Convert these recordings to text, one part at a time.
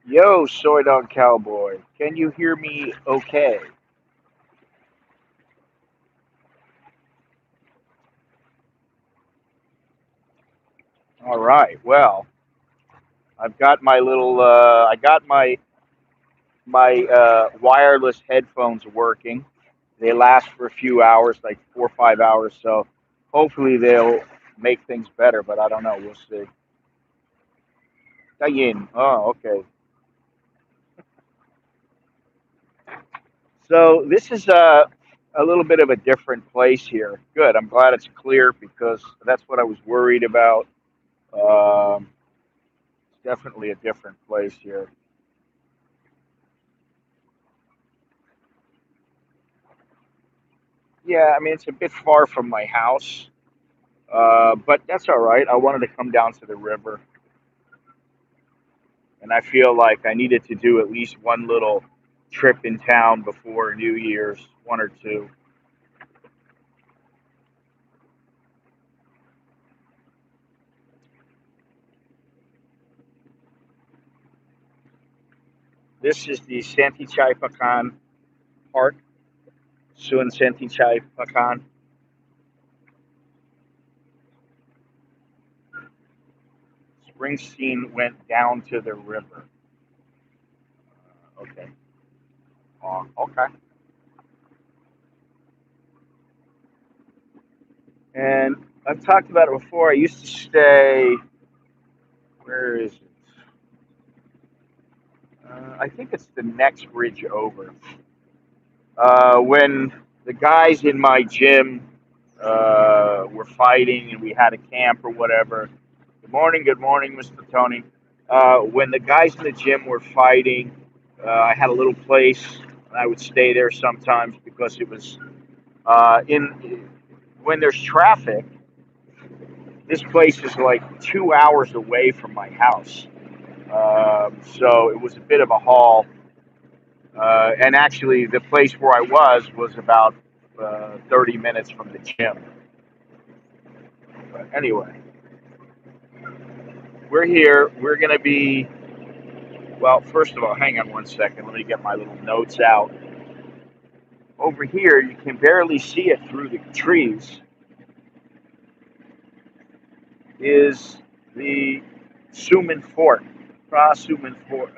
Yo, Soy Dog Cowboy, can you hear me okay? All right. Well, I've got my little I got my wireless headphones working. They last for a few hours, like 4 or 5 hours, so hopefully they'll make things better, but I don't know. We'll see. Dayin. Oh, okay. So this is a little bit of a different place here. Good. I'm glad it's clear because that's what I was worried about. Um, it's definitely a different place here. Yeah, I mean it's a bit far from my house, but that's all right. I wanted to come down to the river, and I feel like I needed to do at least one little trip in town before New Year's, one or two. This is the Santi Chai Pakan Park, Sun Santi Chai Pakan. Springsteen went down to the river. Okay. Okay. And I've talked about it before. I used to stay. Where is it? I think it's the next bridge over. When the guys in my gym were fighting and we had a camp or whatever. Good morning, Mr. Tony. When the guys in the gym were fighting, I had a little place, and I would stay there sometimes because it was in when there's traffic. This place is like 2 hours away from my house, so it was a bit of a haul. And actually, the place where I was about 30 minutes from the gym. But anyway, we're here. We're going to be, well, first of all, hang on one second. Let me get my little notes out. Over here, you can barely see it through the trees, is the Sumen Fort, Phra Sumen Fort,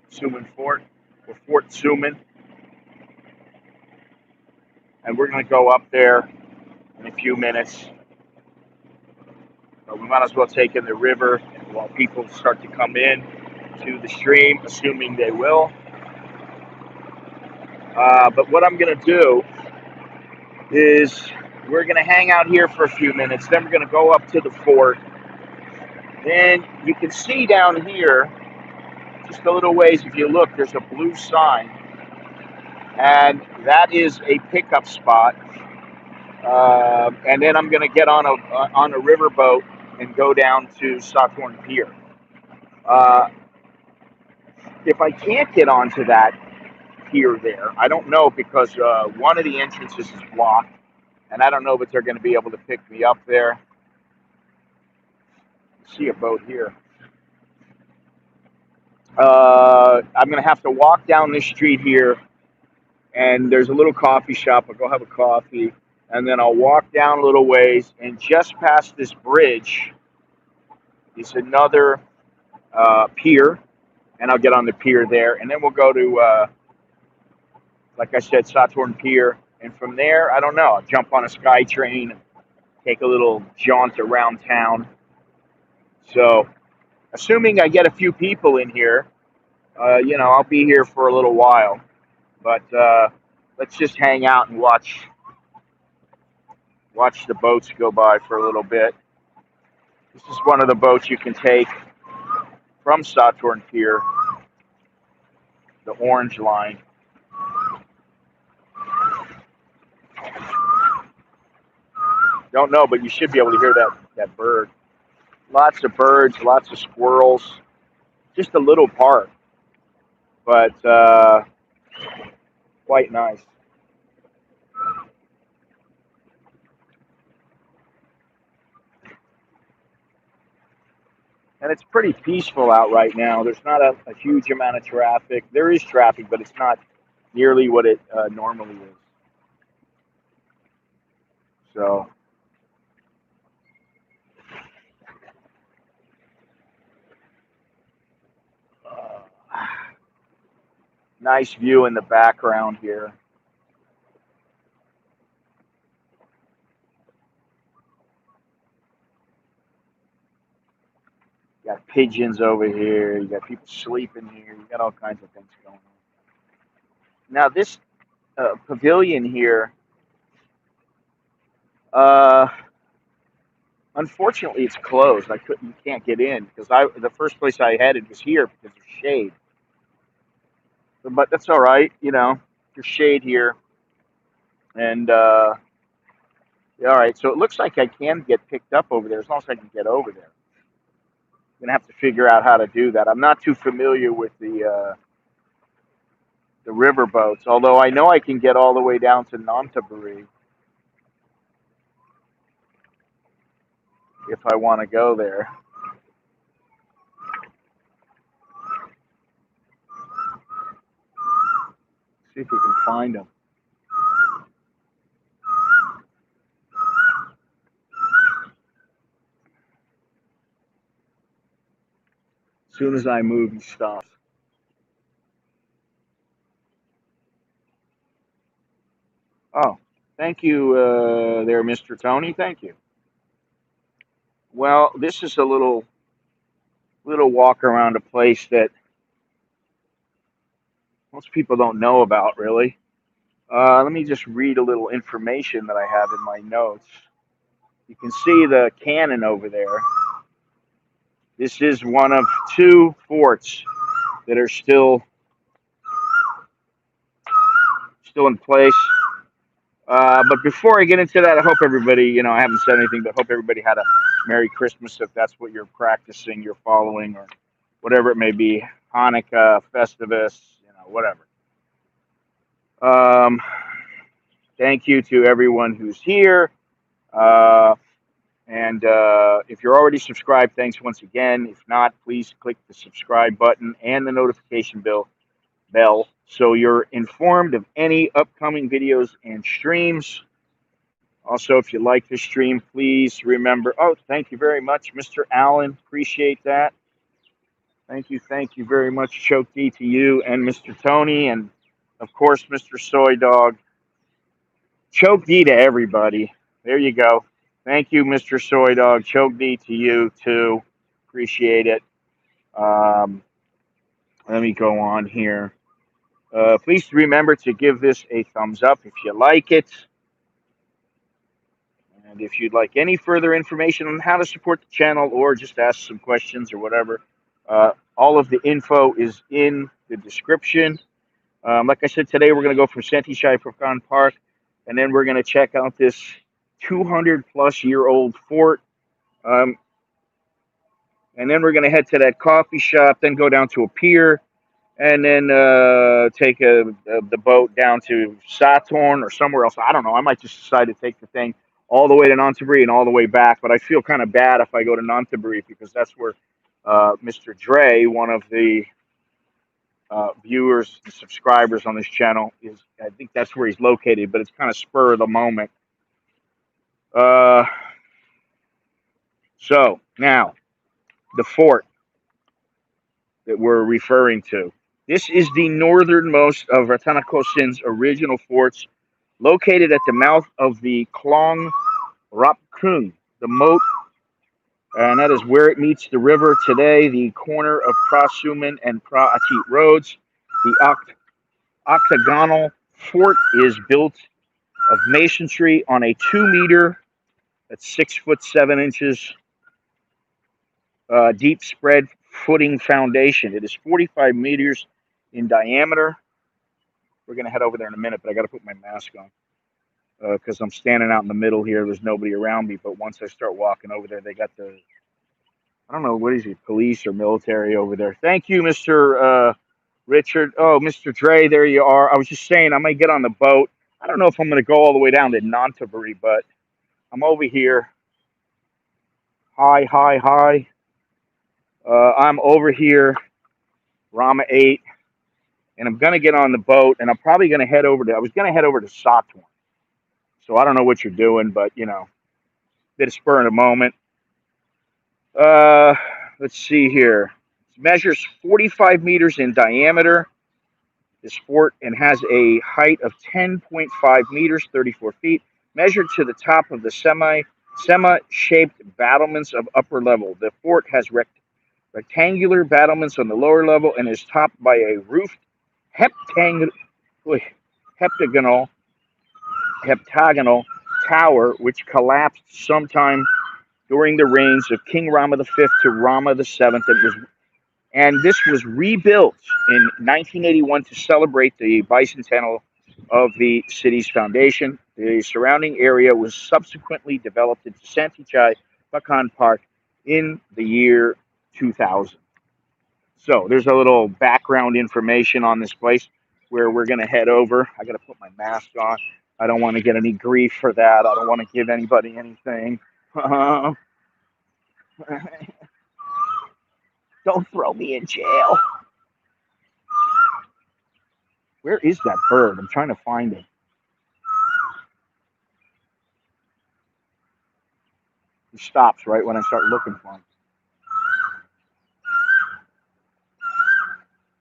Sumen Fort, or Fort Sumen. And we're going to go up there in a few minutes. We might as well take in the river while people start to come in to the stream, assuming they will. But what I'm going to do is we're going to hang out here for a few minutes. Then we're going to go up to the fort. Then you can see down here, just a little ways, if you look, there's a blue sign, and that is a pickup spot. And then I'm going to get on a riverboat and go down to Saturn Pier. Uh, if I can't get onto that pier there, I don't know because one of the entrances is blocked, and I don't know if they're going to be able to pick me up there. See a boat here. I'm going to have to walk down this street here, and there's a little coffee shop. I'll go have a coffee, and then I'll walk down a little ways, and just past this bridge is another pier, and I'll get on the pier there, and then we'll go to, like I said, Saturn Pier, and from there, I don't know, I'll jump on a sky train, take a little jaunt around town. So, assuming I get a few people in here, I'll be here for a little while. But let's just hang out and watch the boats go by for a little bit. This is one of the boats you can take from Saturn Pier, the orange line. Don't know, but you should be able to hear that bird. Lots of birds, lots of squirrels. Just a little park, but quite nice. And it's pretty peaceful out right now. There's not a huge amount of traffic. There is traffic, but it's not nearly what it normally is. So, uh, nice view in the background here. You got pigeons over here. You got people sleeping here. You got all kinds of things going on. Now, this pavilion here, uh, unfortunately, it's closed. You can't get in because the first place I headed was here because there's shade. But that's all right, there's shade here, and yeah, all right. So it looks like I can get picked up over there as long as I can get over there. I'm gonna have to figure out how to do that. I'm not too familiar with the river boats, although I know I can get all the way down to Nonthaburi if I want to go there. See if we can find them. As soon as I move, he stops. Oh, thank you, there, Mr. Tony. Thank you. Well, this is a little walk around a place that most people don't know about, really. Let me just read a little information that I have in my notes. You can see the cannon over there. This is one of two forts that are still in place. But before I get into that, I hope everybody, I haven't said anything, but hope everybody had a Merry Christmas if that's what you're practicing, you're following, or whatever it may be. Hanukkah, Festivus, whatever. Um, Thank you to everyone who's here. Uh, and if you're already subscribed, thanks once again. If not, please click the subscribe button and the notification bell so you're informed of any upcoming videos and streams. Also, if you like this stream, please remember. Oh, thank you very much, Mr. Allen. Appreciate that. Thank you very much, Choke D, to you and Mr. Tony, and of course, Mr. Soy Dog. Choke D to everybody. There you go. Thank you, Mr. Soy Dog. Choke D to you too. Appreciate it. Um, Let me go on here. Please remember to give this a thumbs up if you like it. And if you'd like any further information on how to support the channel or just ask some questions or whatever, all of the info is in the description. Like I said, today we're going to go from Santi Prakan Park, and then we're going to check out this 200 plus year old fort. Um, and then we're going to head to that coffee shop, then go down to a pier, and then take the boat down to Saturn or somewhere else. I don't know. I might just decide to take the thing all the way to Nonthaburi and all the way back. But I feel kind of bad if I go to Nonthaburi because that's where Mr. Dre, one of the viewers and subscribers on this channel, is. I think that's where he's located, but it's kind of spur of the moment. So now the fort that we're referring to. This is the northernmost of Ratanakosin's original forts, located at the mouth of the Klong Rapkung, the moat, and that is where it meets the river today, the corner of Phra Sumen and Phra Atit roads. The octagonal fort is built of masonry on a 2 meter, that's 6 foot 7 inches, deep spread footing foundation. It is 45 meters in diameter. We're going to head over there in a minute, but I got to put my mask on because I'm standing out in the middle here. There's nobody around me, but once I start walking over there, they got I don't know, what is he, police or military over there. Thank you, Mr. Richard. Oh, Mr. Dre, there you are. I was just saying I might get on the boat. I don't know if I'm going to go all the way down to Nonthaburi, but I'm over here. Hi, hi, hi. I'm over here, Rama 8, and I'm gonna get on the boat, and I'm probably gonna head over to. I was gonna head over to Satun, so I don't know what you're doing, but bit of spur in a moment. Uh, let's see here. It measures 45 meters in diameter. This fort and has a height of 10.5 meters, 34 feet, measured to the top of the semi-shaped battlements of upper level. The fort has rectangular battlements on the lower level and is topped by a roofed heptagonal, heptagonal, heptagonal tower, which collapsed sometime during the reigns of King Rama V to Rama VII. This was rebuilt in 1981 to celebrate the bicentennial of the city's foundation. The surrounding area was subsequently developed into Santi Prakan Park in the year 2000. So there's a little background information on this place where we're going to head over. I got to put my mask on. I don't want to get any grief for that. I don't want to give anybody anything. Don't throw me in jail. Where is that bird? I'm trying to find it. He stops right when I start looking for him.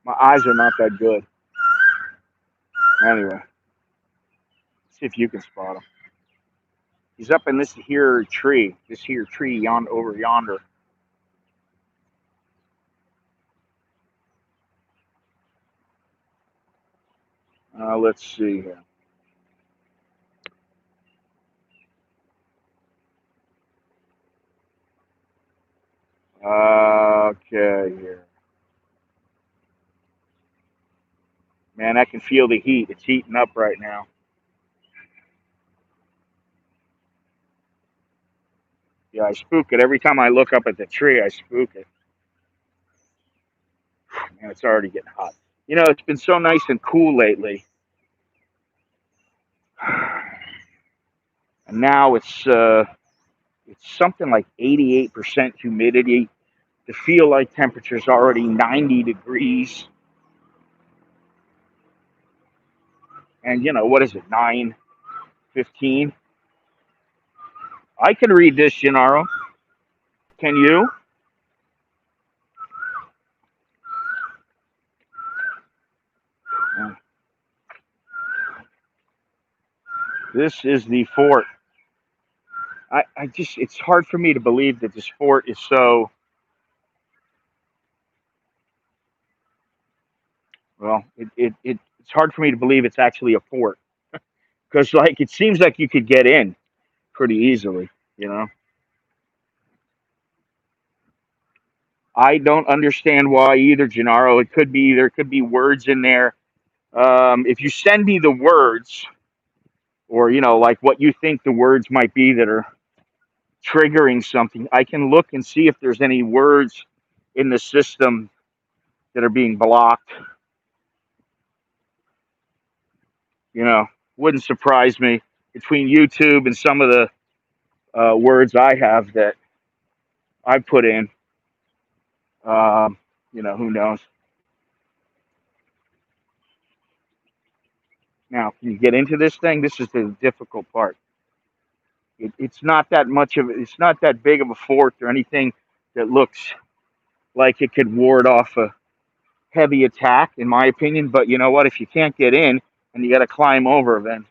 My eyes are not that good. Anyway, see if you can spot him. He's up in this here tree. Over yonder. Let's see here. Okay, here. Man, I can feel the heat. It's heating up right now. Yeah, I spook it. Every time I look up at the tree, I spook it. Man, it's already getting hot. It's been so nice and cool lately. And now it's something like 88% humidity. The feel like temperature is already 90 degrees. And what is it, 9:15? I can read this, Gennaro. Can you? This is the fort. I just, it's hard for me to believe that this fort is so, well, it's hard for me to believe it's actually a fort. Because, like, it seems like you could get in pretty easily, you know? I don't understand why either, Gennaro. It could be, there could be words in there. If you send me the words, or, like what you think the words might be that are triggering something, I can look and see if there's any words in the system that are being blocked. Wouldn't surprise me between YouTube and some of the words I have that I put in. Um, who knows? Now, can you get into this thing? This is the difficult part. It's not that much of it's not that big of a fort or anything that looks like it could ward off a heavy attack, in my opinion. But you know what? If you can't get in and you got to climb over, then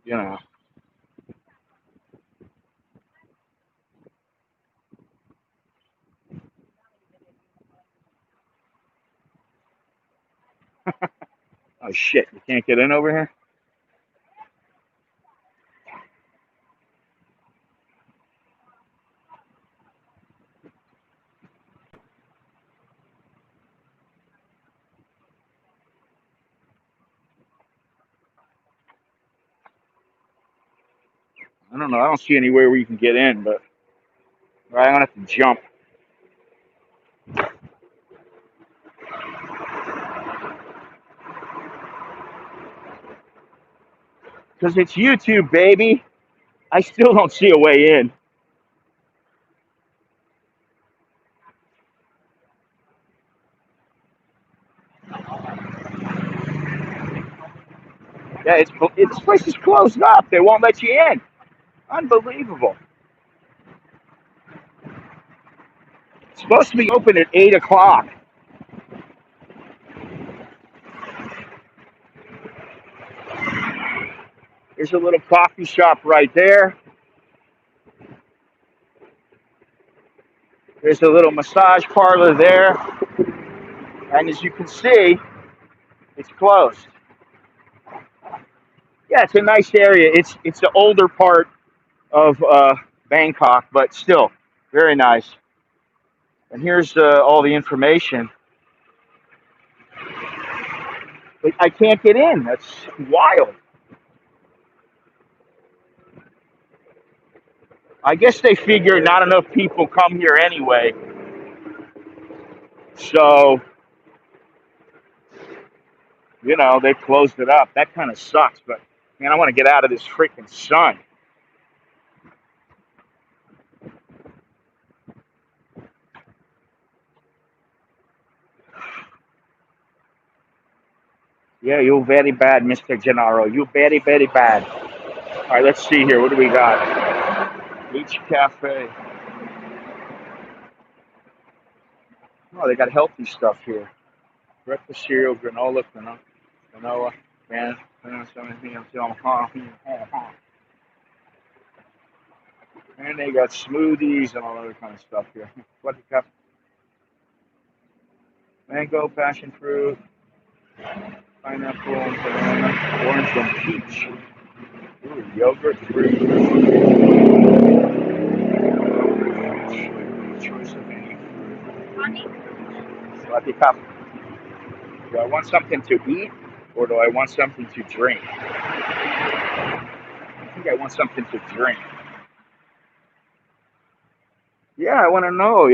you know. Oh shit! You can't get in over here. I don't know. I don't see anywhere where you can get in, but I'm gonna have to jump because it's YouTube, baby. I still don't see a way in. Yeah, this place is closed up. They won't let you in. Unbelievable. It's supposed to be open at 8 o'clock. There's a little coffee shop right there. There's a little massage parlor there. And as you can see, it's closed. Yeah, it's a nice area. It's the older part of Bangkok, but still very nice. And here's all the information. But I can't get in. That's wild. I guess they figure not enough people come here anyway. So, they closed it up. That kind of sucks, but man, I want to get out of this freaking sun. Yeah, you're very bad, Mr. Gennaro. You're very, very bad. All right, let's see here. What do we got? Beach Cafe. Oh, they got healthy stuff here. Breakfast cereal, granola, man. And they got smoothies and all other kind of stuff here. What the cup? Mango, passion fruit, pineapple, banana, orange, and peach. Ooh, yogurt, fruit. Choice of any fruit. What the cup? Do I want something to eat or do I want something to drink? I think I want something to drink. Yeah, I want to know.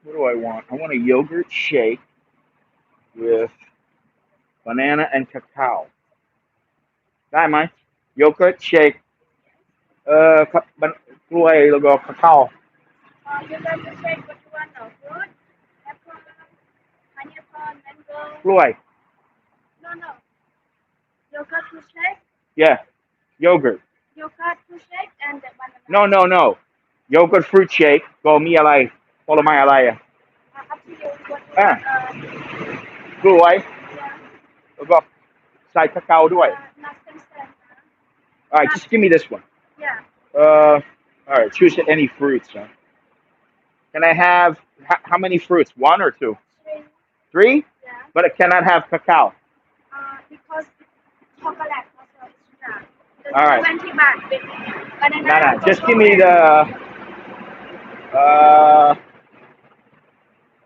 What do I want? I want a yogurt shake with banana and cacao. ได้ไหม Yogurt shake กล้วยแล้วก็ cacao. You got to shake what you want now. Fruit, apple, pineapple, mango. กล้วย No. Yogurt to shake? Yeah. Yogurt. Yogurt to shake and the banana. No. Yogurt fruit shake ก็มีอะไรผลไม้อะไรอ่ะ Up to you. What you want? กล้วย Yeah. แล้วก็ใส่ cacao ด้วย Nothing stand. All right, just give me this one. Yeah. All right, choose any fruits. Huh? Can I have how many fruits? One or two? Three. Three? Yeah. But it cannot have cacao. Because chocolate also is not. All right. 20 baht with banana. No. Just give me the.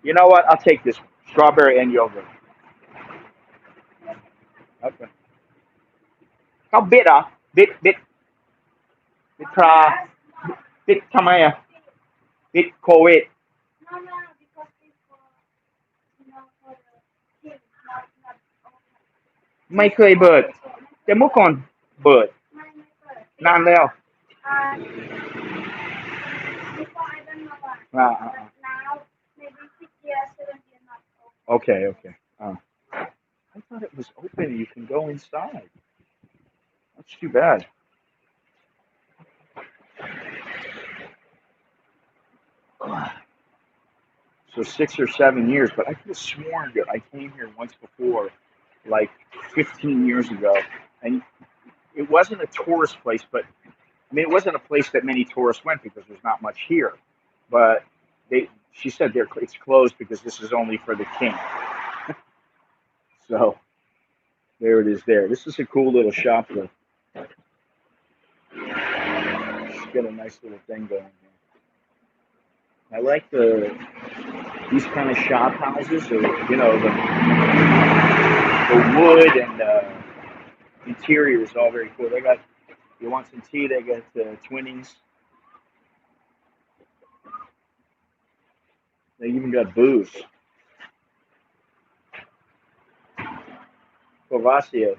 You know what? I'll take this strawberry and yogurt. Okay. How bit bit Phra bit ทำไมอ่ะ bit COVID. No, because it's for for the kids, not ไม่เคยเบิดแต่เมื่อก่อนเบิดนานแล้ว Before I don't know why. But now maybe 6 years, 7 years not open. Okay. I thought it was open. You can go inside. That's too bad. So 6 or 7 years, but I could have sworn that I came here once before, like 15 years ago, and it wasn't a tourist place, but I mean, it wasn't a place that many tourists went because there's not much here. But she said it's closed because this is only for the king. So there it is. This is a cool little shop though. It's got a nice little thing going here. I like these kind of shop houses, or the wood and the interior is all very cool. You want some tea? They got Twinings. They even got booze. Courvoisier.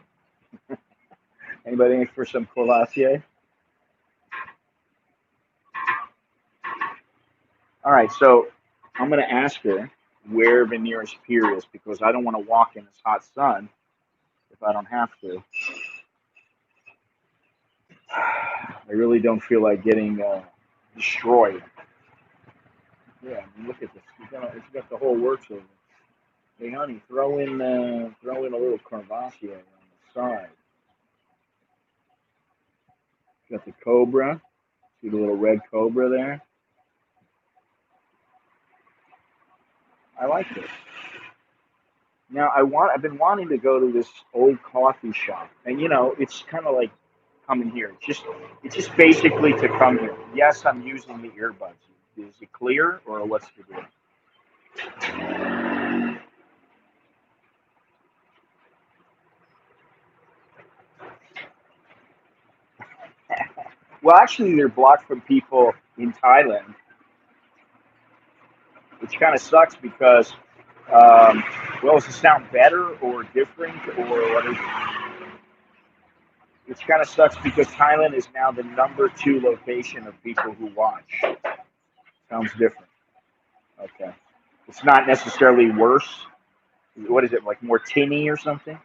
Anybody in for some Courvoisier? All right, so I'm going to ask her where the nearest pier is because I don't want to walk in this hot sun if I don't have to. I really don't feel like getting destroyed. Yeah, I mean, look at this. It's got the whole works over. Hey, honey, throw in a little Carvacio on the side. Got the Cobra. See the little red Cobra there? I like this. Now I've been wanting to go to this old coffee shop, and it's kind of like coming here. It's just basically to come here. Yes, I'm using the earbuds. Is it clear or what's the deal? Well, actually, they're blocked from people in Thailand, which kind of sucks because, well, does it sound better or different or what is it? Which kind of sucks because Thailand is now the number 2 location of people who watch. Sounds different. Okay. It's not necessarily worse. What is it, like more tinny or something?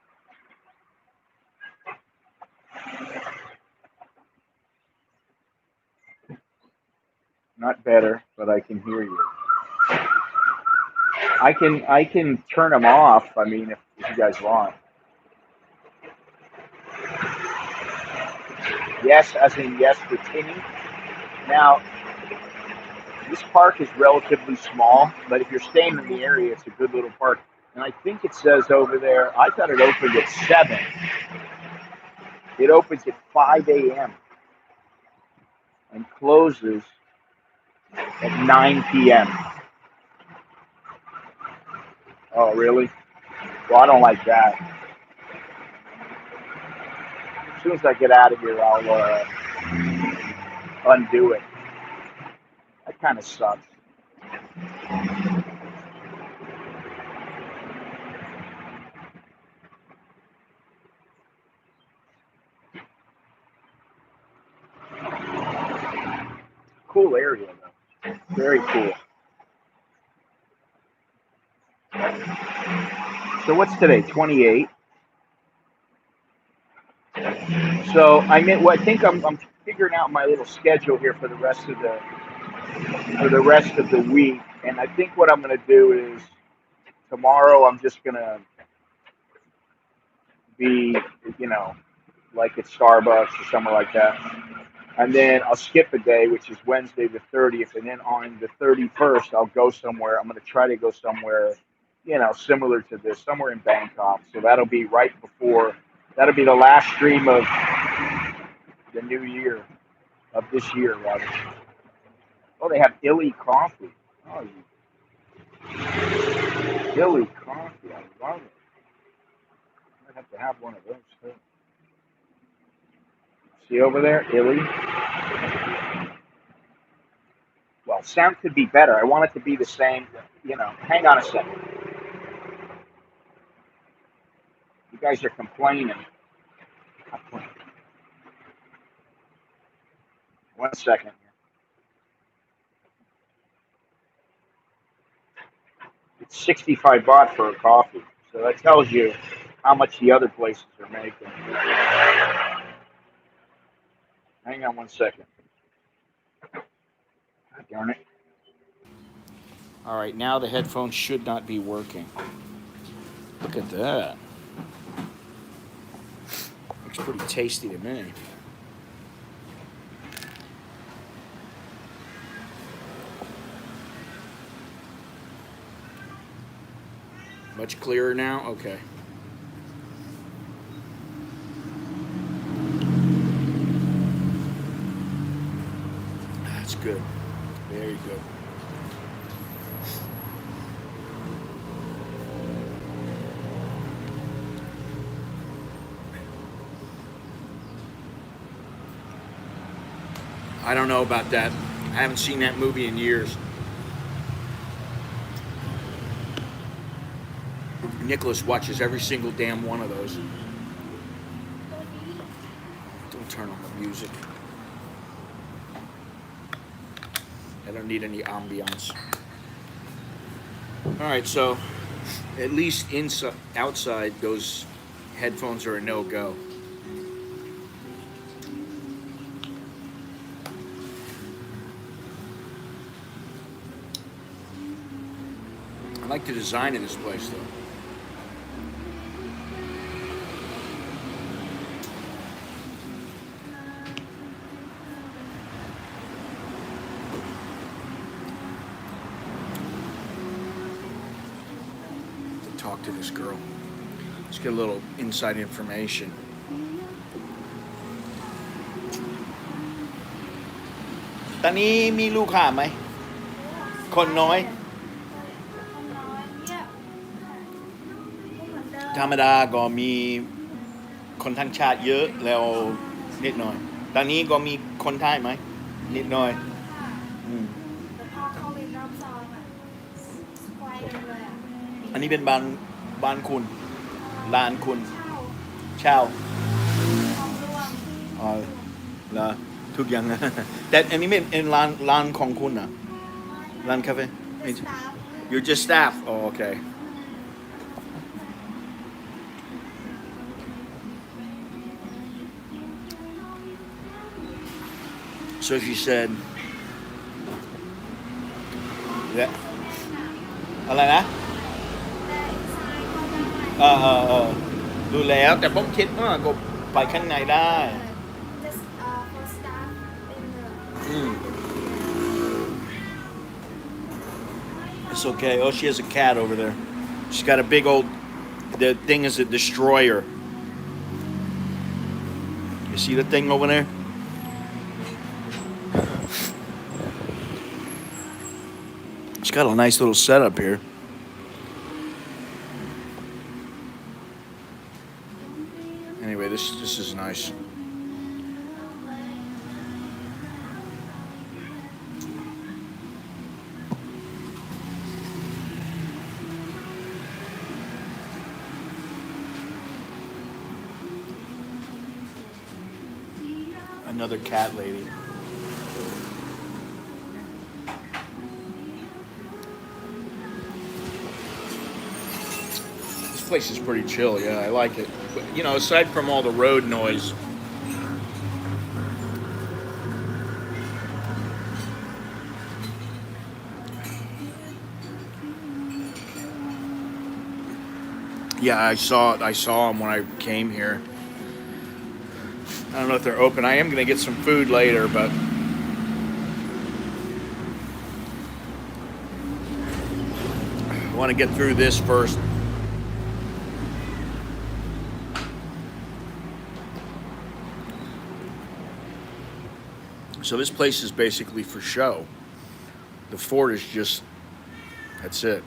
Not better, but I can hear you. I can turn them off. I mean, if you guys want. Yes, as in yes, the tinny. Now, this park is relatively small, but if you're staying in the area, it's a good little park. And I think it says over there, I thought it opened at 7. It opens at 5 a.m. and closes at 9 p.m. Oh, really? Well, I don't like that. As soon as I get out of here, I'll undo it. That kind of sucks. Cool area, though. Very cool. So what's today? 28. So well, I think I'm figuring out my little schedule here for the rest of the week, and I think what I'm going to do is tomorrow I'm just going to be, you know, like at Starbucks or somewhere like that, and then I'll skip a day, which is Wednesday the 30th, and then on the 31st I'll go somewhere. I'm going to try to go somewhere, similar to this, somewhere in Bangkok. So that'll be right before. That'll be the last stream of the new year, of this year, rather. Oh, they have illy coffee. Oh, illy coffee. I love it. I'd have to have one of those too. See over there, illy. Well, sound could be better. I want it to be the same. Hang on a second. You guys are complaining. One second. It's 65 baht for a coffee. So that tells you how much the other places are making. Hang on one second. God darn it. All right, now the headphones should not be working. Look at that. Looks pretty tasty to me. Much clearer now? Okay. That's good. Very good. I don't know about that. I haven't seen that movie in years. Nicholas watches every single damn one of those. Don't turn on the music. I don't need any ambiance. All right, so at least inside, outside, those headphones are a no-go. I like the design of this place, though. Talk to this girl. Let's get a little inside information. ตอนนี้มีลูกค้าไหมคนน้อยธรรมดาก็มีคนทั้งชาติเยอะแล้วนิดหน่อยตอนนี้ก็มีคนไทยไหมนิดหน่อยอันนี้เป็นบ้านคุณร้านคุณเช่าอ๋อแล้วทุกอย่าง แต่อันนี้เป็นร้านของคุณอ่ะร้านคาเฟ่ You're just staff oh okay so she said yeah อะไรนะดูแล้วแต่ผมคิดว่าก็ไปข้างในได้ It's okay. Oh, she has a cat over there. She's got a big old. The thing is a destroyer. You see the thing over there? It's got a nice little setup here. Anyway, this is nice. Another cat lady. This place is pretty chill, yeah, I like it. But, you know, aside from all the road noise, yeah, I saw them when I came here. I don't know if they're open. I am going to get some food later, but I want to get through this first. So this place is basically for show. The fort is just, that's it.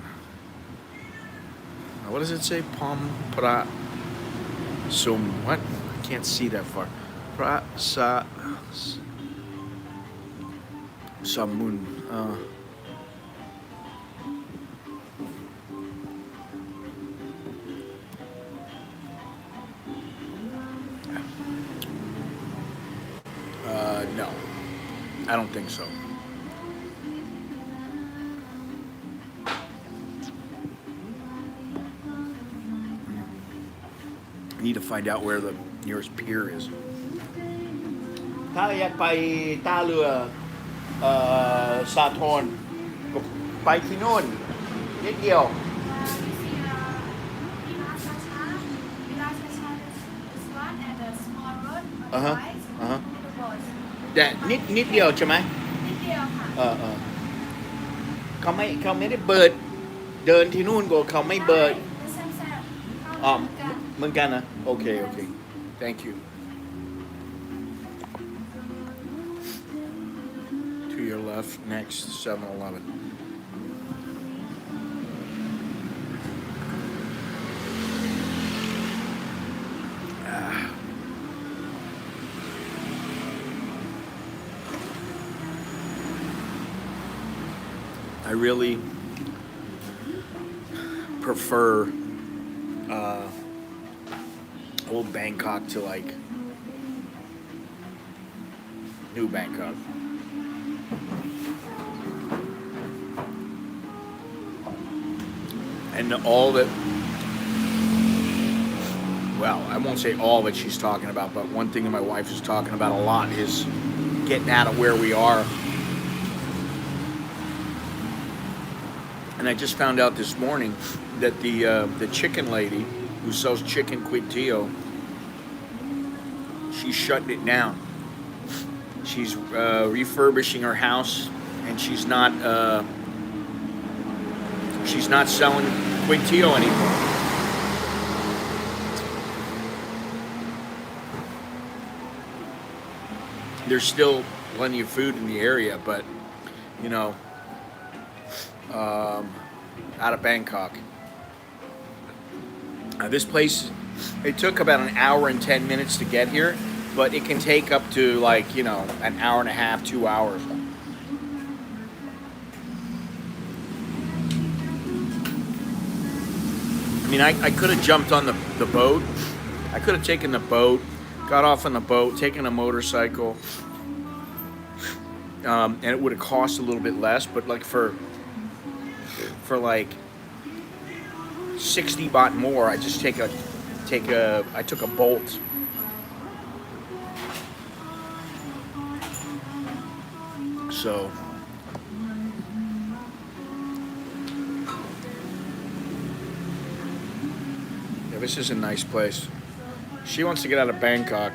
What does it say? Phra Sum. What? I can't see that far. Phra Samun. No, I don't think so. I need to find out where the nearest pier is. ถ้าอยากไปท่าเรือสาทรก็ไปที่โน่นนิดเดียว แต่นิดเดียวใช่ไหมนิดเดียวค่ะเขาไม่ได้เปิดเดินที่นู่นก็เขาไม่เปิดอ๋อเหมือนกันนะโอเค thank you to your left next 7-Eleven I really prefer old Bangkok to like new Bangkok. And all that, well, I won't say all that she's talking about, but one thing that my wife is talking about a lot is getting out of where we are. And I just found out this morning that the chicken lady who sells chicken quintillo, she's shutting it down. She's refurbishing her house, and she's not selling quintillo anymore. There's still plenty of food in the area, but you know, out of Bangkok. This place, it took about an hour and 10 minutes to get here, but it can take up to like, you know, an hour and a half, 2 hours. I mean, I could have jumped on the boat. I could have taken the boat, got off on the boat, taken a motorcycle, and it would have cost a little bit less, but like for like 60 baht more, I just I took a bolt. So yeah, this is a nice place. She wants to get out of Bangkok.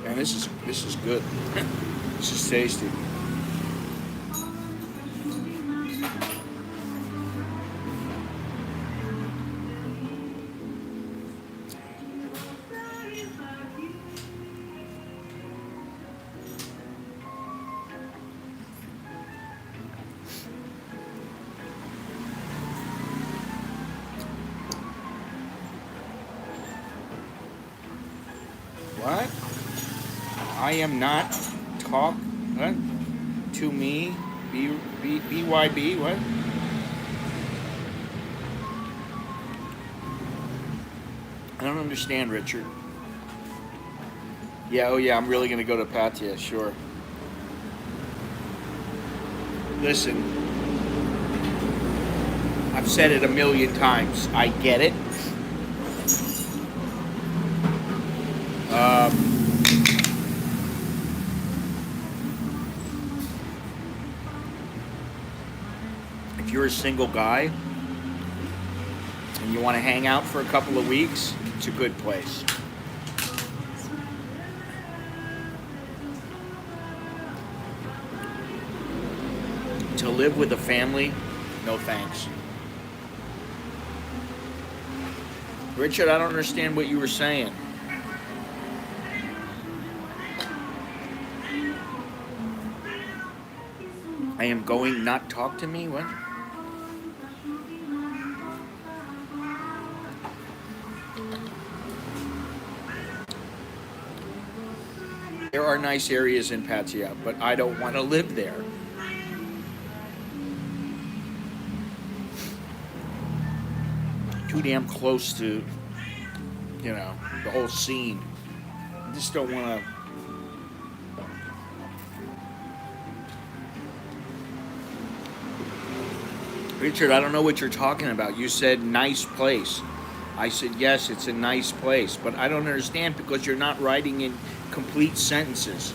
Man, this is good. This is tasty. What? I am not talk what? To me BYB what? I don't understand, Richard. Yeah, oh yeah, I'm really gonna go to Pattaya, sure. Listen, I've said it a million times. I get it. If you're a single guy and you want to hang out for a couple of weeks, it's a good place. To live with a family, no thanks. Richard, I don't understand what you were saying. I am going, not talk to me? What? There are nice areas in Pattaya, but I don't want to live there. Too damn close to, you know, the whole scene. I just don't want to. Richard, I don't know what you're talking about. You said nice place. I said, yes, it's a nice place, but I don't understand because you're not writing in complete sentences.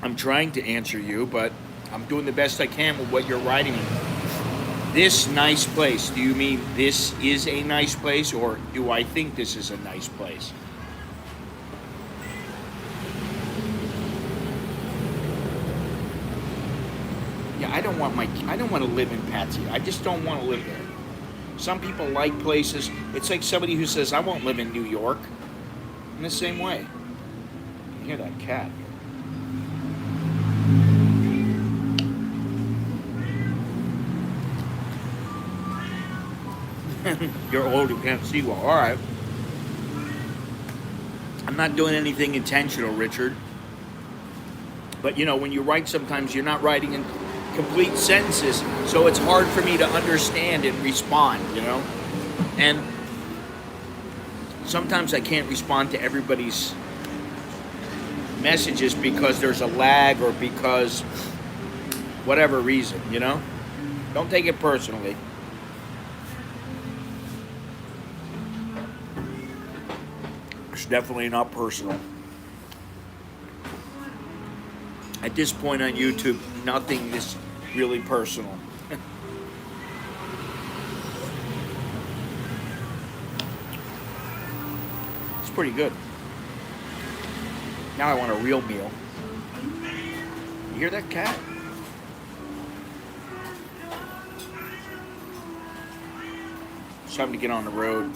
I'm trying to answer you, but I'm doing the best I can with what you're writing. This nice place, do you mean this is a nice place, or do I think this is a nice place? Yeah, I don't want to live in Pattaya. I just don't want to live there. Some people like places. It's like somebody who says, I won't live in New York. In the same way. You hear that cat? You're old, you can't see well. All right. I'm not doing anything intentional, Richard. But when you write, sometimes you're not writing in complete sentences, so it's hard for me to understand and respond. And sometimes I can't respond to everybody's messages because there's a lag or because whatever reason. Don't take it personally. It's definitely not personal. At this point on YouTube, nothing is really personal. It's pretty good. Now I want a real meal. You hear that cat? It's time to get on the road.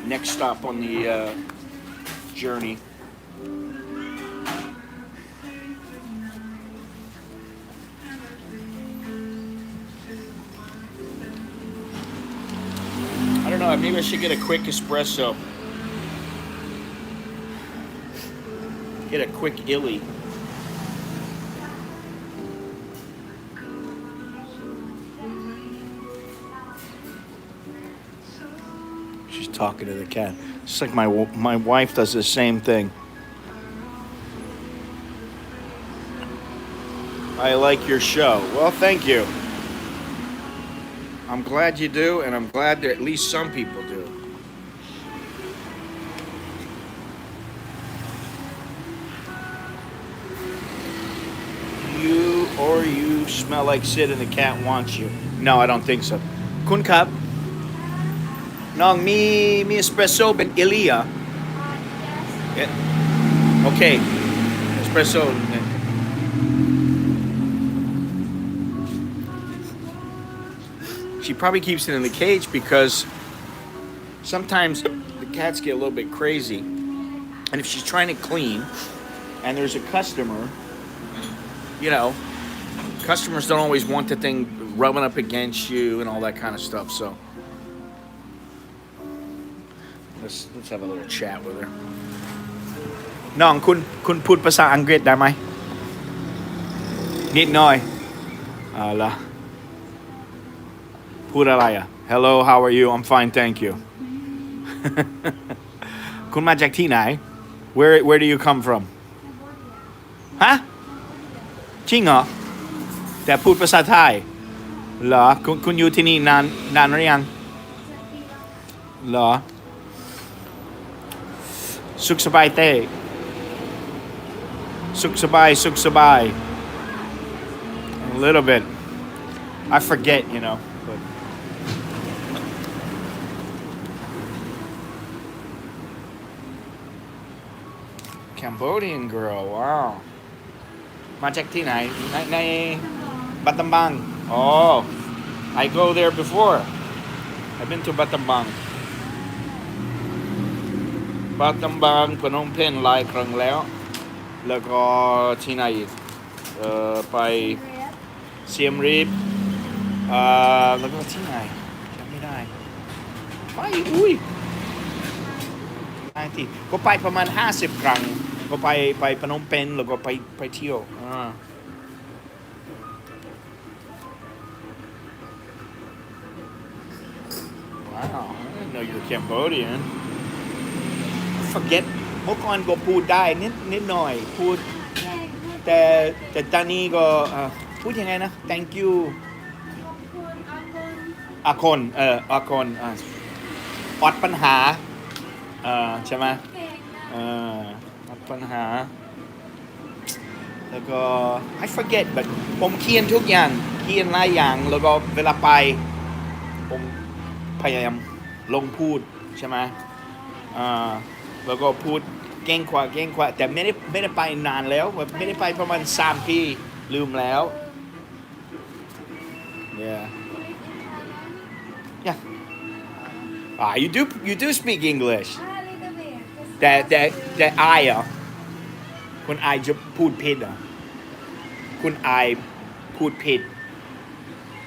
Next stop on the journey. I don't know, maybe I should get a quick espresso. Get a quick illy. She's talking to the cat. It's like my wife does the same thing. I like your show. Well, thank you. I'm glad you do, and I'm glad that at least some people do. You smell like Sid and the cat wants you. No, I don't think so. Kun kap. Nong mi espresso ben Ilia. Yeah. Okay. Espresso. She probably keeps it in the cage because sometimes the cats get a little bit crazy. And if she's trying to clean and there's a customer, customers don't always want the thing rubbing up against you and all that kind of stuff. So let's have a little chat with her. น้องคุณพูดภาษาอังกฤษได้ไหมนิดหน่อยล่ะพูดอะไรอ่ะ Hello, how are you? I'm fine, thank you. คุณมาจากที่ไหน Where do you come from? ฮะจริงเหรอแต่พูดภาษาไทยเหรอคุณอยู่ที่นี่นานหรือยังเหรอสุขสบายเต้สุขสบาย a little bit I forget but Cambodian girl wow มาจากที่ไหนในบัตตัมบังOh, I go there before. I've been to Battambang. Battambang, Phnom Penh หลายครั้งแล้วแล้วก็ที่ไหนอีกไปเซียมรีปแล้วก็ที่ไหนจำไม่ได้ไปหลายที่ก็ไปประมาณ50ครั้งก็ไปพนมเปญแล้วก็ไปเที่ยวWow, I didn't know you're Cambodian. Forget เมื่อก่อนก็พูดได้นิดหน่อยพูดแต่ตอนนี้ก็พูดยังไงนะ Thank you อาคนอดปัญหาใช่ไหมอดปัญหาแล้วก็ I forget but ผมเขียนทุกอย่างเขียนหลายอย่างแล้วก็เวลาไปผมพยายามลงพูดใช่ไหมแล้วก็พูดเก่งกว่าแต่ไม่ได้ไปนานแล้วไม่ได้ไปประมาณ3 ปีลืมแล้ว yeah you do speak English แต่อายเหรอคุณอายจะพูดผิดเหรอคุณอายพูดผิด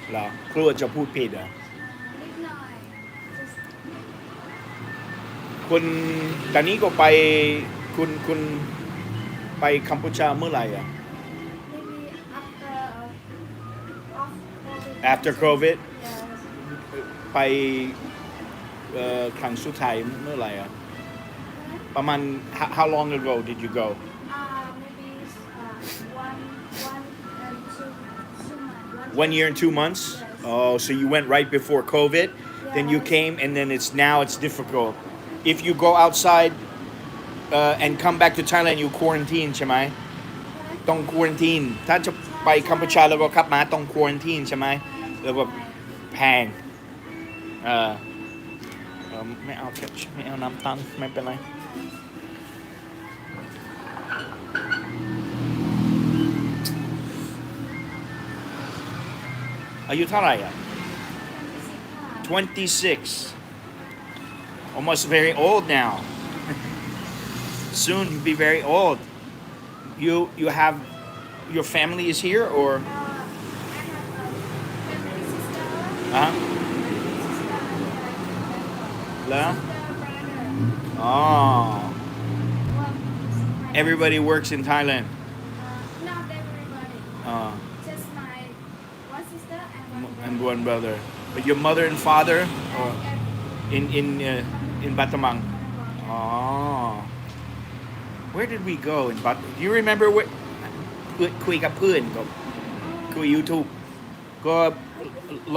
เหรอกลัวจะพูดผิดเหรอคุณตอนนี้ก็ไปคุณไปกัมพูชาเมื่อไหร่อ่ะ after COVID yes ไปครั้งสุดท้ายเมื่อไหร่อะประมาณ how long ago did you go maybe one and two months 1 year and 2 months yes oh so you went right before COVID then you yes came and then it's now it's difficult if you go outside and come back to Thailand you quarantine ใช่ไหมต้อง quarantine ถ้าจะไปกัมพูชาแล้วก็ขับมาต้อง quarantine ใช่ไหมแล้วก็แพงเออไม่เอาแคชไม่เอาน้ำตาลไม่เป็นไรอายุเท่าไหร่อ่ะ26 almost very old now soon you'll be very old you have your family is here or I have a family sister uh-huh sister แล้ว brother oh work everybody works in Thailand not everybody uh, just my one sister and and one brother but your mother and father or in Batamang oh where did we go in Bat do you remember what คุยกับเพื่อนก็คุย YouTube ก็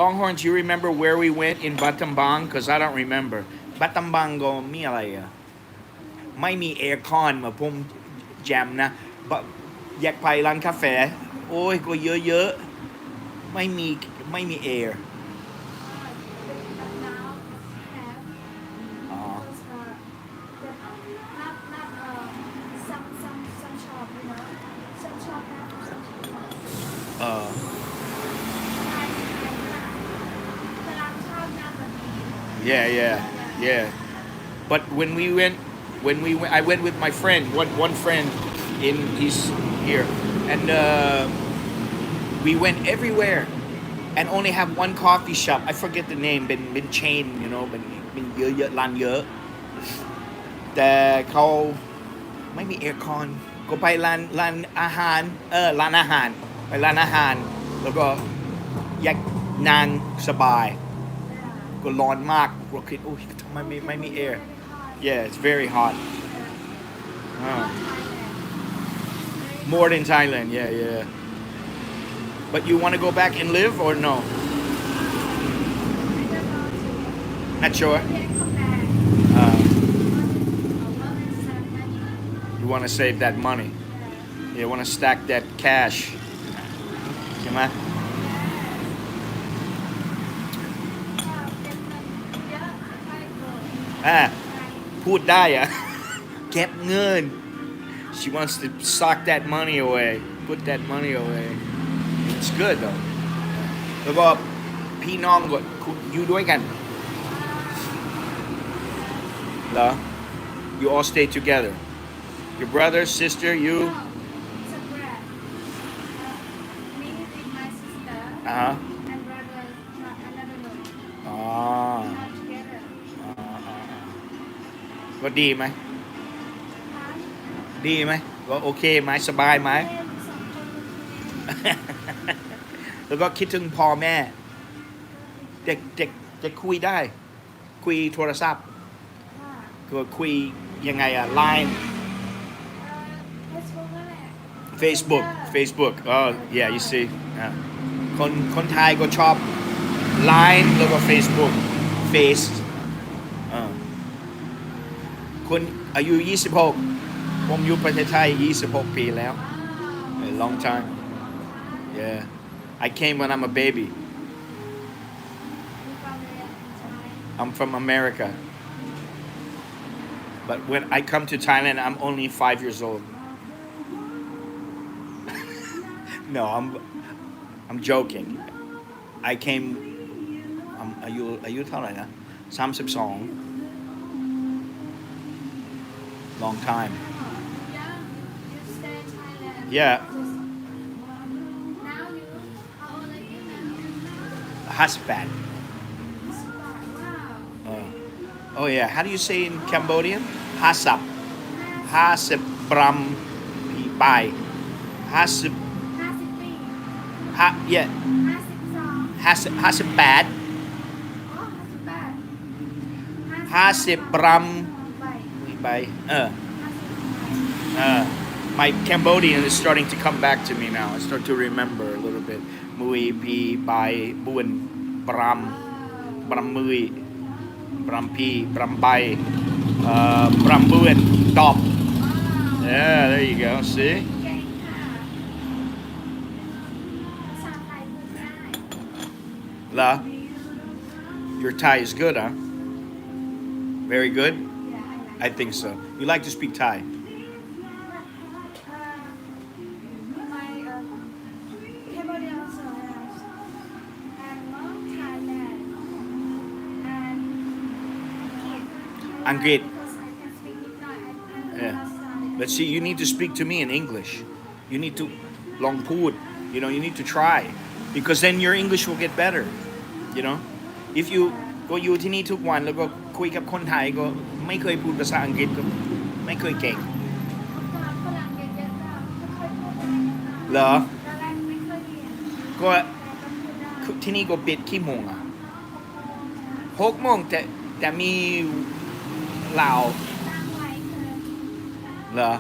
Longhorns you remember where we went in Battambang because I don't remember Battambang ก็มีอะไรอ่ะไม่มีแอร์คอนมาผมแจมนะอยากไปร้านกาแฟโอ้ยก็เยอะๆไม่มีแอร์ now have อ๋อ not some shop you know some shop have some shop เออ ตลาดข้าวหน้าแบบนี้ yeah but I went with my friend one friend he's here and we went everywhere and only have one coffee shop I forget the name เป็น chain you know เป็นเยอะร้านเยอะแต่เขาไม่มีแอร์คอนก็ไปร้านอาหารร้านอาหารไปร้านอาหารแล้วก็อยากนั่งสบายก็ร้อนมากเราคิดโอ้ยทำไมไม่มี air yeah it's very hot more than Thailand yeah but you want to go back and live or no not sure you want to save that money you want to stack that cash ใช่ไหมพูดได้อะ เก็บเงิน she wants to sock that money away put that money away it's good though แล้วก็พี่น้องก็อยู่ด้วยกันเหรอ you all stay together your brother sister you uh-huhก็ดีไหมก็โอเคไหมสบายไหม แล้วก็คิดถึงพ่อแม่เด็กจะคุยได้คุยโทรศัพท์ก็คุยยังไงอะ Line Facebook oh yeah you see คนไทยก็ชอบ Line แล้วก็ Facebook Face คุณอายุ26ผมอยู่ประเทศไทย26ปีแล้ว a long time yeah I came when I'm a baby I'm from America but when I come to Thailand I'm only 5 years old no I'm joking I came อายุเท่าไหร่นะ32 long time yeah CASHAPP oh yeah how do you say in Cambodian CASHAPP CASHAPP bram pai CASHAPP yeah 58 อ๋อ58 50 bram ใบ by50 my Cambodian is starting to come back to me now. I start to remember a little bit. Mui pi by buen bram bram mui bram pi bram by bram buen top. Yeah, there you go. See? เก่งค่ะภาษาไทยพูดได้ La, your Thai is good, huh? Very good. Yeah, I I like think so. You like to speak Thai? my Cambodia also has and Mom Thailand and Angkit. because I can speak Thai Yeah. But see, you need to speak to me in English. You need to long put. You need to try. Because then your English will get better. You know? If you go อยู่ที่นี่ทุกวันแล้วก็คุยกับคนไทยก็ไม่เคยพูดภาษาอังกฤษก็ไม่เคยเก่ง ฝรั่งเยอะๆก็ไม่ค่อยพูดได้ เหรอ ตอนแรกไม่เคยเรียน ก็ แต่ก็พูดได้ ที่นี่ก็ปิดกี่โมงอ่ะ6 โมงแต่มีลาว ตั้งไว้คือ เหรอ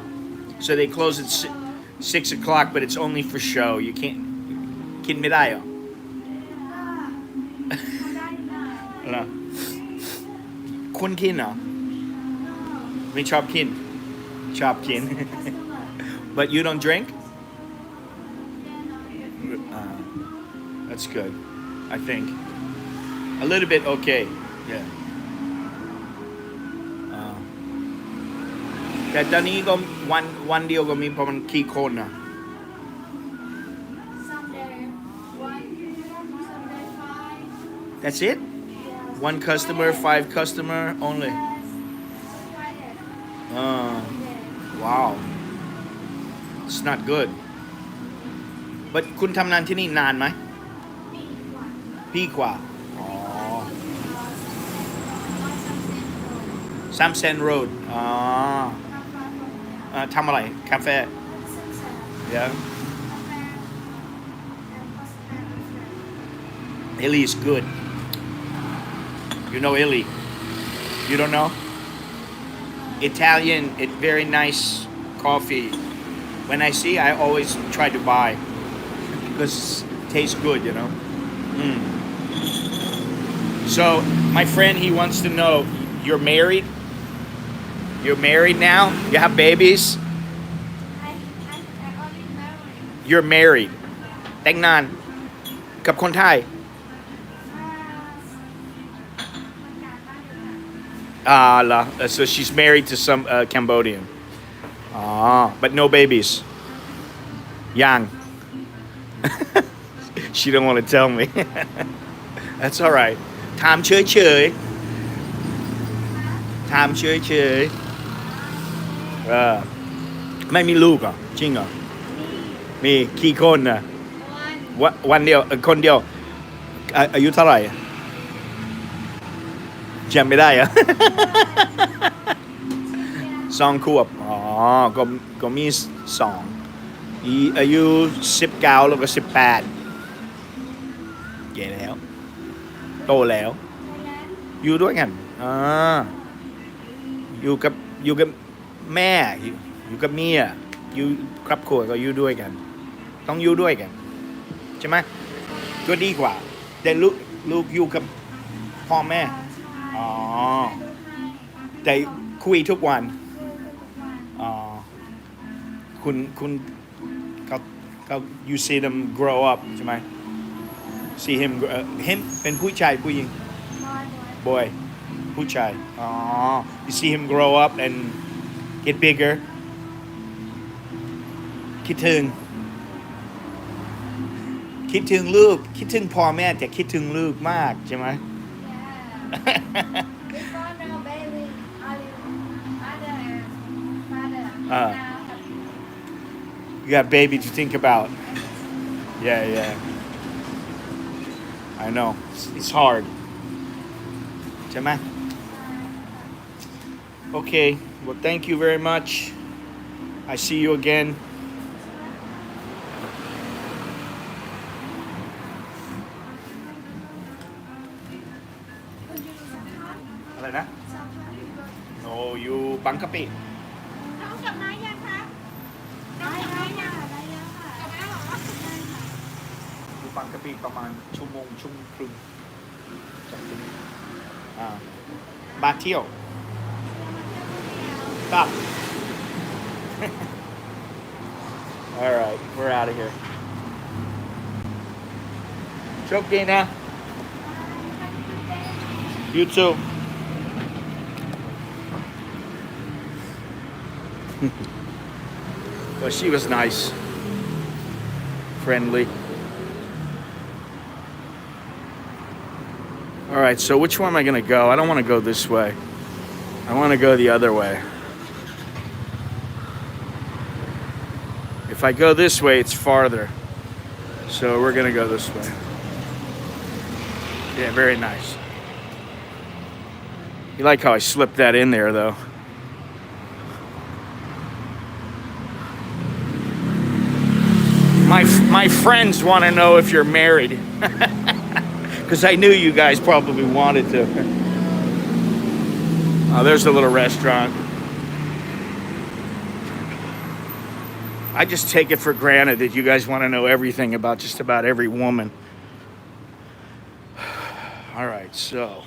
so they close at 6 o'clock but it's only for show you can't กินไม่ได้เหรอ ก็ทำได้หน่อย เหรอคุณกินเหรอไม่ชอบกินชอบกิน but you don't drink that's good I think a little bit okay yeah แต่ตอนนี้ก็วันเดียวก็มีประมาณกี่คนนะ Someday one, someday five. That's it Yes. one customer 5 customer only Yes. Quiet. uh, Yeah. wow it's not good but คุณทำงานที่นี่นานไหม Big one. ปีกว่าอ๋อ Sunset Road. ซัมเซนโรดอ๋อ Not far from here. ทำอะไรคาเฟ่ Sunset. yeah Cafe. And Sunset. Illy is good you know Illy you don't know Italian it very nice coffee when I see I always try to buy because it tastes good mm. So my friend he wants to know you're married now you have babies I only married. you're married แต่งงานกับคนไทย La. So she's married to some Cambodian. But no babies. Young. She don't want to tell me. That's all right. ถามเฉยๆถามเฉยๆไม่มีลูกเหรอจริงเหรอมีกี่คนน่ะ One. วันเดียวคนเดียวอายุเท่าไหร่จำไม่ได้อะ 2 ขวบอ๋อก็มี2อายุ19แล้วก็18แก่แล้วโตแล้ว Thailand. อยู่ด้วยกันอยู่กับแม่อยู่กับเมียอยู่ครอบครัวก็อยู่ด้วยกันต้องอยู่ด้วยกันใช่ไหมก็ดีกว่าแต่ลูกอยู่กับพ่อแม่อ๋อแต่คุยทุกวันอ๋อคุณเขา you see them grow up ใช่ไหม see him him เป็นผู้ชายผู้หญิง boy ผู้ชายอ๋อ you see him grow up and get bigger คิดถึงลูกคิดถึงพ่อแม่แต่คิดถึงลูกมากใช่ไหม Before no baby, only mother and father. Ah. Now You got baby to think about. Yeah. I know. It's hard. ใช่ไหม Okay. Well, thank you very much. I see you again. อะไรนะ สภาพดีรถ โนอยู่บางกะปิ น้องกลับมายังคะน้อง ได้ กลับ แล้ มาว ยัง ค่ะได้แล้วค่ะ กลับมาแล้วเหรอ ได้ค่ะ อยู่บางกะปิประมาณชั่วโมงครึ่งจากที่นี่มาเที่ยวครับ All right, we're out of here. โชคดีนะ You too. Well, she was nice, friendly. All right, so which way am I going to go? I don't want to go this way. I want to go the other way. If I go this way, it's farther. So we're going to go this way. Yeah, very nice. You like how I slipped that in there, though. My friends want to know if you're married. Because I knew you guys probably wanted to. Oh, there's a little restaurant. I just take it for granted that you guys want to know everything about just about every woman. All right, so.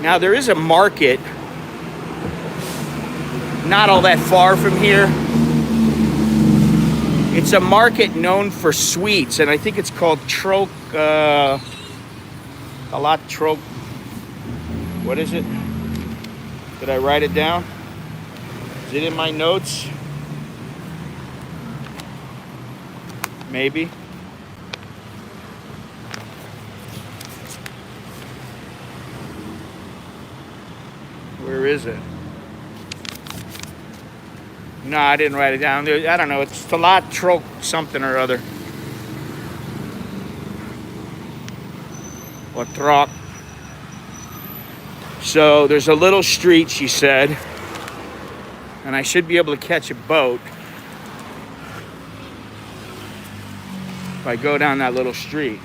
Now there is a market not all that far from here. It's a market known for sweets, and I think it's called a lot Troc. What is it? Did I write it down? Is it in my notes? Maybe. Where is it? No, I didn't write it down. I don't know. It's a lot Troc something or other. Or Troc. So there's a little street, she said, and I should be able to catch a boat if I go down that little street.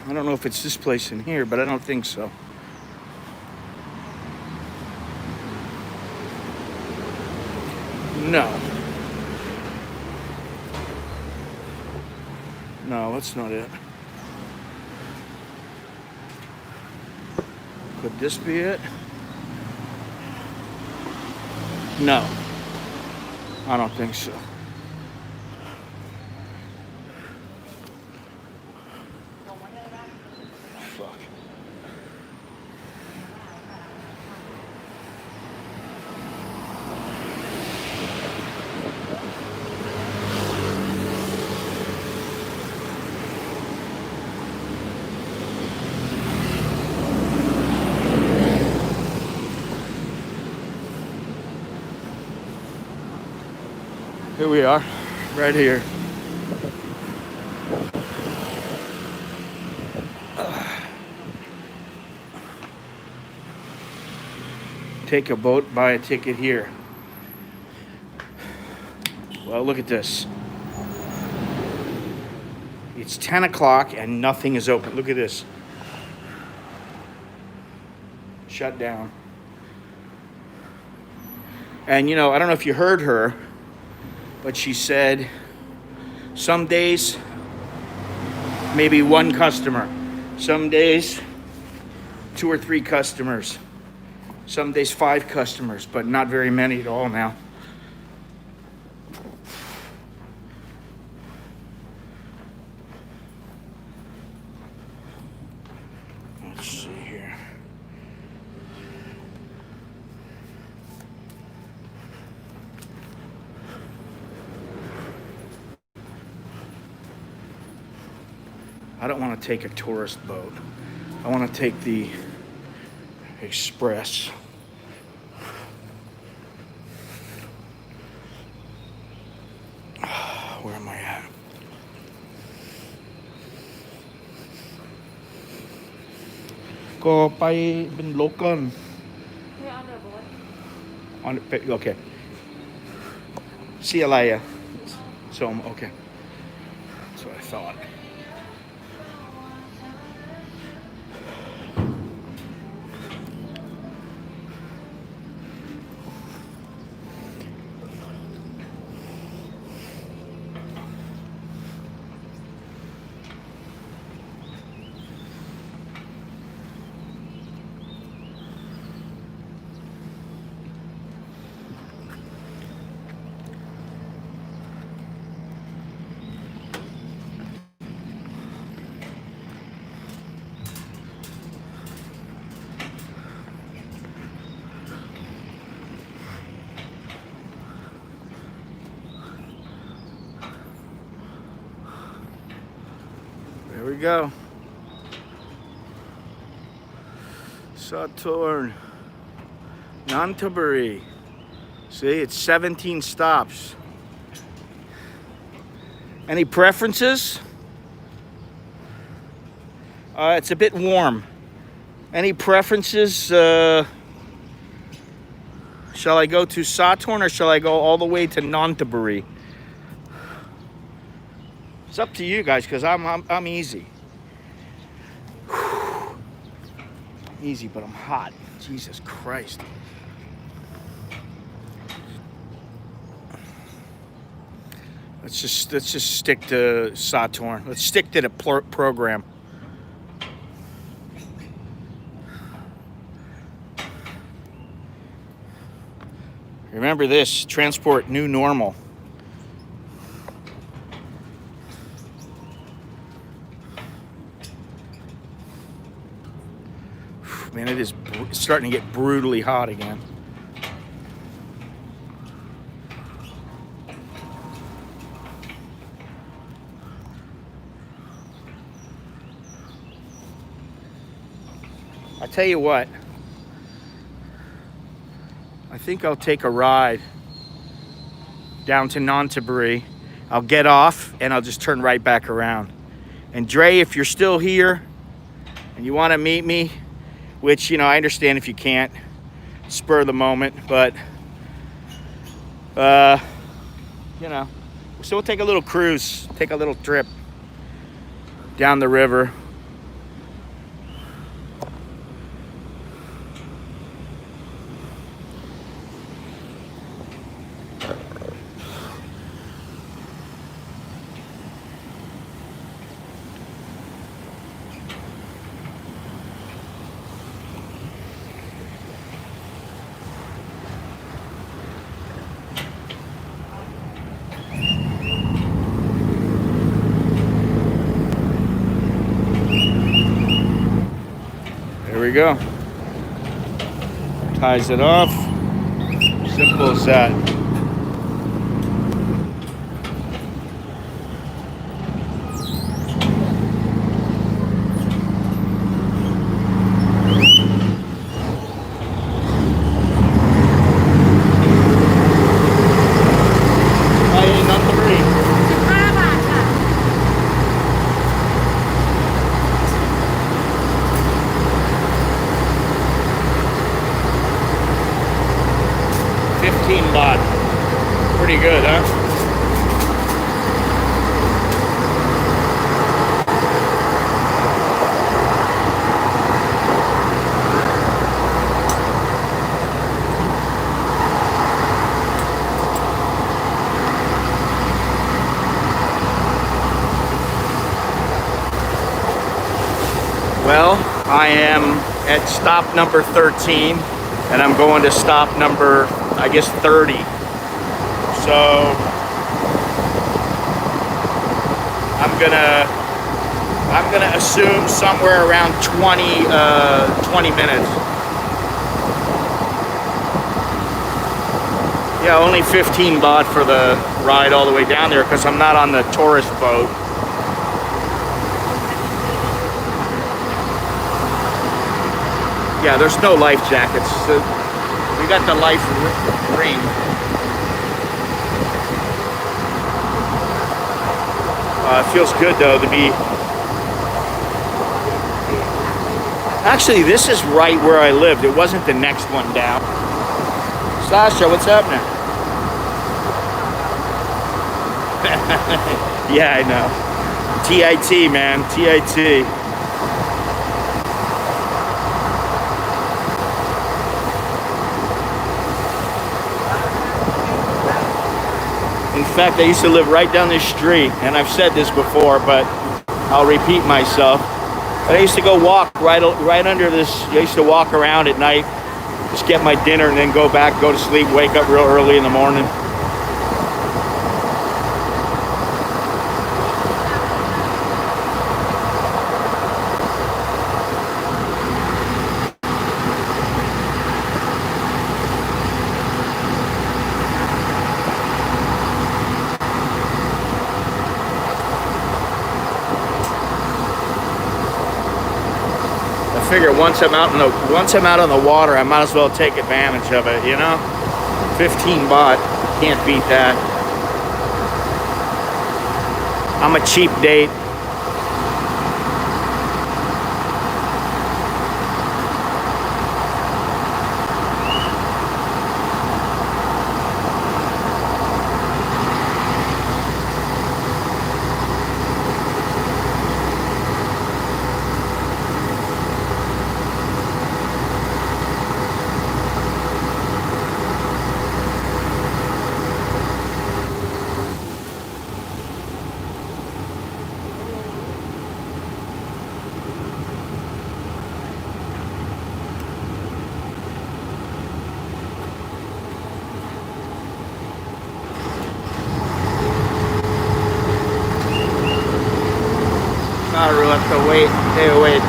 I don't know if it's this place in here, but I don't think so. No. No, that's not it. Could this be it? No. I don't think so. Fuck. Here we are, right here. Take a boat, buy a ticket here. Well, look at this. It's 10 o'clock and nothing is open. Look at this. Shut down. And you know, I don't know if you heard her, but she said some days maybe one customer, some days 2 or 3 customers, some days 5 customers, but not very many at all now. Let's see here. I don't want to take a tourist boat. I want to take the express. Where am I at? ก็ไปเป็น local We're on the boat. on okay ชื่ออะไรอ่ะชม okay that's what I thought There we go. Saturn. Nonthaburi. See, it's 17 stops. Any preferences? It's a bit warm. Any preferences? Shall I go to Saturn or shall I go all the way to Nonthaburi? It's up to you guys, because I'm easy. Easy, but I'm hot. Jesus Christ. Let's just stick to Saturn. Let's stick to the program. Remember this, transport new normal. Man, it is starting to get brutally hot again. I tell you what, I think I'll take a ride down to Nonthaburi. I'll get off and I'll just turn right back around. And Dre, if you're still here and you want to meet me, which, you know, I understand if you can't, spur of the moment, but, you know, so we'll take a little cruise, take a little trip down the river. There we go. Ties it off. Simple as that. Pretty good, huh? Well, I am at stop number 13 and I'm going to stop number, I guess, 30. So I'm gonna assume somewhere around 20 minutes. Yeah, only 15 baht for the ride all the way down there because I'm not on the tourist boat. Yeah, there's no life jackets. We got the life ring. It feels good though to be Actually, this is right where I lived. It wasn't the next one down. Sasha, what's happening? Yeah, I know. TIT, man. TIT. In fact, I used to live right down this street, and I've said this before, but I'll repeat myself. But I used to go walk right under this. I used to walk around at night, just get my dinner, and then go back, go to sleep, wake up real early in the morning. I figure once I'm out on the water, I might as well take advantage of it, you know? 15 baht, can't beat that. I'm a cheap date. We'll have to wait. Hey, wait.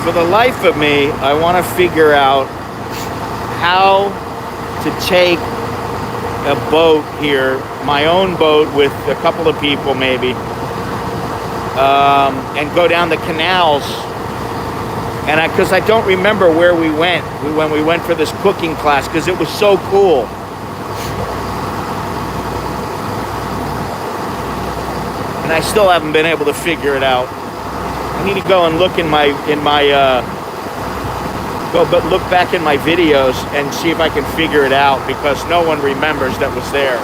For the life of me, I want to figure out how to take a boat here, my own boat with a couple of people maybe, and go down the canals. And because I don't remember where we went when we went for this cooking class, because it was so cool. And I still haven't been able to figure it out. I need to go and look look back in my videos and see if I can figure it out, because no one remembers that was there.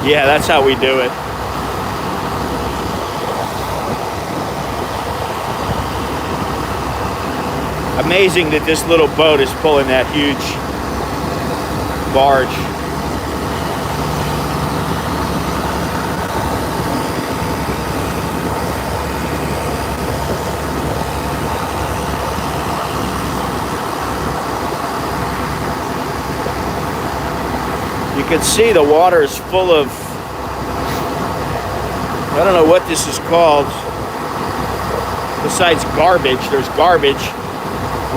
Yeah, that's how we do it. Amazing that this little boat is pulling that huge barge. You can see the water is full of, I don't know what this is called. Besides garbage, there's garbage.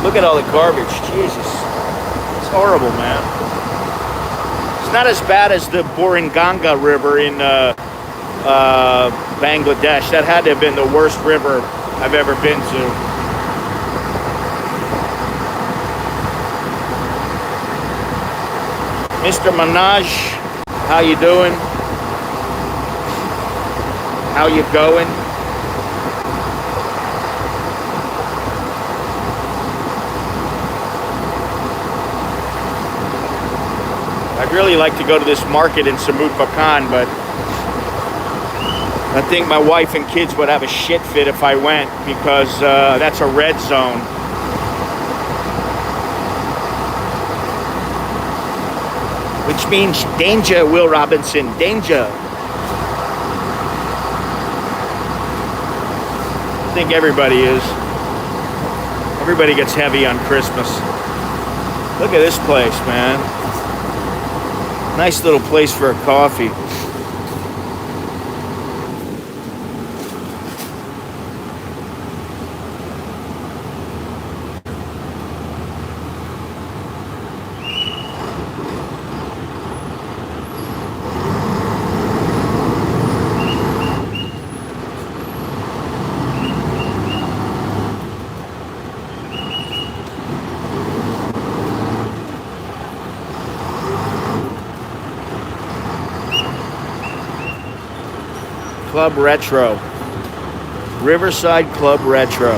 Look at all the garbage, Jesus. It's horrible, man. It's not as bad as the Burenganga River in Bangladesh. That had to have been the worst river I've ever been to. Mr. Manaj, how you doing? How you going? I'd really like to go to this market in Prakan, but I think my wife and kids would have a shit fit if I went, because that's a red zone. which means danger, Will Robinson, danger. I think everybody is. Everybody gets heavy on Christmas. Look at this place, man. Nice little place for a coffee. Club Retro. Riverside Club Retro.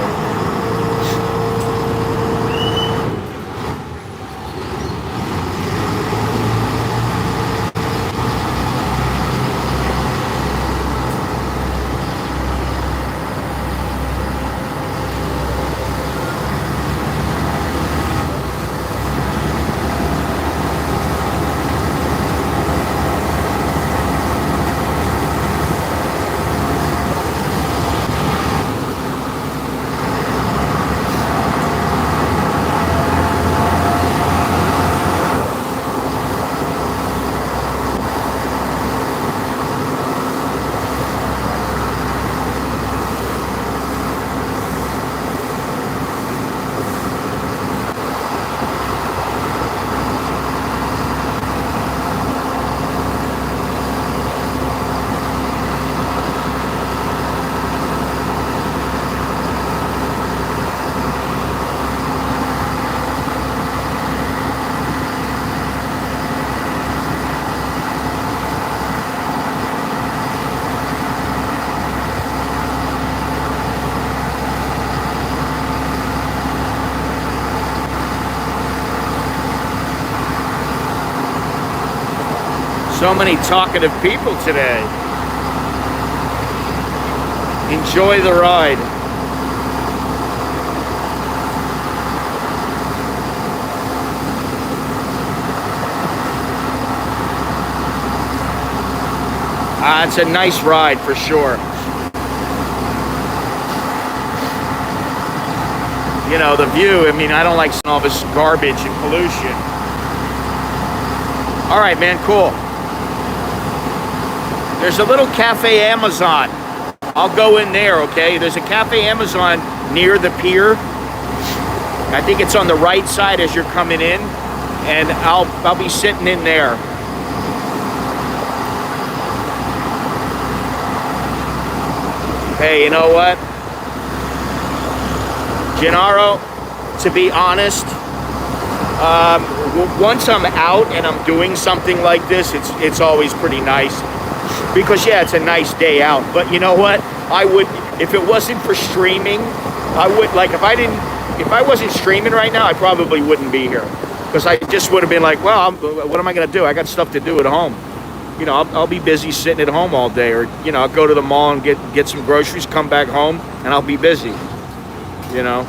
So many talkative people today. Enjoy the ride. It's a nice ride for sure. You know, the view, I mean, I don't like all this garbage and pollution. All right, man, cool. There's a little Cafe Amazon. I'll go in there, okay? There's a Cafe Amazon near the pier. I think it's on the right side as you're coming in, and I'll be sitting in there. Hey, you know what? Gennaro, to be honest, once I'm out and I'm doing something like this, it's always pretty nice. Because yeah, it's a nice day out. But you know what? I would, if it wasn't for streaming, I would, like, if I wasn't streaming right now, I probably wouldn't be here. Because I just would have been like, well, what am I going to do? I got stuff to do at home. You know, I'll be busy sitting at home all day, or you know, I'll go to the mall and get some groceries, come back home, and I'll be busy. You know,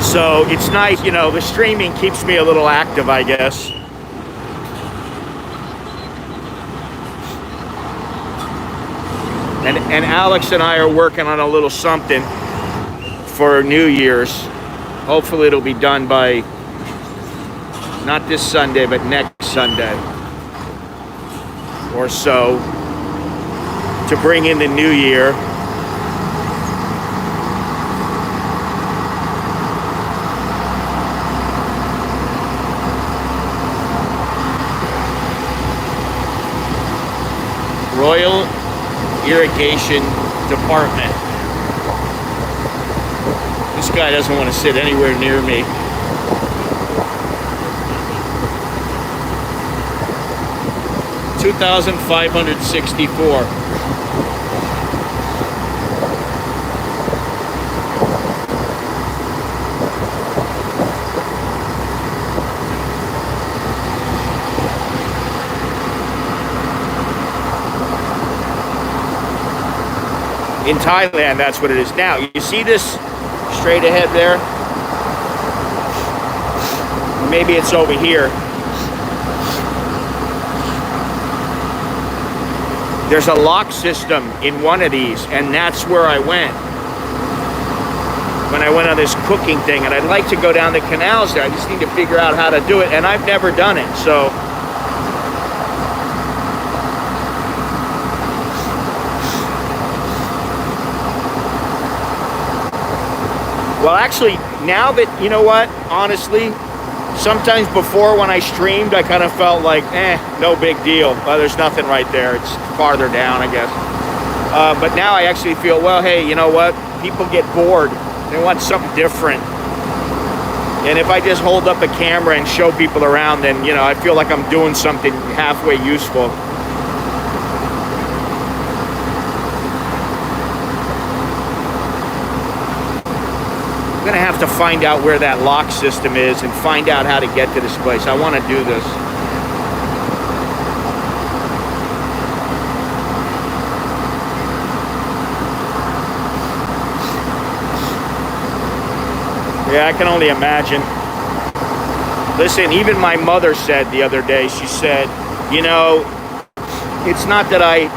so it's nice. You know, the streaming keeps me a little active, I guess. And Alex and I are working on a little something for New Year's. Hopefully, it'll be done by not this Sunday, but next Sunday or so, to bring in the new year. Royal Irrigation Department. This guy doesn't want to sit anywhere near me. $2,564. In Thailand, that's what it is. Now, you see this straight ahead there? Maybe it's over here. there's a lock system in one of these, and that's where I went when I went on this cooking thing. And I'd like to go down the canals there. I just need to figure out how to do it, and I've never done it. So well, actually, now that, you know what, honestly, sometimes before when I streamed, I kind of felt like, no big deal. Well, there's nothing right there. It's farther down, I guess. But now I actually feel, well, hey, you know what? People get bored. They want something different. And if I just hold up a camera and show people around, then, you know, I feel like I'm doing something halfway useful. I'm gonna have to find out where that lock system is and find out how to get to this place. I want to do this. Yeah, I can only imagine. Listen, even my mother said the other day, she said, you know, it's not that I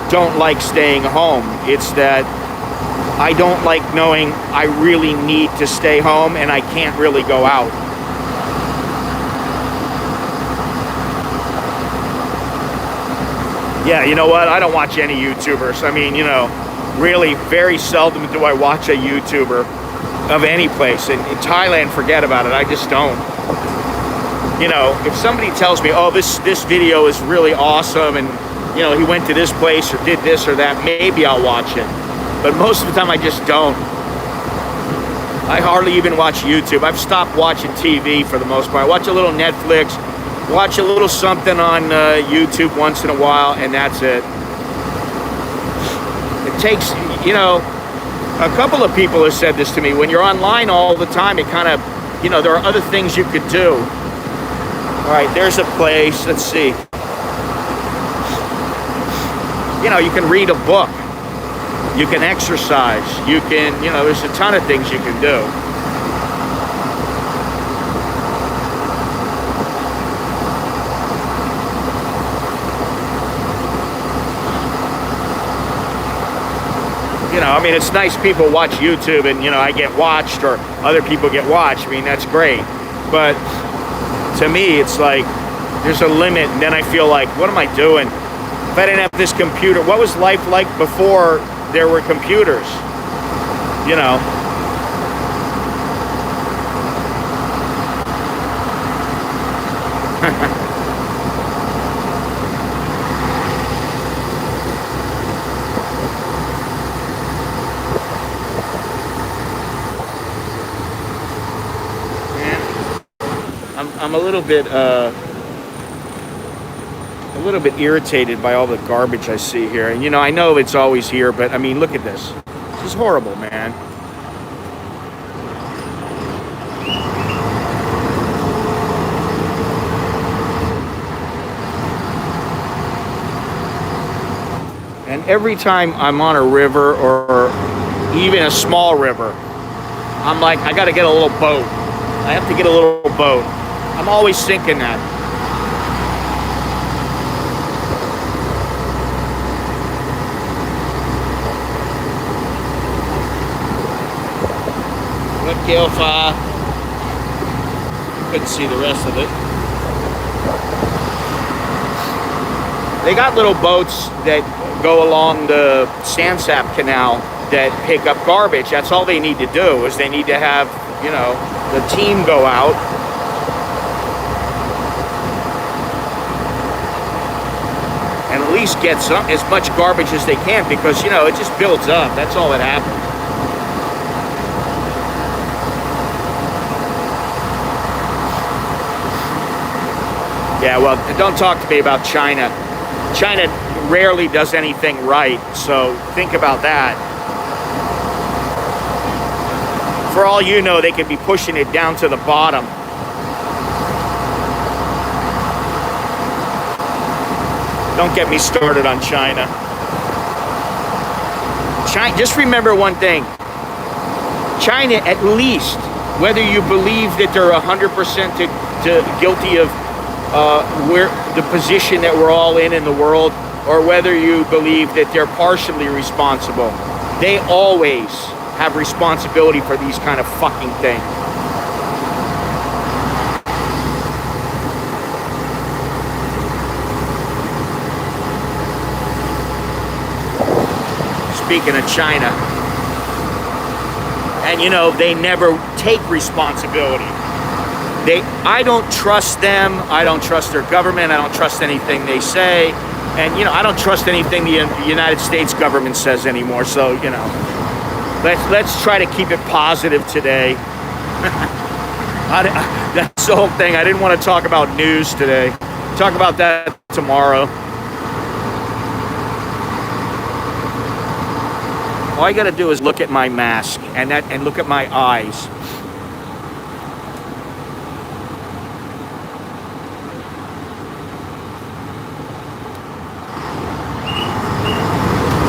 don't like staying home, it's that I don't like knowing I really need to stay home and I can't really go out. Yeah, you know what? I don't watch any YouTubers. I mean, you know, really very seldom do I watch a YouTuber of any place. In Thailand, forget about it. I just don't. You know, if somebody tells me, oh, this video is really awesome and, you know, he went to this place or did this or that, maybe I'll watch it. But most of the time I just don't. I hardly even watch YouTube. I've stopped watching TV for the most part. I watch a little Netflix, watch a little something on YouTube once in a while, and that's it. It takes, you know, a couple of people have said this to me. When you're online all the time, it kind of, you know, there are other things you could do. All right, there's a place. Let's see. You know, you can read a book. You can exercise, you can, you know, there's a ton of things you can do. You know, I mean, it's nice people watch YouTube and, you know, I get watched or other people get watched. I mean, that's great. But to me, it's like, there's a limit, and then I feel like, what am I doing? If I didn't have this computer, what was life like before there were computers? You know. I'm a little bit irritated by all the garbage I see here. And, you know, I know it's always here, but I mean, look at this. This is horrible, man. And every time I'm on a river or even a small river, I'm like, I gotta get a little boat. I have to get a little boat. I'm always thinking that. Phra. Couldn't see the rest of it. They got little boats that go along the CASHAPP canal that pick up garbage. That's all they need to do, is they need to have, you know, the team go out and at least get as much garbage as they can, because, you know, it just builds up. That's all that happens. Yeah, well, don't talk to me about China. China rarely does anything right, so think about that. For all you know, they could be pushing it down to the bottom. Don't get me started on China. Just remember one thing. China, at least, whether you believe that they're 100% guilty of the position that we're all in the world, or whether you believe that they're partially responsible, they always have responsibility for these kind of fucking things. Speaking of China, and you know, they never take responsibility. I don't trust them. I don't trust their government. I don't trust anything they say. And, you know, I don't trust anything the United States government says anymore. So, you know, let's try to keep it positive today. That's the whole thing. I didn't want to talk about news today. Talk about that tomorrow. All I got to do is look at my mask and look at my eyes.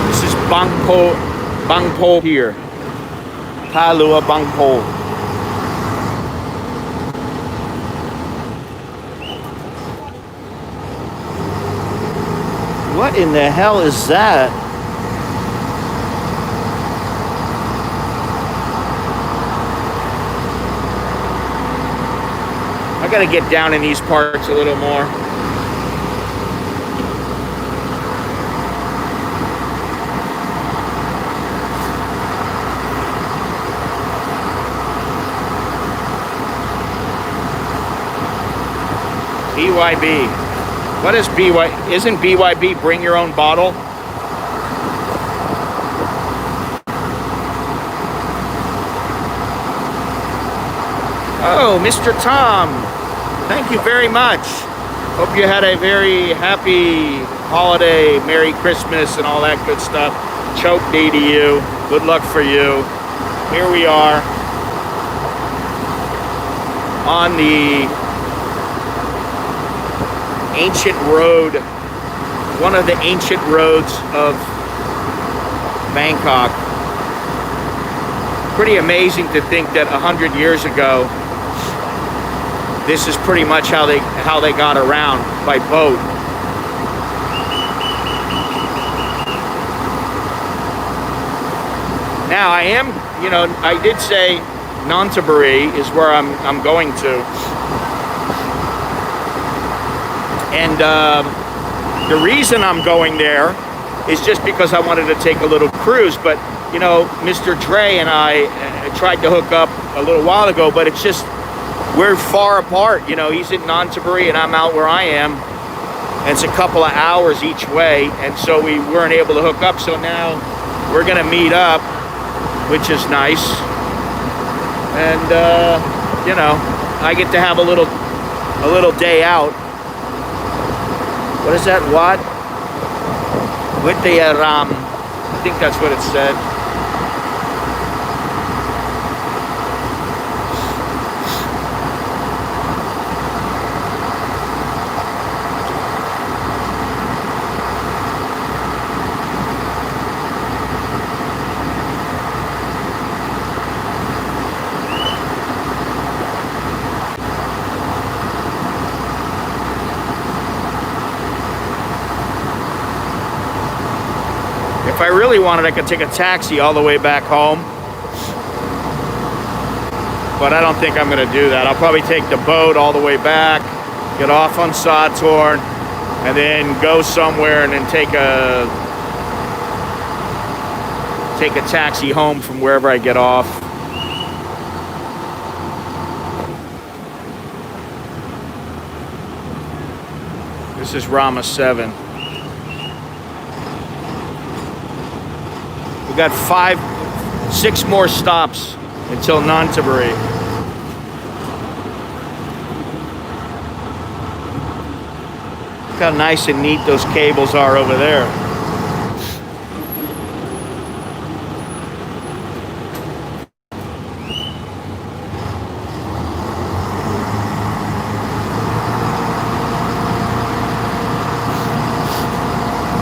This is Bangkok here. Palua Bangkok. What in the hell is that? I gotta get down in these parts a little more. BYB. What is BY? Isn't BYB bring your own bottle? Oh, Mr. Tom. Thank you very much. Hope you had a very happy holiday, Merry Christmas and all that good stuff. Choke day to you. Good luck for you. Here we are on the ancient road, one of the ancient roads of Bangkok. Pretty amazing to think that 100 years ago, this is pretty much how they got around, by boat. Now I am, you know, I did say Nonthaburi is where I'm going to, and the reason I'm going there is just because I wanted to take a little cruise. But you know, Mr. Dre and I tried to hook up a little while ago, but it's just, we're far apart. You know, he's in Nonthaburi and I'm out where I am. And it's a couple of hours each way. And so we weren't able to hook up. So now we're going to meet up, which is nice. And, you know, I get to have a little day out. What is that? What? With the Ram. I think that's what it said. If I really wanted, I could take a taxi all the way back home. But I don't think I'm going to do that. I'll probably take the boat all the way back, get off on Satorn, and then go somewhere and then take a taxi home from wherever I get off. This is Rama 7. We got 6 more stops until Nonthaburi. Look how nice and neat those cables are over there.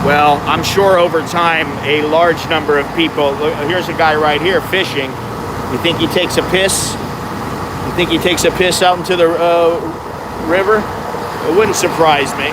Well, I'm sure over time, a large number of people, here's a guy right here fishing. You think he takes a piss? You think he takes a piss out into the river? It wouldn't surprise me.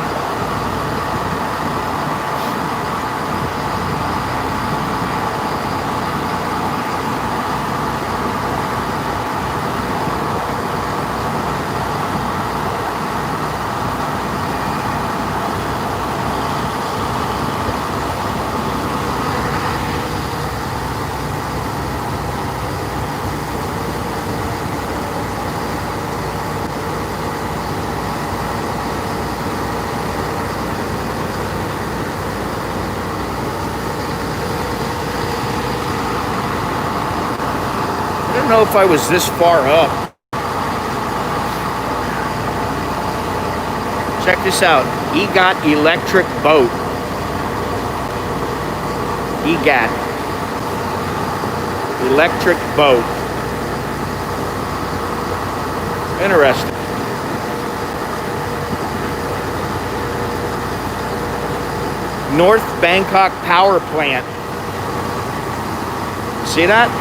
I don't know if I was this far up. Check this out. EGOT electric boat. EGOT electric boat. Interesting. North Bangkok Power Plant. See that?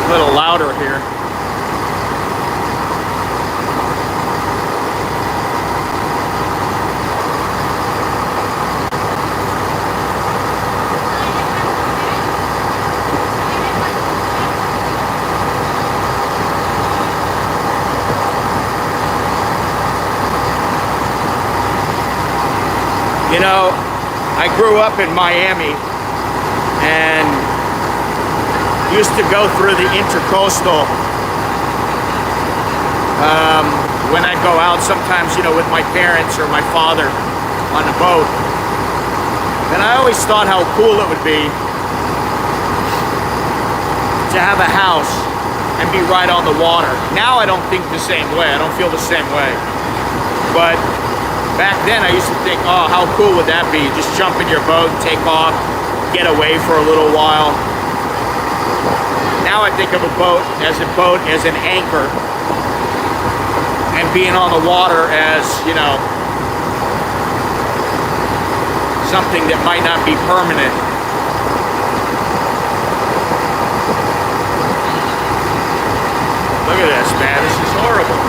A little louder here. You know, I grew up in Miami and used to go through the intercoastal when I'd go out sometimes, you know, with my parents or my father on a boat. And I always thought how cool it would be to have a house and be right on the water. Now I don't think the same way. I don't feel the same way. But back then I used to think, oh, how cool would that be? Just jump in your boat, take off, get away for a little while. Now I think of a boat as an anchor, and being on the water as, you know, something that might not be permanent. Look at this, man. This is horrible.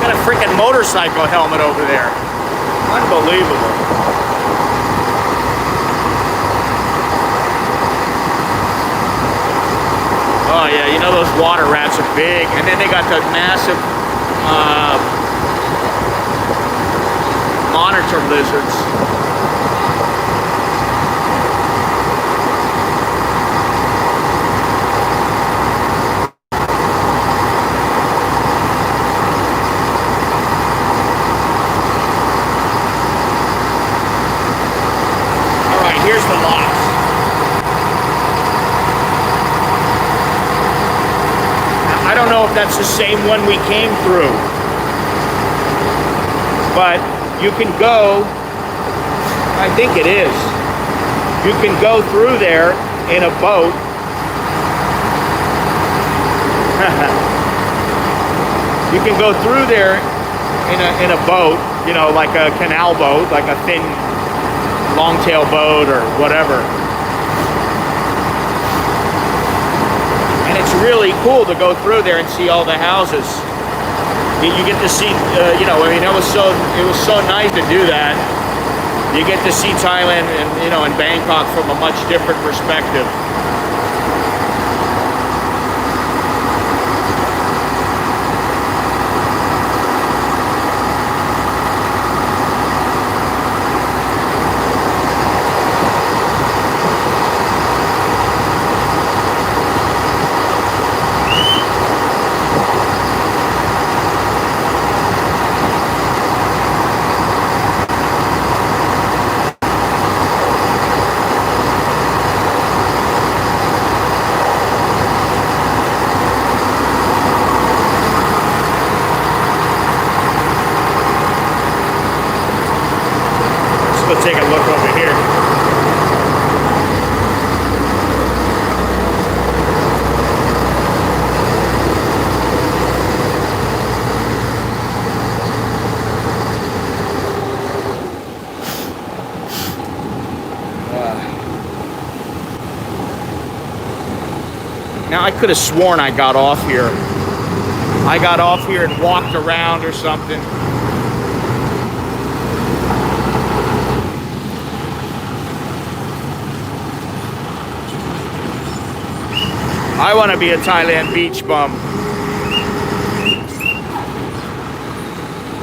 Got a freaking motorcycle helmet over there. Unbelievable. Oh yeah, you know those water rats are big, and then they got the massive monitor lizards. All right, here's the locks. I don't know if that's the same one we came through, but you can go, I think it is, you can go through there in a boat. You can go through there in a boat, you know, like a canal boat, like a thin longtail boat or whatever. It's really cool to go through there and see all the houses. You get to see, you know, I mean, it was so nice to do that. You get to see Thailand and, you know, and Bangkok from a much different perspective. Let's take a look over here. Now I could have sworn I got off here. I got off here and walked around or something. I want to be a Thailand beach bum.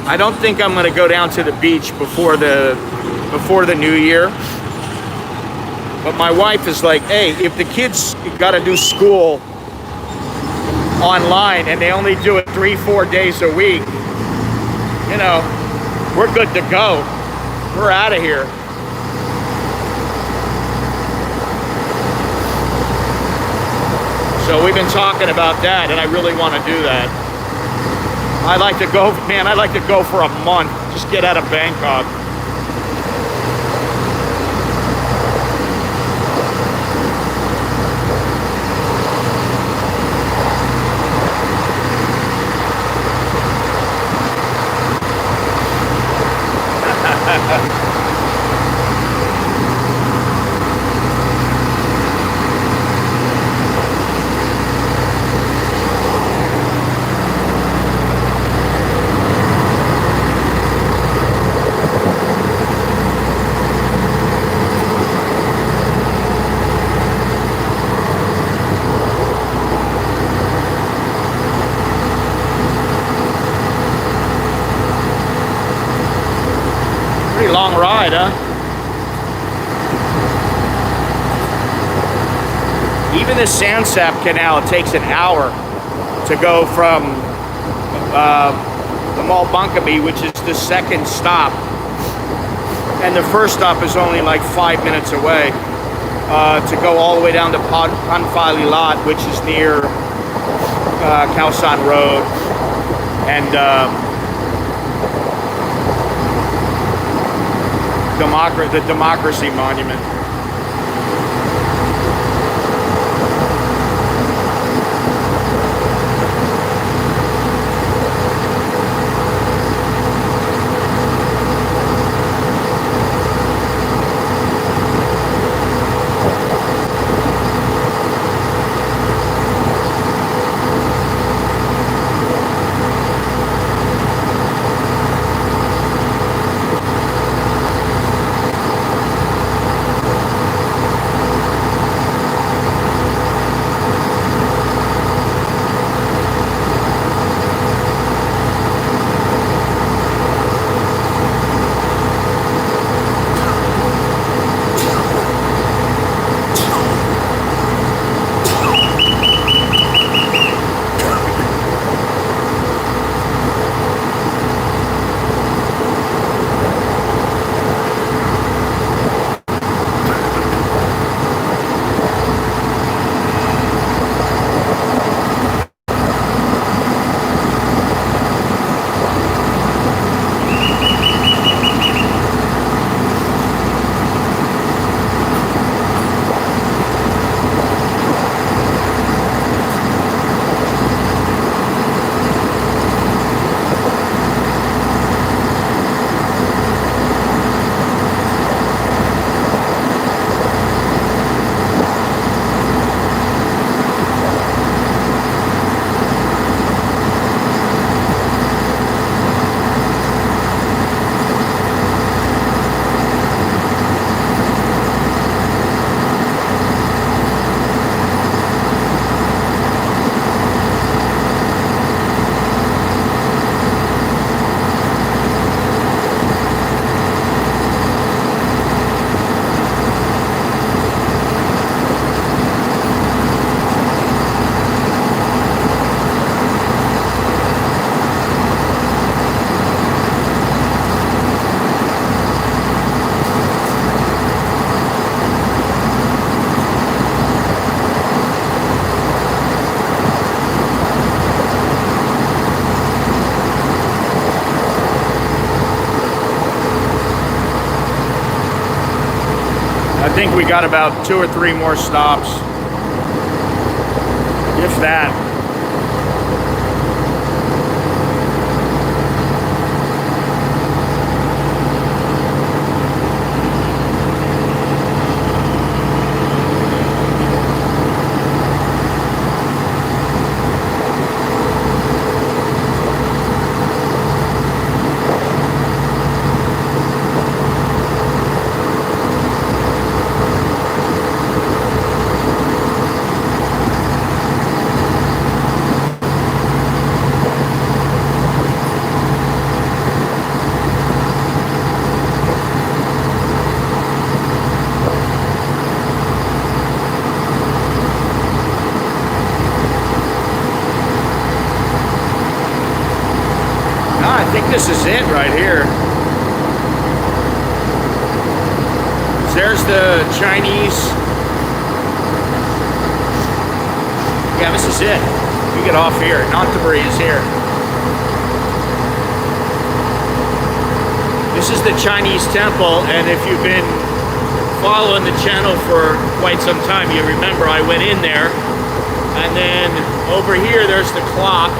I don't think I'm going to go down to the beach before the new year. But my wife is like, hey, if the kids got to do school online and they only do it 3-4 days a week, you know, we're good to go. We're out of here. So we've been talking about that, and I really want to do that. I'd like to go, man, I'd like to go for a month. Just get out of Bangkok. Pretty long ride, huh? Even the CASHAPP canal, it takes an hour to go from the Mall Bangkok, which is the second stop. And the first stop is only like 5 minutes away, to go all the way down to Panfali Lot, which is near Khao San Road. And the Democracy Monument. I think we got about 2 or 3 more stops, if that. is it right here. There's the Chinese. Yeah, this is it. You get off here. Nonthaburi is here. This is the Chinese temple, and if you've been following the channel for quite some time, you remember I went in there, and then over here there's the clock.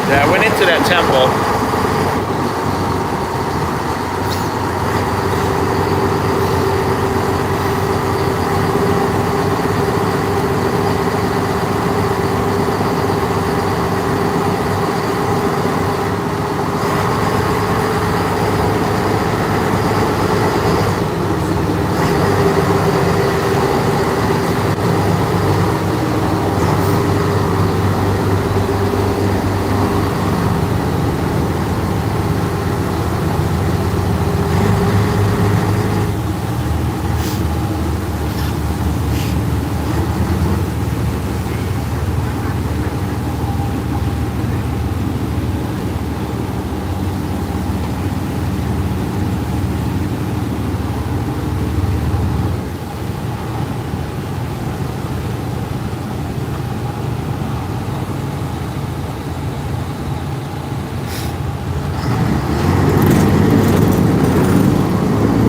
Yeah, I went into that temple.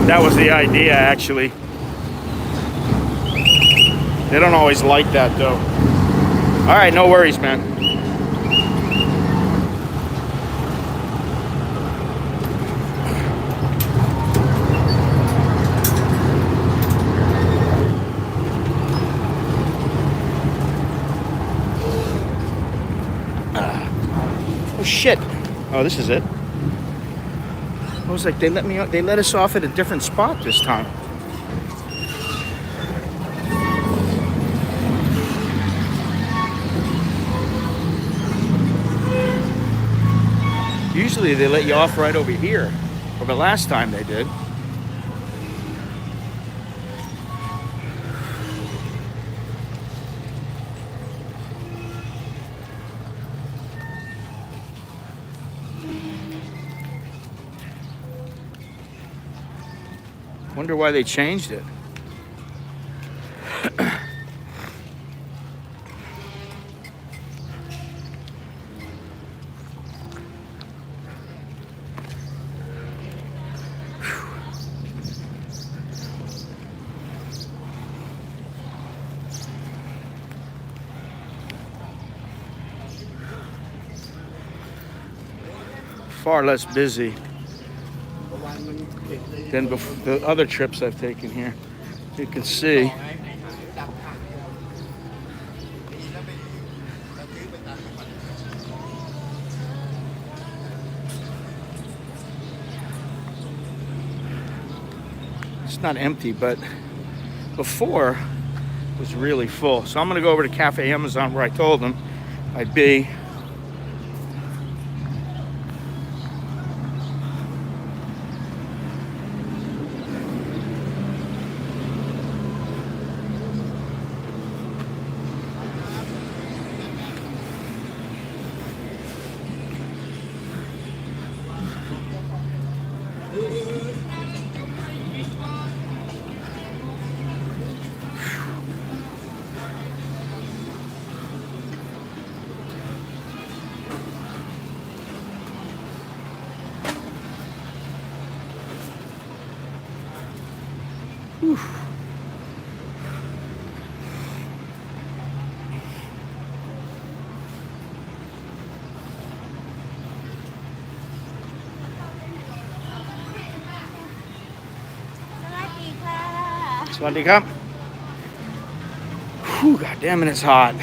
That was the idea, actually. They don't always like that, though. All right, no worries, man. Oh, shit. Oh, this is it. I was like, they let us off at a different spot this time. Usually they let you off right over here. Or the last time they did. Wonder why they changed it. Far less busy than the other trips I've taken here. You can see. It's not empty, but before it was really full. So I'm gonna go over to Cafe Amazon where I told them I'd be. Whew. Santi, come. Whew, God damn it, it's hot.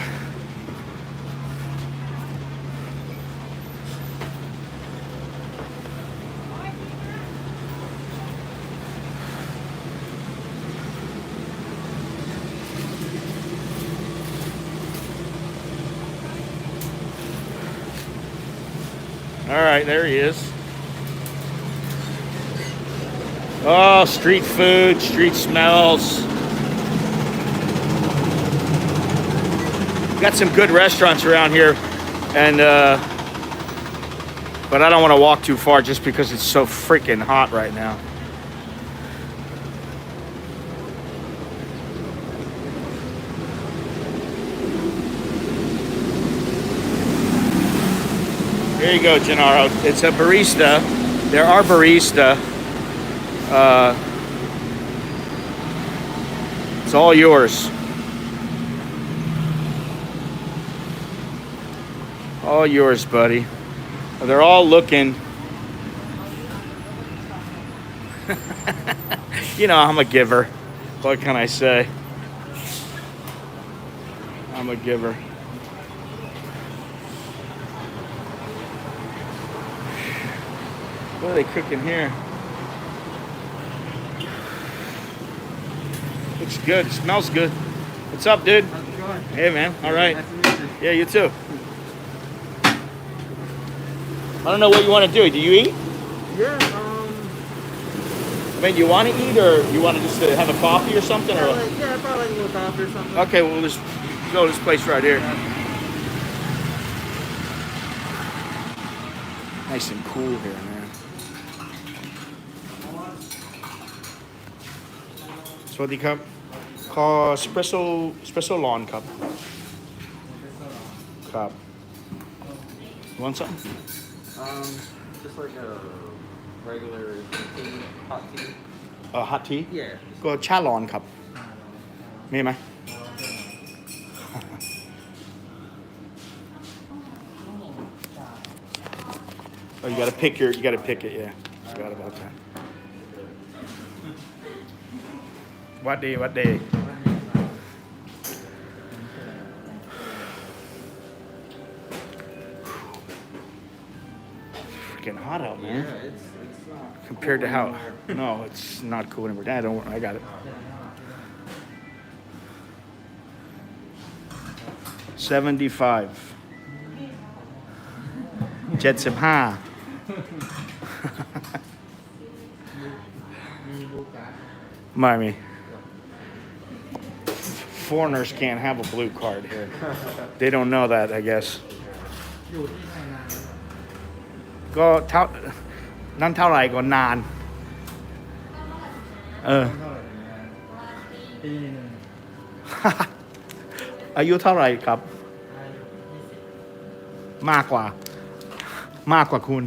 All right, there he is. Oh, street food, street smells. got some good restaurants around here, and but I don't want to walk too far just because it's so freaking hot right now. Here you go, Gennaro. It's a barista. There are barista. It's all yours. All yours, buddy. They're all looking. You know, I'm a giver. What can I say? I'm a giver. What are they cooking here? Looks good. Smells good. What's up, dude? How's it going? Hey, man. All right. Nice to meet you. Yeah, you too. I don't know what you want to do. Do you eat? Yeah, I mean, you want to eat, or you want to just have a coffee or something? Or probably like a little coffee or something. okay, well, let's go to this place right here. Nice and cool here, man. Swaddy cup. Call espresso lawn cup. Cup. You want something? Just like a regular tea, hot tea. Hot tea? Yeah. Go cha lawn cup. Me, man. Oh, you gotta pick it, yeah. Forgot about that. What day? Freaking hot out, man. Yeah, it's not Compared to cool how? anymore. No, it's not cool anymore. I got it. 75. 75. Miami. Foreigners can't have a blue card here. They don't know that, I guess. ก็เท่านั่นเท่าไหร่ก็นาน ปีหนึ่ง อายุเท่าไหร่ครับ มากกว่าคุณ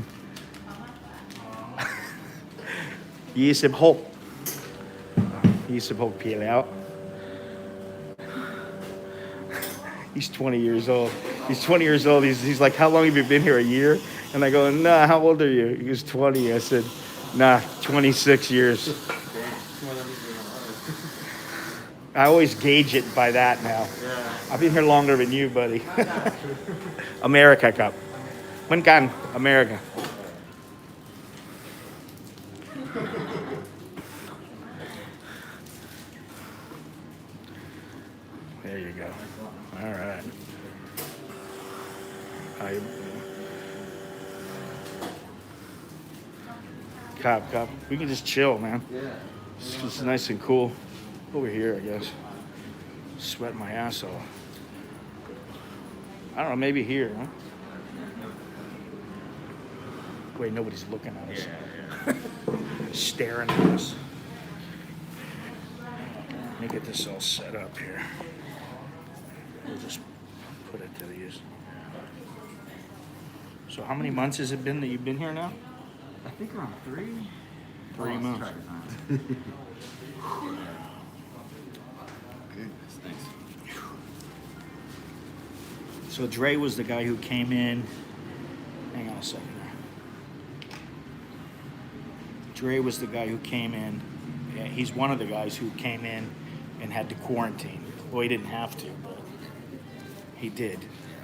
26 ปีแล้ว He's 20 years old. He's 20 years old. He's like, how long have you been here? A year? And I go, nah, how old are you? He goes, 20. I said, nah, 26 years. I always gauge it by that now. Yeah. I've been here longer than you, buddy. America Cup. เหมือนกัน America. There you go. All right. Cup. We can just chill, man. Yeah. It's just nice and cool. Over here, I guess. Sweating my ass off. I don't know, maybe here, huh? Wait, nobody's looking at us. Staring at us. Let me get this all set up here. We'll just put it to these. So how many months has it been that you've been here now? I think around 3. 3 months. Goodness, thanks. So Dre was the guy who came in. Hang on a second. Dre was the guy who came in. He's one of the guys who came in and had to quarantine. Well, he didn't have to, but he did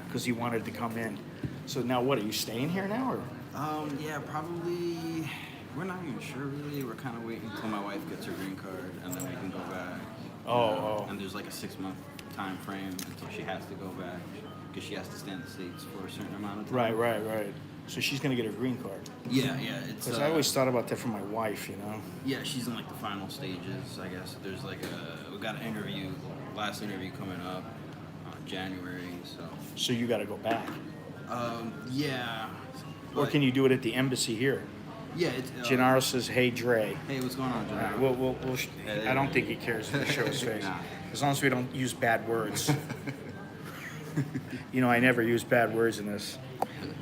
because he wanted to come in. So now, what are you staying here now, or? Yeah, probably. We're not even sure really. We're kind of waiting until my wife gets her green card, and then we can go back. Oh. And there's like a 6-month time frame until she has to go back because she has to stay in the States for a certain amount of time. Right. So she's gonna get her green card. Yeah. It's. Because I always thought about that for my wife, you know. Yeah, she's in like the final stages, I guess. There's like we got an interview, last interview coming up on January. So you got to go back. Yeah. Or can you do it at the embassy here? Yeah. It's, Gennaro says, "Hey Dre." Hey, what's going on, Dre? I don't think he cares if we show his face. Nah. As long as we don't use bad words. You know, I never use bad words in this.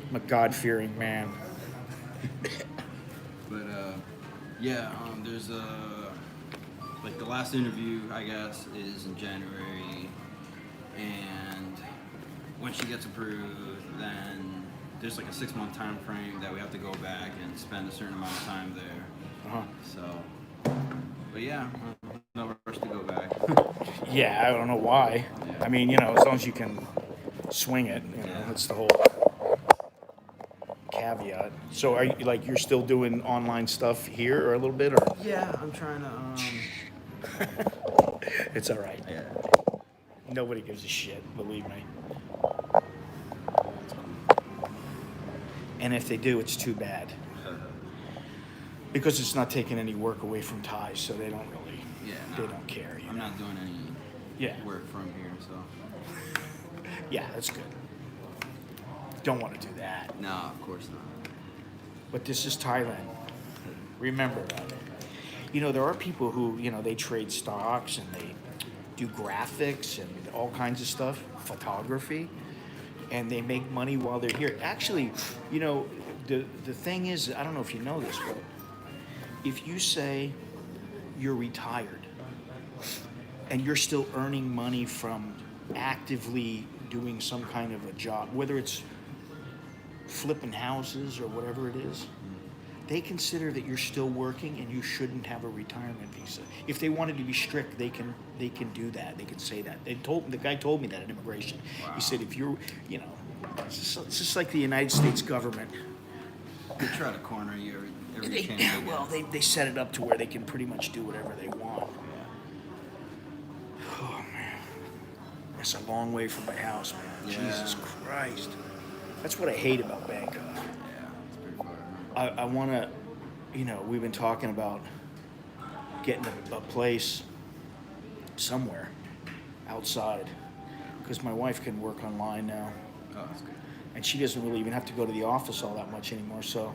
I'm a God-fearing man. But yeah, there's like the last interview, I guess, is in January, and when she gets approved, then there's like a 6-month time frame that we have to go back and spend a certain amount of time there. Uh-huh. So, but yeah, no rush to go back. Yeah, I don't know why. Yeah. I mean, you know, as long as you can swing it, you know, Yeah. that's the whole caveat. So are you, like, you're still doing online stuff here or a little bit, or? Yeah, I'm trying to. It's all right. Yeah. Nobody gives a shit, believe me. And if they do, it's too bad. Because it's not taking any work away from Thai, so they don't really, they don't care. You I'm know? not doing any work from here, so. Yeah, that's good. Don't want to do that. No, of course not. But this is Thailand. Remember that. You know, there are people who, you know, they trade stocks and they do graphics and all kinds of stuff, photography, and they make money while they're here. Actually, you know, the thing is, I don't know if you know this, but if you say you're retired and you're still earning money from actively doing some kind of a job, whether it's flipping houses or whatever it is, they consider that you're still working and you shouldn't have a retirement visa. If they wanted to be strict, they can do that. They can say that. The guy told me that at immigration. Wow. He said, if you're, you know, it's just like the United States government. They try to corner you every chance they get. Well, they set it up to where they can pretty much do whatever they want. Oh man, that's a long way from my house, man. Yeah. Jesus Christ. That's what I hate about Bangkok. Yeah, it's pretty far. I want to, you know, we've been talking about getting a place somewhere outside because my wife can work online now, Oh, that's good. and she doesn't really even have to go to the office all that much anymore. So,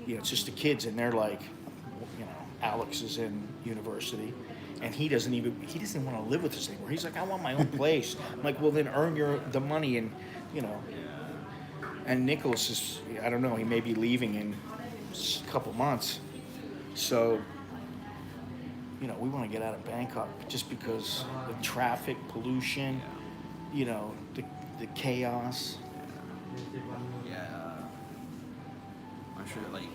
you know, it's just the kids, and they're like, you know, Alex is in university, and he doesn't want to live with us anymore. He's like, I want my own place. I'm like, well, then earn the money, and you know. And Nicholas is, I don't know, he may be leaving in a couple months. So, you know, we want to get out of Bangkok just because the traffic, pollution, you know, the chaos. Yeah. I'm sure, like,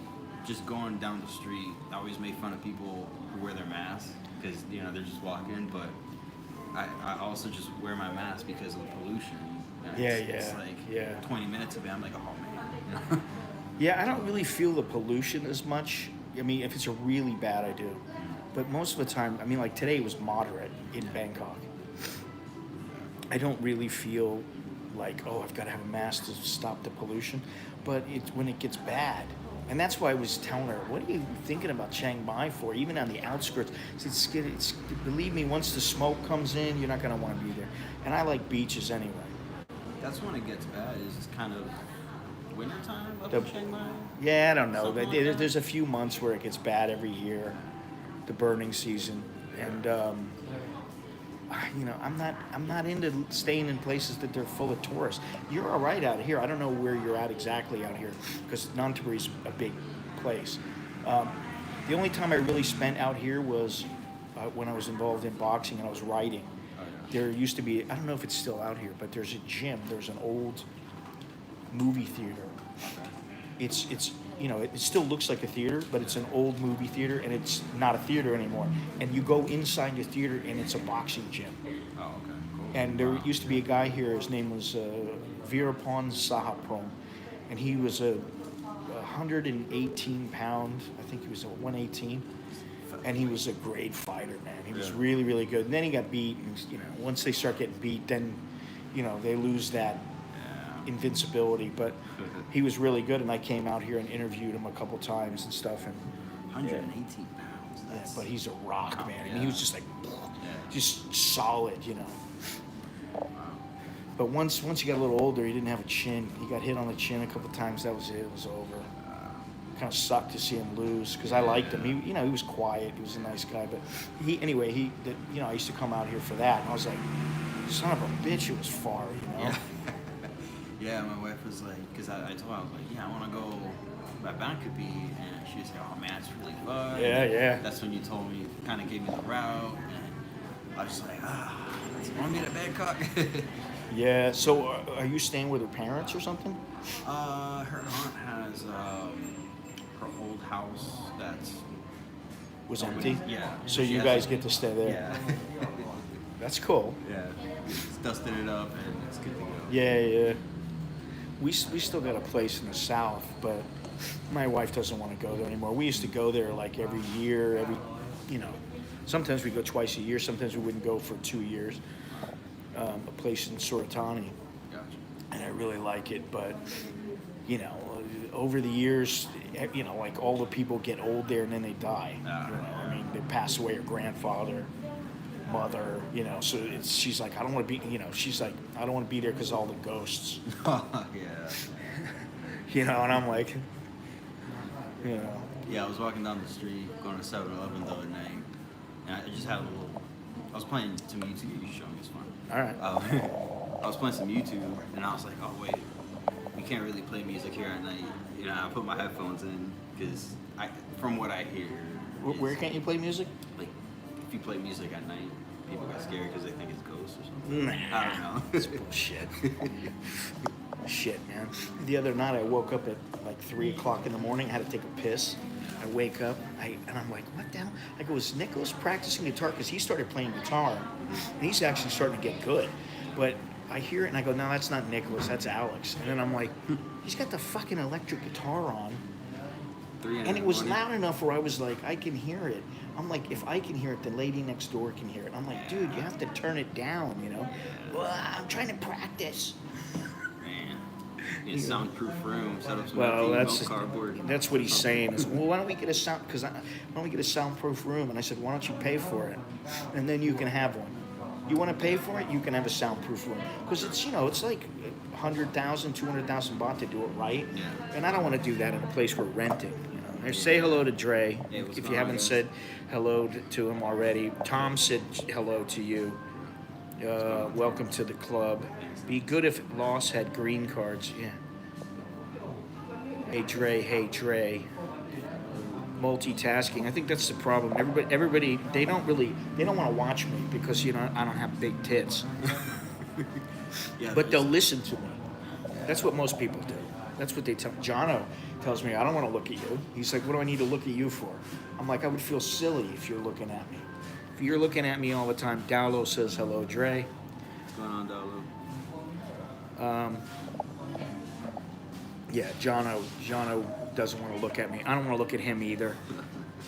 just going down the street, I always make fun of people who wear their masks because, you know, they're just walking, but I also just wear my mask because of the pollution. And it's like 20 minutes of it, I'm like, oh man. You know? Yeah, I don't really feel the pollution as much. I mean, if it's a really bad, I do. But most of the time, I mean, like today was moderate in Bangkok. I don't really feel like, oh, I've got to have a mask to stop the pollution. But when it gets bad. And that's why I was telling her, what are you thinking about Chiang Mai for? Even on the outskirts. It's believe me, once the smoke comes in, you're not going to want to be there. And I like beaches anyway. That's when it gets bad, is it's kind of wintertime up in Chiang Mai? Yeah, I don't know. Something like that? There's a few months where it gets bad every year, the burning season. And, you know, I'm not into staying in places that they're full of tourists. You're all right out here. I don't know where you're at exactly out here because Nonthaburi's a big place. The only time I really spent out here was when I was involved in boxing and I was writing. There used to be, I don't know if it's still out here, but there's a gym. There's an old movie theater. It's you know, it still looks like a theater, but it's an old movie theater, and it's not a theater anymore. And you go inside the theater, and it's a boxing gym. Oh, okay, cool. And there used to be a guy here. His name was Virapon Sahaprom, and he was a 118 pound. I think he was a 118. And he was a great fighter, man. He was really, really good. And then he got beat. And, you know, once they start getting beat, then, you know, they lose that invincibility. But he was really good. And I came out here and interviewed him a couple times and stuff. And 118 pounds. yeah, but he's a rock, man. And Yeah. he was just like, just solid, you know. But once he got a little older, he didn't have a chin. He got hit on the chin a couple times. That was it. It was over. Kind of sucked to see him lose because I liked him. He was quiet. He was a nice guy. But I used to come out here for that. And I was like, son of a bitch, it was far, Yeah. Yeah, my wife was like, because I told her, I was like, yeah, I want to go by Bangkok, and she said, oh man, it's really far. Yeah. That's when you told me, kind of gave me the route, and I was just like, I want to be at Bangkok. Yeah. So are you staying with her parents or something? Her aunt has her old house Was empty? Yeah. So She you has guys a- get to stay there. Yeah. That's cool. Yeah. Just dusted it up and it's good to go. Yeah. We still got a place in the south, but my wife doesn't want to go there anymore. We used to go there like every year, sometimes we go twice a year, sometimes we wouldn't go for 2 years. A place in Suratani, Gotcha. and I really like it, but over the years, like all the people get old there and then they die. I mean, they pass away, your grandfather, mother, so she's like, I don't want to be, she's like, I don't want to be there because all the ghosts, Yeah. and I'm like, Yeah, I was walking down the street, going to 7-Eleven the other night, and I just had I was playing some YouTube. You should show me, it's fun. all right. I was playing some YouTube, and I was like, oh wait, you can't really play music here at night. I put my headphones in, because from what I hear... Where can't you play music? Like, if you play music at night, people get scared because they think it's ghosts or something. Nah, I don't know. it's bullshit. Shit, man. The other night I woke up at like 3 o'clock in the morning. I had to take a piss. I wake up, and I'm like, what the hell? I go, is Nicholas practicing guitar? Because he started playing guitar, and he's actually starting to get good. But I hear it, and I go, no, that's not Nicholas, that's Alex. And then I'm like, he's got the fucking electric guitar on. And it was loud enough where I was like, I can hear it. I'm like, if I can hear it, the lady next door can hear it. I'm like, dude, you have to turn it down, Well, I'm trying to practice. In a soundproof room, set up some Well, empty milk cardboard. that's what he's saying. Is, well, why don't we get a soundproof room? And I said, why don't you pay for it, and then you can have one. You want to pay for it? You can have a soundproof room because it's it's like 100,000, 200,000 baht to do it right. Yeah. And I don't want to do that in a place we're renting. Say hello to Dre if you haven't said hello to him already. Tom said hello to you. Welcome to the club. Be good if Loss had green cards. Yeah. Hey Dre. Multitasking. I think that's the problem. Everybody, they don't want to watch me because I don't have big tits. Yeah, But they'll listen to me. That's what most people do. That's what they tell. Jono tells me, I don't want to look at you. He's like, what do I need to look at you for? I'm like, I would feel silly if you're looking at me. If you're looking at me all the time, Dowlo says hello, Dre. What's going on, Dowlo? Yeah, Jono doesn't want to look at me. I don't want to look at him either.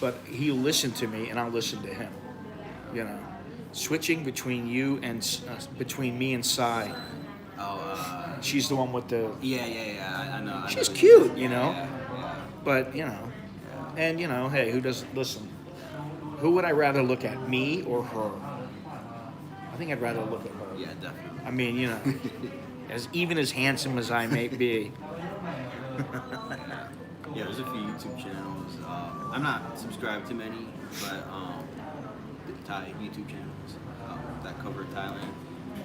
But he'll listen to me, and I'll listen to him. Switching between you and between me and Sai. Oh, She's the one with the. Yeah. I know. She's cute, Yeah. But and hey, who doesn't listen? Who would I rather look at, me or her? I think I'd rather look at her. Yeah, definitely. I mean, even as handsome as I may be. Yeah, there's a few YouTube channels. I'm not subscribed to many, but Thai YouTube channels that cover Thailand.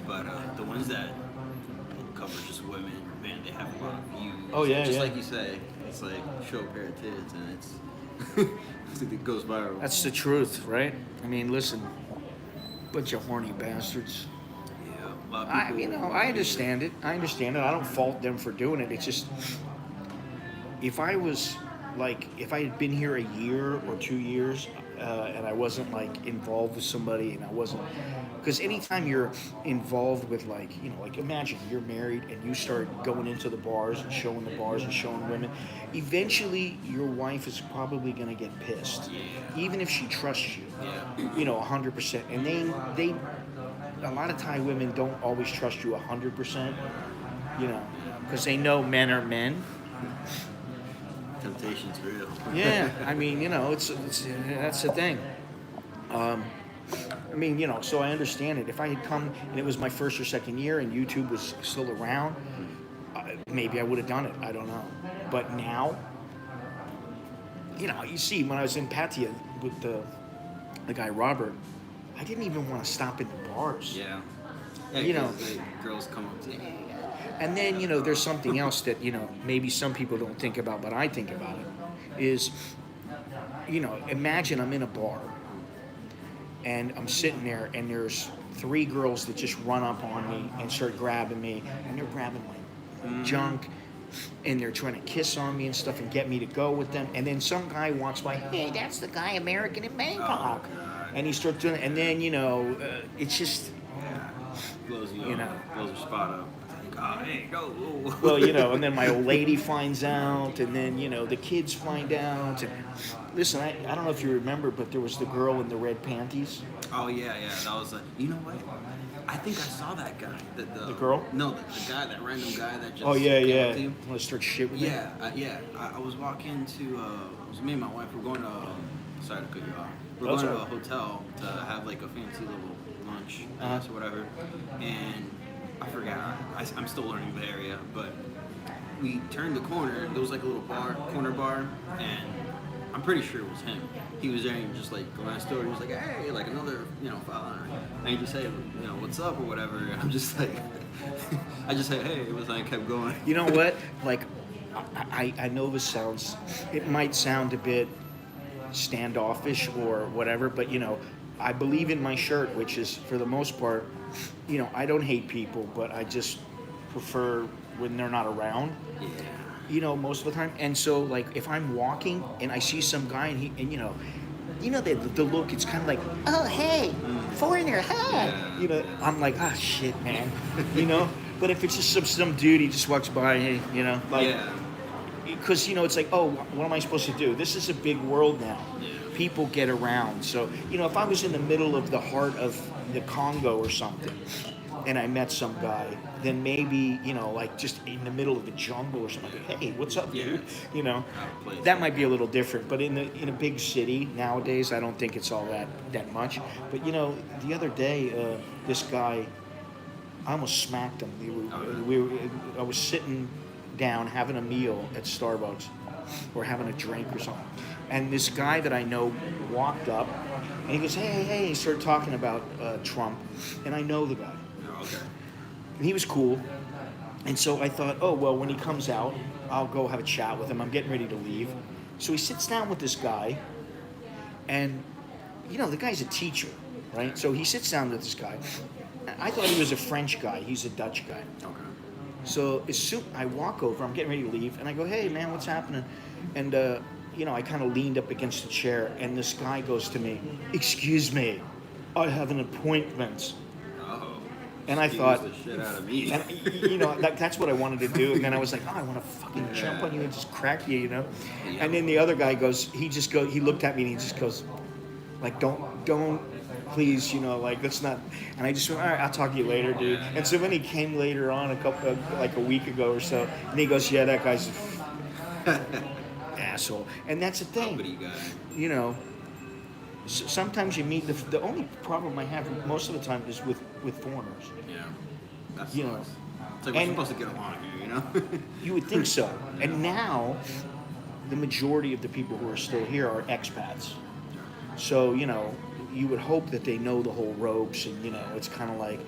But the ones that cover just women, man, they have a lot of views. Oh, yeah, Just yeah. like you say, it's like show a pair of tits, and it's it goes viral. That's the truth, right? I mean, listen, bunch of horny bastards. Yeah, a lot of people. I understand it. I don't fault them for doing it. It's just, if I had been here a year or 2 years, and I wasn't involved with somebody, and I wasn't, because anytime you're involved with imagine you're married and you start going into the bars and showing women, eventually your wife is probably going to get pissed, even if she trusts you, 100%. And they a lot of Thai women don't always trust you 100%, because they know men are men. Temptation's real. Yeah, I mean, it's that's the thing. mean, so I understand it. If I had come and it was my first or second year and YouTube was still around, maybe I would have done it. I don't know. But now, you see, when I was in Pattaya with the guy Robert, I didn't even want to stop in the bars. Yeah. The girls come up to you. And then, there's something else that, maybe some people don't think about, but I think about it, is, imagine I'm in a bar and I'm sitting there and there's 3 girls that just run up on me and start grabbing me, and they're grabbing my junk, and they're trying to kiss on me and stuff and get me to go with them. And then some guy walks by, hey, that's the guy American in Bangkok. And he starts doing it, and then, it's just... Blows you up, blows your spot up. Oh, hey, go. Well, and then my old lady finds out, and then, the kids find out. And listen, I don't know if you remember, but there was the girl in the red panties. Oh, yeah, that was you know what? I think I saw that guy. The girl? No, the guy, that random guy that just came up to you. Want to start shit with me? I was walking to, it was me and my wife, we're going to, sorry to cut you off. We're That's going to right. a hotel to have like a fancy little lunch, I guess, or whatever. And I forgot, I'm still learning the area, but we turned the corner, there was like a little corner bar, and I'm pretty sure it was him. He was there and just like glanced over, he was like, hey, like another, fella. And he just said, what's up or whatever. And I'm just like, I just said, hey, it was like, kept going. You know what? Like, I know this it might sound a bit standoffish or whatever, but I believe in my shirt, which is for the most part, I don't hate people, but I just prefer when they're not around. Yeah. Most of the time. And so, like, if I'm walking and I see some guy and the look, it's kind of like, oh, hey, foreigner, hi. Yeah. I'm like, ah, shit, man. But if it's just some dude, he just walks by, hey, because, it's like, oh, what am I supposed to do? This is a big world now. Yeah. People get around. So, if I was in the middle of the heart of the Congo or something, and I met some guy, then maybe, like just in the middle of the jungle or something, like, hey, what's up, dude? That might be a little different. But in a big city nowadays, I don't think it's all that much. But, the other day, this guy, I almost smacked him. I was sitting down having a meal at Starbucks or having a drink or something. And this guy that I know walked up, and he goes, hey, he started talking about Trump. And I know the guy. Okay. And he was cool. And so I thought, oh, well, when he comes out, I'll go have a chat with him. I'm getting ready to leave. So he sits down with this guy. And, the guy's a teacher, right? So he sits down with this guy. I thought he was a French guy. He's a Dutch guy. Okay. So as soon I walk over, I'm getting ready to leave. And I go, hey, man, what's happening? And, I kind of leaned up against the chair. And this guy goes to me, excuse me, I have an appointment. And I thought, the shit out of me. And, that's what I wanted to do. And then I was like, oh, I want to fucking jump on you and just crack you, Yeah. And then the other guy he looked at me and he just goes, like, don't, please, like, that's not. And I just went, all right, I'll talk to you later, dude. And so then he came later on a week ago or so, and he goes, yeah, that guy's asshole. And that's the thing, Guy. Sometimes you meet the only problem I have most of the time is with foreigners. Yeah. That's It's like we're supposed to get along here, You would think so. And now, the majority of the people who are still here are expats. So, you would hope that they know the whole ropes, and, it's kind of like,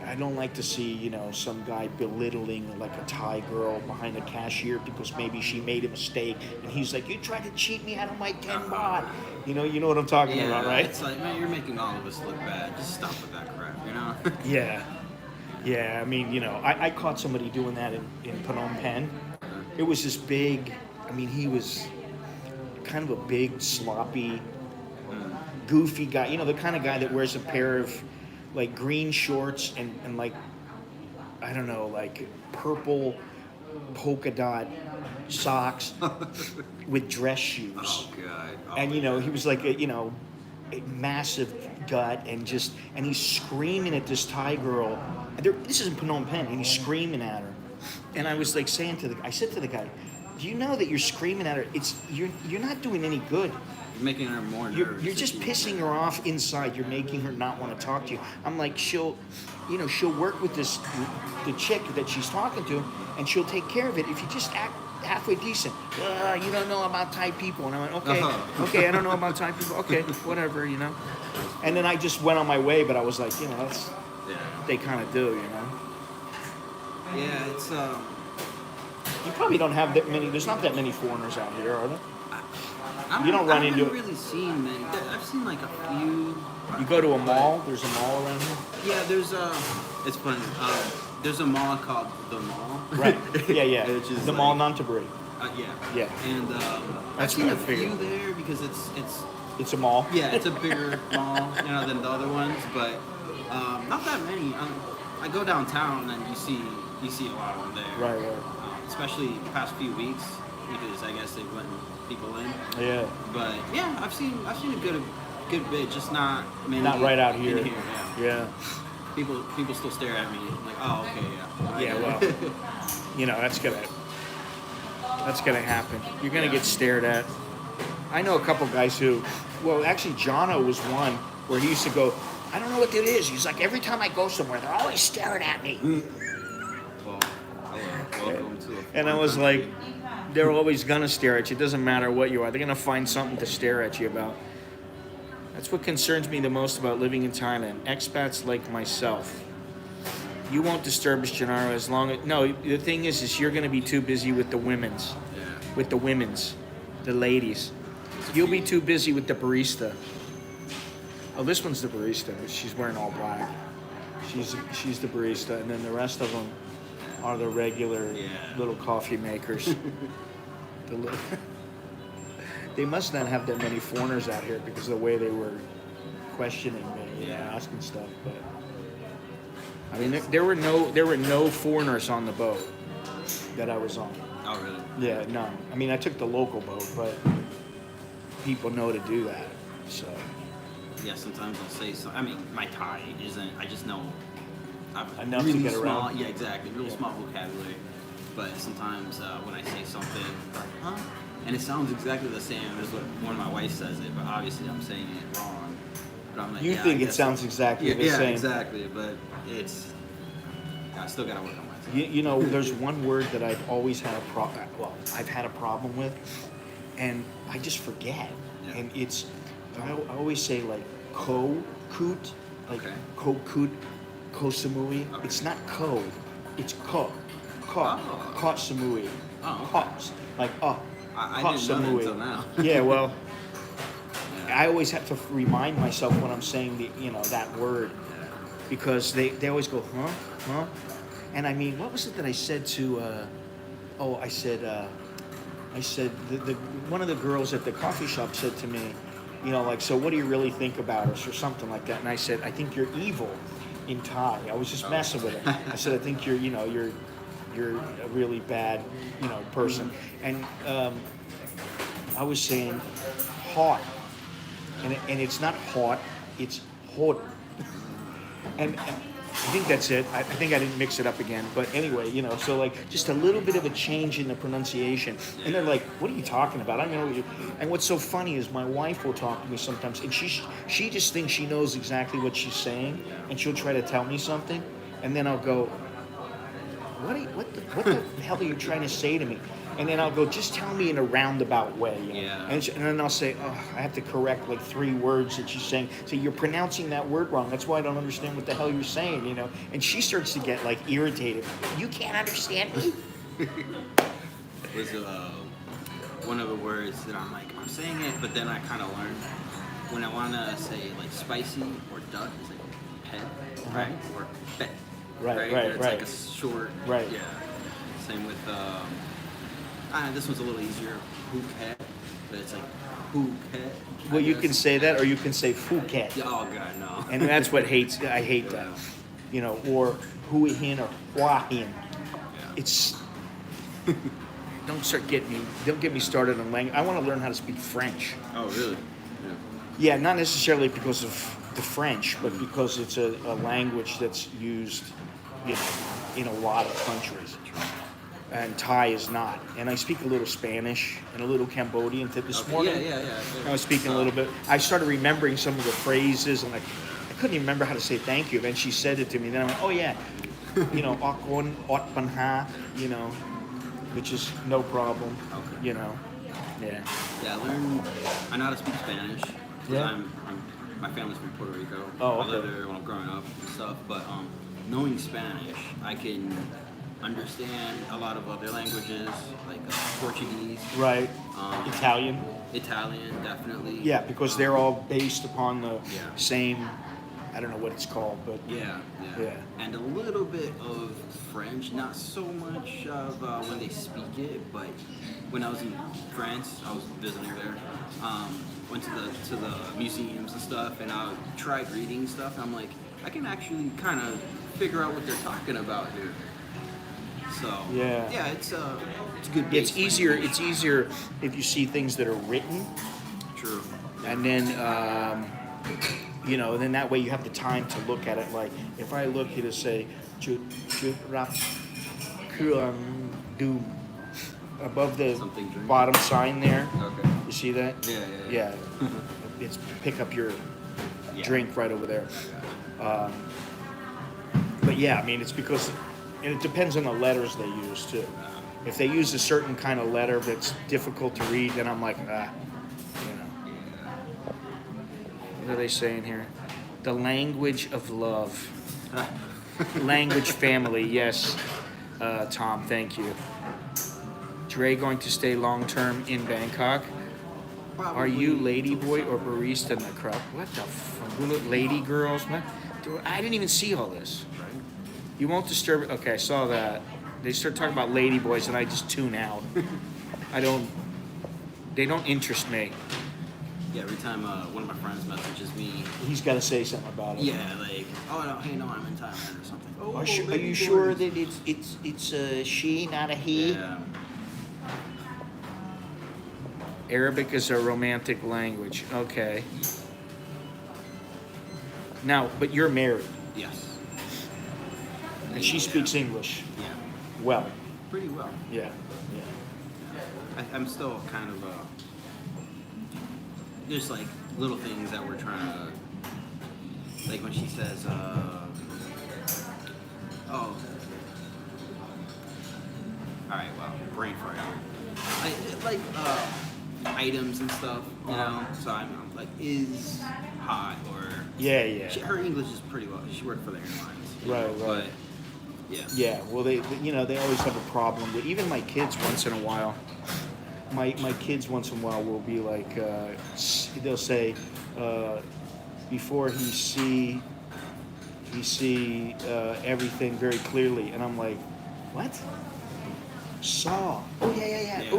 I don't like to see, some guy belittling like a Thai girl behind the cashier because maybe she made a mistake, and he's like, you tried to cheat me out of my 10 baht. You know what I'm talking about, right? It's like, man, you're making all of us look bad. Just stop with that crap, Yeah, I mean, I caught somebody doing that in Phnom Penh. It was this big, he was kind of a big, sloppy, goofy guy. The kind of guy that wears a pair of, like, green shorts and like, I don't know, like purple polka dot socks with dress shoes. Oh, God. And, he was like a massive gut and he's screaming at this Thai girl. This is in Phnom Penh, and he's screaming at her. And I was like I said to the guy, do you know that you're screaming at her? You're not doing any good. making her more You're nervous. just if you- pissing her off inside. You're making her not want to talk to you. I'm like, she'll work with the chick that she's talking to, and she'll take care of it if you just act halfway decent. You don't know about Thai people, and I went, okay, okay, I don't know about Thai people. Okay, whatever, And then I just went on my way, but I was like, that's Yeah. they kind of do, Yeah, it's You probably don't have that many. There's not that many foreigners out here, are there? You don't run into I haven't really seen many. I've seen like a few. You go to a mall. There's a mall around here. Yeah, there's it's funny. There's a mall called the Mall. Right. Yeah. Which is the like, mall Nonthaburi. Yeah. Yeah. And I've That's seen what a I figured. few there because it's It's a mall. yeah, it's a bigger mall, than the other ones, but not that many. I go downtown and you see a lot of them there. Right. Especially the past few weeks because I guess they've let people in. Yeah. But yeah, I've seen a good bit, just not many. Not right out here. in here Yeah. People still stare at me like, oh, okay, yeah. Yeah. Well, that's gonna happen. You're gonna get stared at. I know a couple guys who, well, actually, Jono was one where he used to go, I don't know what it is. He's like, every time I go somewhere, they're always staring at me. Well, welcome to a And I was like, they're always gonna stare at you. It doesn't matter what you are. They're gonna find something to stare at you about. That's what concerns me the most about living in Thailand. Expats like myself. You won't disturb us, Gennaro, as long as... No, the thing is you're gonna be too busy with the women's. Yeah. With the women's. The ladies. You'll be too busy with the barista. Oh, this one's the barista. She's wearing all black. She's the barista, and then the rest of them are the regular little coffee makers. They must not have that many foreigners out here because of the way they were questioning me, asking stuff. But I mean, there were no foreigners on the boat that I was on. Oh, really? Yeah, none. I mean, I took the local boat, but people know to do that. So Yeah, sometimes I'll say so. I mean, my Thai isn't. I just know. Enough to get small, around. Yeah, exactly. Real small vocabulary. But sometimes when I say something, huh? And it sounds exactly the same as what one of my wife says it, but obviously I'm saying it wrong. But I'm like, you yeah, think I it guess sounds exactly the yeah, same. exactly. But it's. I still gotta work on myself. There's one word that I've always had I've had a problem with, and I just forget. Yeah. And it's, I always say like ko-kut, like Okay. ko-kut, ko-samui. Okay. It's not ko, it's ko, Oh. samui. Oh, okay. Ko, like I didn't know that until now. Yeah, well, Yeah. I always have to remind myself when I'm saying that word, Yeah. because they always go, huh? And I mean, what was it that I said to, I said, the one of the girls at the coffee shop said to me, so what do you really think about us or something like that? And I said, I think you're evil in Thai. I was just messing with her. I said, I think you're a really bad, person. And I was saying hot. And it's not hot, it's hot. And I think that's it. I think I didn't mix it up again. But anyway, so like just a little bit of a change in the pronunciation. And they're like, what are you talking about? I don't know what you... And what's so funny is my wife will talk to me sometimes, and she just thinks she knows exactly what she's saying, and she'll try to tell me something, and then I'll go, what the hell are you trying to say to me? And then I'll go, just tell me in a roundabout way. Yeah. And then I'll say, I have to correct like 3 words that she's saying. So you're pronouncing that word wrong. That's why I don't understand what the hell you're saying, And she starts to get like irritated. You can't understand me? Was one of the words that I'm saying it, but then I kind of learned when I want to say like spicy or duck, it's like pet, right? Or bet. Right. It's like a short. Right. Yeah. Same with this one's a little easier. Phuket, but it's like Phuket. Well, you can say that, or you can say Phuket. Oh God, no. And that's what I hate that. Or Huihin or Huahin. Yeah. It's... Don't get me started on language. I want to learn how to speak French. Oh really? Yeah, not necessarily because of the French, but because it's a language that's used, in a lot of countries. and Thai is not. And I speak a little Spanish and a little Cambodian this morning. Yeah. I was speaking a little bit. I started remembering some of the phrases, and I couldn't even remember how to say thank you. Then she said it to me. Then I went, oh yeah, akon ot panha, which is no problem, Okay. Yeah. Yeah, I know how to speak Spanish. 'Cause Yeah. my family's from Puerto Rico. Oh, I lived okay. there when I'm growing up and stuff. But knowing Spanish, I can understand a lot of other languages like Portuguese, Right. Italian. Italian, definitely. Yeah, because they're all based upon the Yeah. same. I don't know what it's called, but Yeah. And a little bit of French, not so much of when they speak it, but when I was in France, I was visiting there. Went to the museums and stuff, and I tried reading stuff. And I'm like, I can actually kind of figure out what they're talking about here. So Yeah. it's a good. it's base easier. language. It's easier if you see things that are written, True. and then then that way you have the time to look at it. Like if I look, it'll say "Chut rap kuang doom" above the Something drink. bottom sign there. Okay. You see that? Yeah. It's pick up your Yeah. drink right over there. But yeah, I mean, it's because, and it depends on the letters they use too. If they use a certain kind of letter that's difficult to read, then I'm like, What are they saying here? The language of love. Language family, yes. Tom, thank you. Dre going to stay long term in Bangkok? Are you lady boy or barista in the crowd? What the fuck? Lady girls? What? Dude, I didn't even see all this. You won't disturb it. Okay, I saw that. They start talking about lady boys and I just tune out. They don't interest me. Yeah, every time one of my friends messages me, He's got to say something about it. yeah, like, oh no, hey, no, I'm in Thailand or something. Oh, Are you baby sure boys. that it's a she, not a he? Yeah. Arabic is a romantic language. Okay. Now, but you're married, Yes. and she speaks English Yeah. well. Pretty well. Yeah. I'm still kind of there's like little things that we're trying to, like when she says, oh, all right, well, brain fart. Like items and stuff, you know. So I'm like, is hot or Yeah. her English is pretty well. She worked for the airlines, you Right, know, right. But yeah. Yeah. Well, they always have a problem with even my kids once in a while. My kids once in a while will be like, they'll say, before he see everything very clearly, and I'm like, what? Saw. Oh yeah. Yes.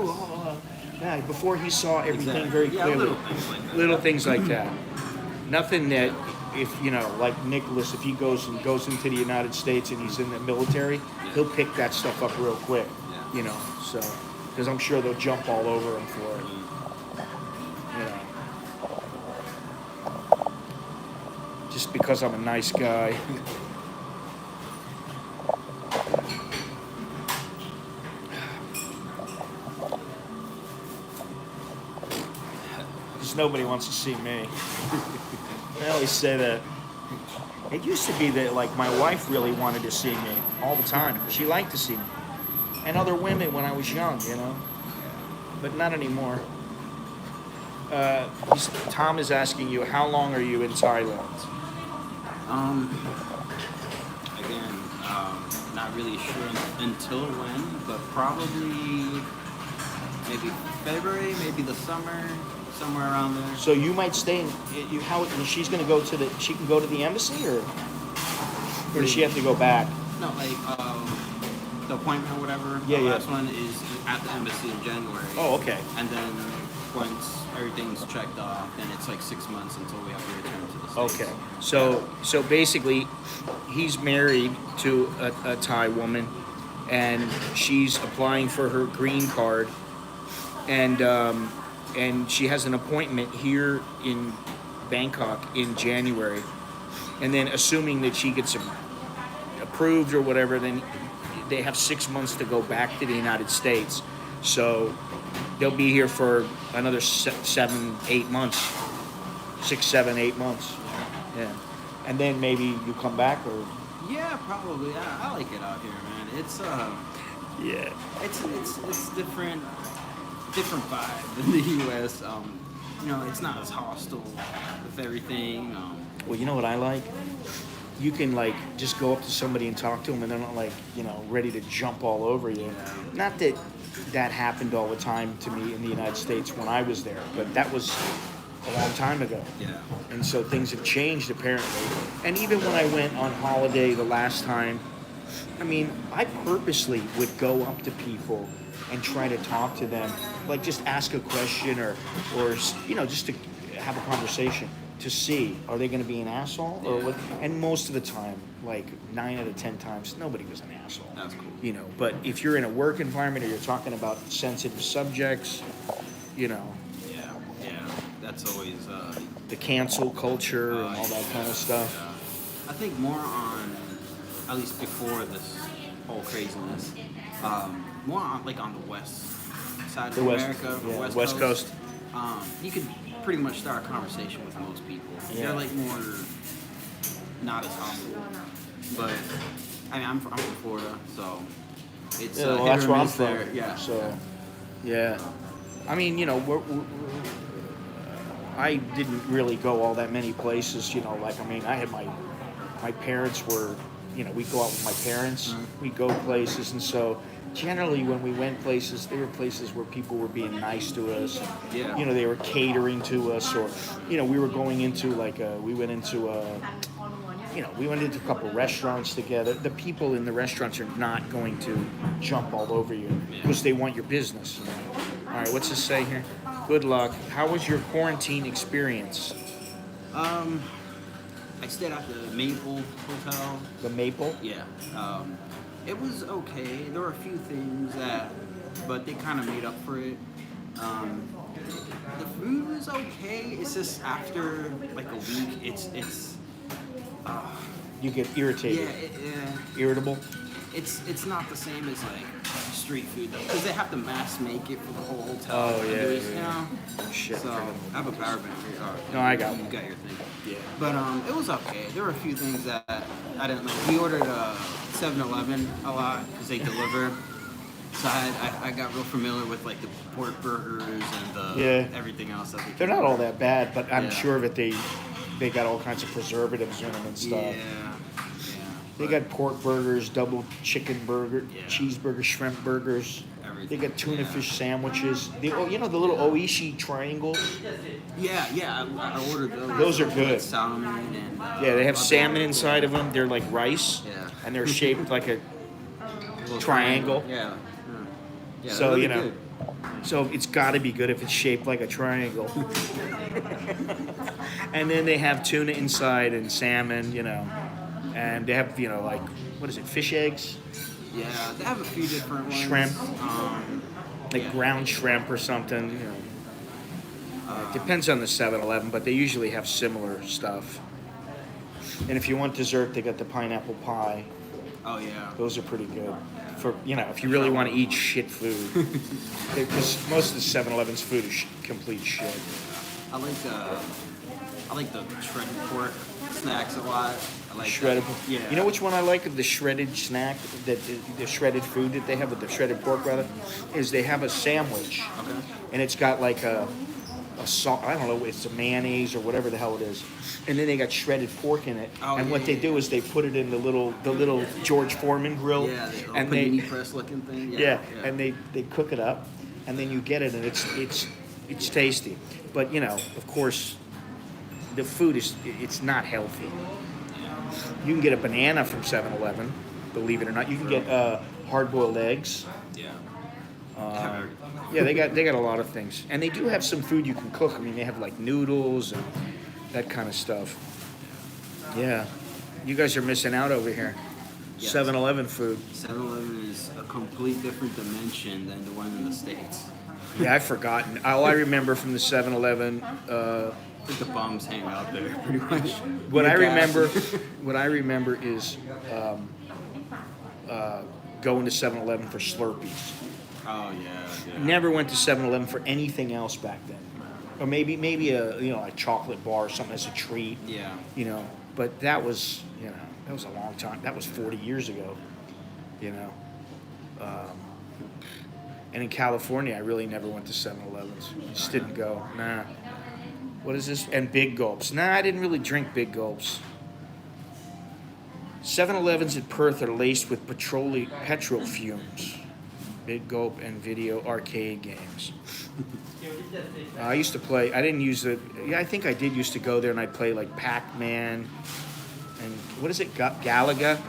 Yeah. Before he saw everything Exactly. very Yeah, clearly. little things like that. Little things like that. Nothing that if like Nicholas, if he goes into the United States and he's in the military, he'll pick that stuff up real quick. Yeah. So because I'm sure they'll jump all over him for it. Just because I'm a nice guy. Because nobody wants to see me. I always say that. It used to be that like my wife really wanted to see me all the time. She liked to see me. And other women when I was young, But not anymore. Tom is asking you, how long are you in Thailand? Again, not really sure until when, but probably maybe February, maybe the summer, somewhere around there. So you might stay in. She's going to go to the. She can go to the embassy, or does she have to go back? No, like the appointment or whatever. Yeah, the yeah. last one is at the embassy in January. Oh, okay. And then once everything's checked off, then it's like 6 months until we have to return to the States. Okay. So basically, he's married to a Thai woman, and she's applying for her green card, and she has an appointment here in Bangkok in January, and then assuming that she gets approved or whatever, then they have 6 months to go back to the United States, so they'll be here for another 7, 8 months, 6, 7, 8 months. Yeah, and then maybe you come back or Yeah, probably. I like it out here, man. It's yeah. it's different vibe than the U.S. It's not as hostile with everything. Well, you know what I like? You can like just go up to somebody and talk to them, and they're not like ready to jump all over you. Not that that happened all the time to me in the United States when I was there, but that was a long time ago. Yeah. And so things have changed apparently. And even when I went on holiday the last time, I mean, I purposely would go up to people and try to talk to them, like just ask a question or just to have a conversation to see are they going to be an asshole or what. And most of the time, like 9 out of 10 times, nobody was an asshole. That's cool. But if you're in a work environment or you're talking about sensitive subjects, Yeah. That's always the cancel culture and all that kind of stuff. I think more on, at least before this whole craziness, more on like on the west side of The West- America, yeah, West, West Coast. You could pretty much start a conversation with most people. Yeah. They're like more not as hostile. But I mean, I'm from Florida, so it's Yeah, well, hit that's or where I'm miss from. there. Yeah. So, yeah. I mean, I didn't really go all that many places. Like I mean, I had my parents were, we'd go out with my parents. We'd go places, and so generally when we went places, there were places where people were being nice to us. Yeah. They were catering to us, or we were going into we went into a couple restaurants together. The people in the restaurants are not going to jump all over you because they want your business. All right, what's this say here? Good luck. How was your quarantine experience? I stayed at the Maple Hotel. The Maple? Yeah. It was okay. There were a few things but they kind of made up for it. The food was okay. It's just after like a week, it's You get irritated. Irritable? It's not the same as like street food though, because they have to mass make it for the whole hotel. Oh, And yeah, there's, yeah. Shit, So forget I have a power bank here. No, I got you one. got your thing. Yeah. But it was okay. There were a few things that I didn't like. We ordered 7-Eleven a lot because they deliver. So I got real familiar with like the pork burgers and everything else that They're not all that bad, but I'm Yeah. sure that they got all kinds of preservatives in them and stuff. Yeah. They got pork burgers, double chicken burger, Yeah. cheeseburger, shrimp burgers. Everything. They got tuna Yeah. fish sandwiches. The little Oishi triangles. Yeah. I ordered those. Those are good. Salmon and Yeah, they have salmon inside of them. They're like rice, Yeah. and they're shaped like a little triangle. Yeah. Yeah. So, they're really good. So it's got to be good if it's shaped like a triangle. And then they have tuna inside and salmon, and they have like what is it, fish eggs, Yeah, they have a few different ones. Shrimp. Like Yeah. ground shrimp or something. It depends on the 7-Eleven, but they usually have similar stuff. And if you want dessert, they got the pineapple pie. Oh yeah. Those are pretty good. For if you really want to eat shit food, because most of the 7-Eleven's food is complete shit. I like the shredded pork snacks a lot. I like Shredded. that. Yeah. You know which one I like of the shredded snack, the shredded food that they have with the shredded pork rather, is they have a sandwich, Okay. and it's got like a salt. I don't know, it's a mayonnaise or whatever the hell it is, and then they got shredded pork in it. Oh, and yeah, what they yeah, do is they put it in the little George Foreman grill, Yeah, the little and panini they press looking thing. yeah, and they cook it up, and then you get it, and it's tasty. But of course, the food it's not healthy. You can get a banana from 7-Eleven, believe it or not. You can get hard-boiled eggs. Yeah. Yeah, they got a lot of things, and they do have some food you can cook. I mean, they have like noodles and that kind of stuff. Yeah, you guys are missing out over here. Yes. 7-Eleven food. 7-Eleven is a complete different dimension than the one in the States. Yeah, I've forgotten. All I remember from the 7-Eleven. I think the bums hang out there pretty much. What I Gas. remember is going to 7-Eleven for Slurpees. Oh yeah. Never went to 7-Eleven for anything else back then. Or maybe a chocolate bar or something as a treat. Yeah. But that was that was a long time. That was 40 years ago. And in California, I really never went to 7-Elevens. Just didn't go. Nah. What is this? And Big Gulps. Nah, I didn't really drink Big Gulps. 7-Elevens in Perth are laced with petrol fumes. Big Gulp and video arcade games. I used to play. I didn't use it. Yeah, I think I did used to go there and I'd play like Pac-Man and what is it? Galaga.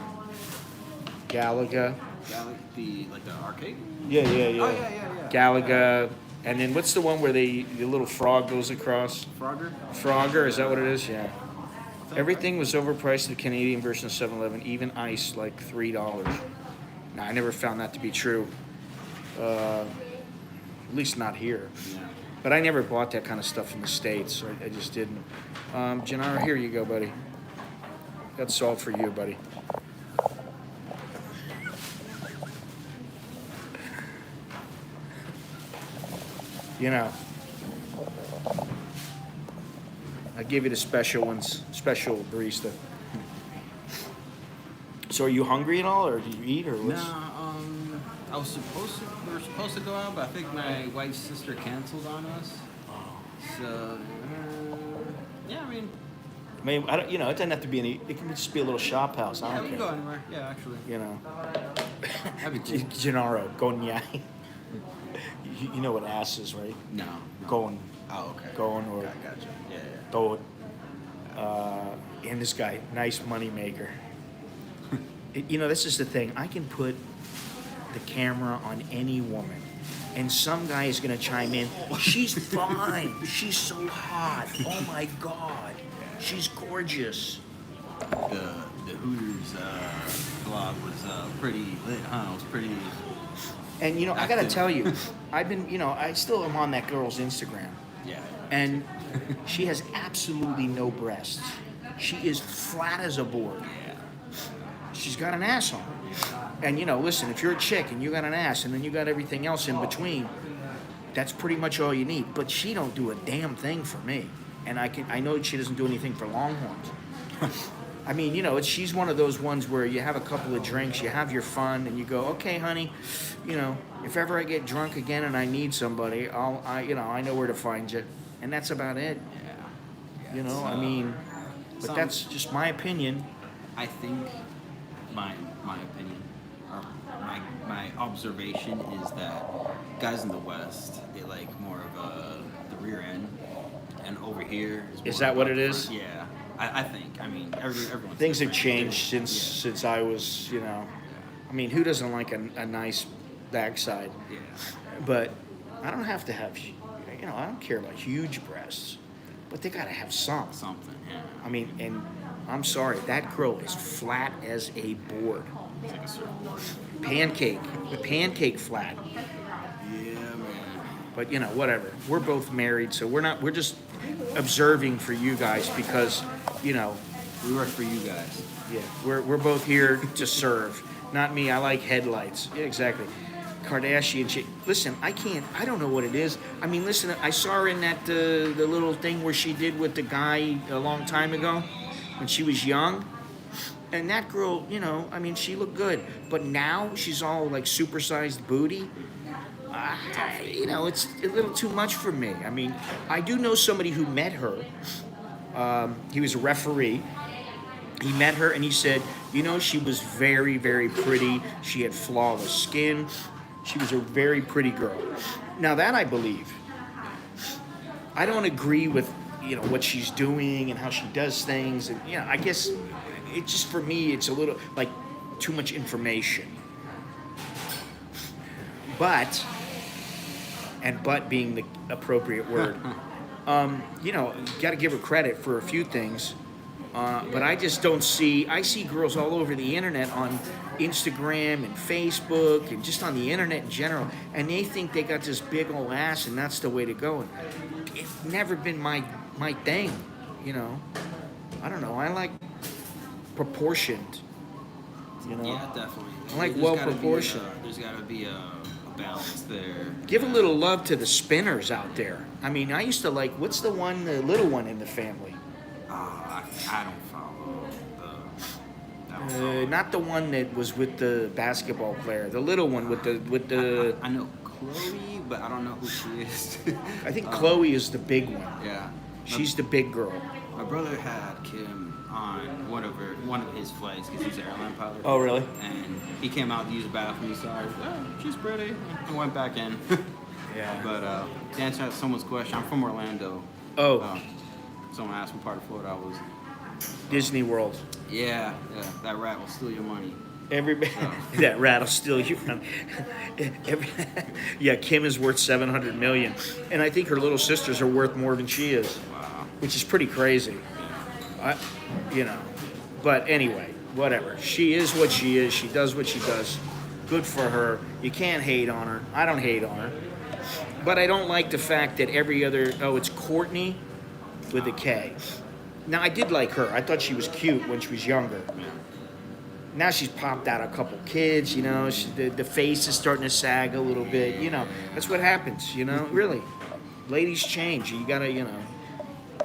The arcade. Yeah. Oh yeah. Galaga, and then what's the one where the little frog goes across? Frogger, is that what it is? Yeah. Everything was overpriced in the Canadian version of 7-Eleven, even ice like $3. Now I never found that to be true. At least not here. Yeah. But I never bought that kind of stuff in the States. I just didn't. Gennaro, here you go, buddy. That's all for you, buddy. I give you the special ones, special barista. So are you hungry at all, or do you eat, or what's? No, we were supposed to go out, but I think my wife's sister canceled on us. So, yeah, I mean, I don't, it doesn't have to be any. It can just be a little shop house. I yeah, don't we care. can go anywhere. Yeah, actually. That'd be cool. Gennaro, Gonyai. You know what ass is, right? No. Going. Oh, okay. Going or. Gotcha. Yeah. Go. And this guy, nice money maker. This is the thing. I can put the camera on any woman, and some guy is gonna chime in. She's fine. She's so hot. Oh my God. She's gorgeous. The Hooters blog was pretty lit, huh? It was pretty. And I gotta tell you, I've been, I still am on that girl's Instagram. Yeah. And she has absolutely no breasts. She is flat as a board. Yeah. She's got an ass on her. And listen, if you're a chick and you got an ass and then you got everything else in between, that's pretty much all you need. But she don't do a damn thing for me. And I know she doesn't do anything for Longhorns. I mean, she's one of those ones where you have a couple of drinks, you have your fun, and you go, okay, honey, if ever I get drunk again and I need somebody, I know where to find you, and that's about it. Yeah. But that's just my opinion. I think my opinion, or my observation is that guys in the West, they like more of the rear end, and over here is that what it is? Yeah. I think. I mean, everyone. Things have changed since I was, who doesn't like a nice backside? Yeah. But I don't have to have, I don't care about huge breasts, but they gotta have some. Something. Yeah. And I'm sorry, that girl is flat as a board. It's like a surfboard. Pancake flat. Yeah, man. But whatever. We're both married, so we're just observing for you guys because, we work for you guys. Yeah, we're both here to serve. Not me. I like headlights. Yeah, exactly. Kardashian chick. Listen, I don't know what it is. Listen, I saw her in that the little thing where she did with the guy a long time ago when she was young. And that girl, she looked good. But now she's all like supersized booty. It's a little too much for me. I do know somebody who met her. He was a referee. He met her and he said, she was very, very pretty. She had flawless skin. She was a very pretty girl. Now that I believe. I don't agree with, what she's doing and how she does things. And, I guess it's just for me, it's a little like too much information. But being the appropriate word, you got to give her credit for a few things. But I just don't see. I see girls all over the internet on Instagram and Facebook and just on the internet in general, and they think they got this big old ass and that's the way to go. And it's never been my thing, I don't know. I like proportioned You know, Yeah, definitely. I like There's well gotta be proportioned. There's got to be a balance there. Give a little love to the spinners out there. I mean, I used to like, what's the one, the little one in the family? I don't follow the. I don't follow. Not the one that was with the basketball player. The little one with the. I know Chloe, but I don't know who she is. I think Chloe is the big one. Yeah. She's the big girl. My brother had Kim on one of his flights because he's an airline pilot. Oh, really? And he came out to use the bathroom. He saw her. Oh, she's pretty. And went back in. Yeah. But to answer someone's question, I'm from Orlando. Oh, Someone asked what part of Florida I was. Disney World. Yeah, that rat will steal your money. Everybody, Oh. that rat'll steal you. Yeah, Kim is worth $700 million, and I think her little sisters are worth more than she is, Wow. which is pretty crazy. You know, but anyway, whatever. She is what she is. She does what she does. Good for her. You can't hate on her. I don't hate on her, but I don't like the fact that every other. Oh, it's Courtney with a K. Now I did like her. I thought she was cute when she was younger. Now she's popped out a couple kids, you know. The face is starting to sag a little bit, you know. That's what happens, you know. Really, ladies change. You gotta, you know,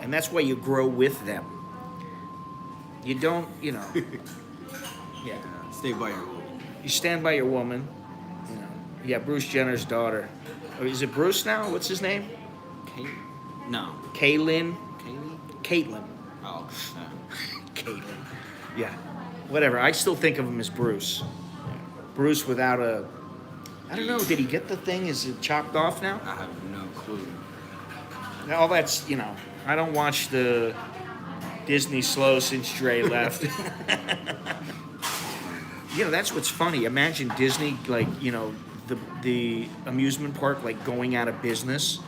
and that's why you grow with them. You don't, you know. Yeah, Stay by your rule. you stand by your woman. You know. Yeah, Bruce Jenner's daughter. Oh, is it Bruce now? What's his name? Kate? No. Kaylin. Kaylee? Caitlin. Oh, yeah. Caitlin. Yeah. Whatever. I still think of him as Bruce. Bruce without a. I don't know. Did he get the thing? Is it chopped off now? I have no clue. All that's, you know. I don't watch the Disney slow since Dre left. You know, that's what's funny. Imagine Disney, like, you know, the amusement park, like, going out of business,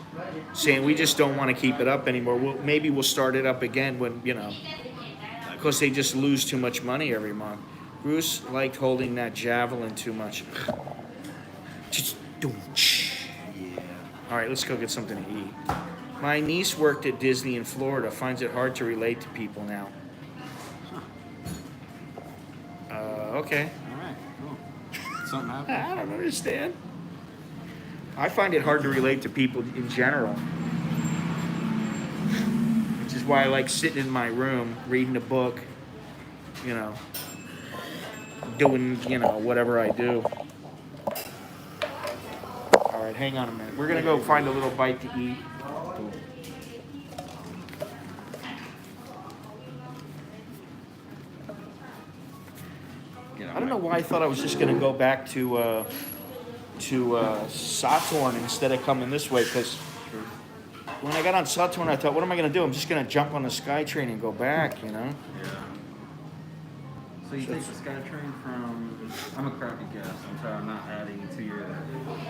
saying we just don't want to keep it up anymore. Maybe we'll start it up again when, you know, because they just lose too much money every month. Bruce liked holding that javelin too much. Just don't. Yeah. All right, let's go get something to eat. My niece worked at Disney in Florida. Finds it hard to relate to people now. Okay. All right. Cool. Something happened? I don't understand. I find it hard to relate to people in general. Which is why I like sitting in my room, reading a book, you know, doing, you know, whatever I do. All right, hang on a minute. We're going to go find a little bite to eat. I don't know why I thought I was just going to go back to Saturn instead of coming this way, because when I got on Saturn, I thought, what am I going to do? I'm just going to jump on the SkyTrain and go back, you know? Yeah. So you take the SkyTrain from... I'm a crappy guest. I'm sorry I'm not adding to your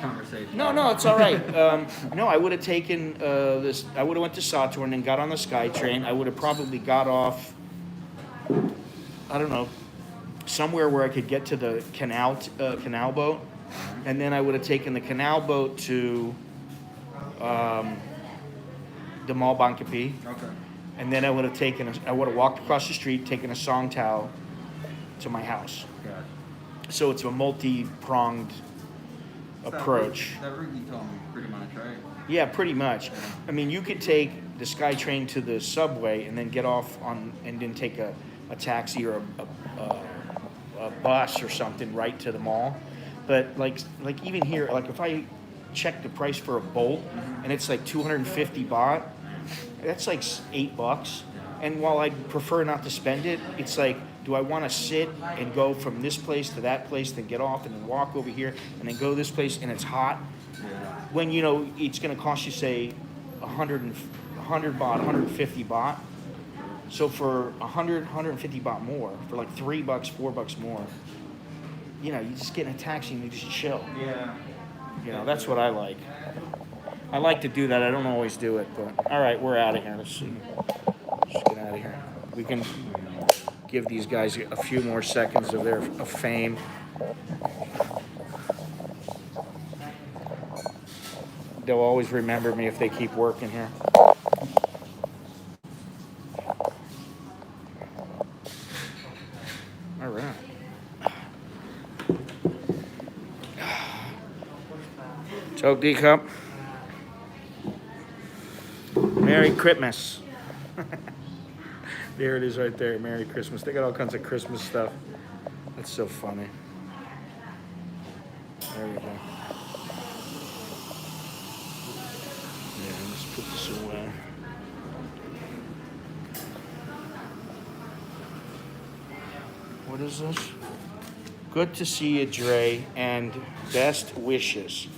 conversation. No, it's all right. No, I would have taken this. I would have went to Saturn and got on the SkyTrain. I would have probably got off, I don't know, somewhere where I could get to the canal boat. And then I would have taken the canal boat to the Mall Bangkok. Okay. And then I would have walked across the street, taken a song towel to my house. Got it. So it's a multi-pronged approach. That route you told me pretty much, right? Yeah, pretty much. I mean, you could take the SkyTrain to the subway and then get off on, and then take a taxi or a bus or something right to the mall. But like even here, like if I check the price for a bolt and it's like 250 baht, that's like $8. And while I'd prefer not to spend it, it's like, do I want to sit and go from this place to that place, then get off and then walk over here and then go this place and it's hot? Yeah. When, you know, it's going to cost you, say, 100 baht, 150 baht. So for 150 baht more, for like $3, $4 more, you know, you just get in a taxi and you just chill. Yeah. You know, that's what I like. I like to do that. I don't always do it, but all right, we're out of here. Let's see. Let's get out of here. We can give these guys a few more seconds of fame. They'll always remember me if they keep working here. All right. Coke D cup. Merry Christmas. There it is right there. Merry Christmas. They got all kinds of Christmas stuff. That's so funny. There you go. Yeah, let's put this away. What is this? Good to see you, Dre, and best wishes.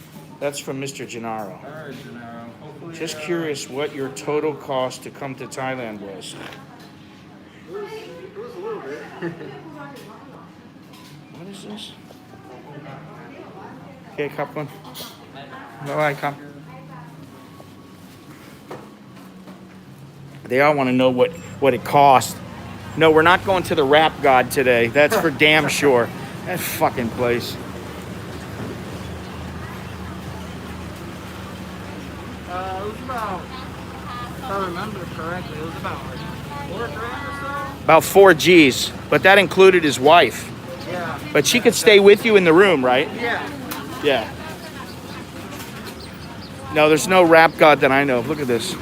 That's from Mr. Gennaro. All right, Gennaro. Hopefully, Just curious what your total cost to come to Thailand was. It was a little bit. What is this? Okay, cup one. Bye-bye, come. They all want to know what it cost. No, we're not going to the Rap God today. That's for damn sure. That fucking place. It was about, if I remember correctly, it was about like $4 grand or so. About 4 G's, but that included his wife. Yeah. But she could stay with you in the room, right? Yeah. Yeah. No, there's no Rap God that I know of. Look at this.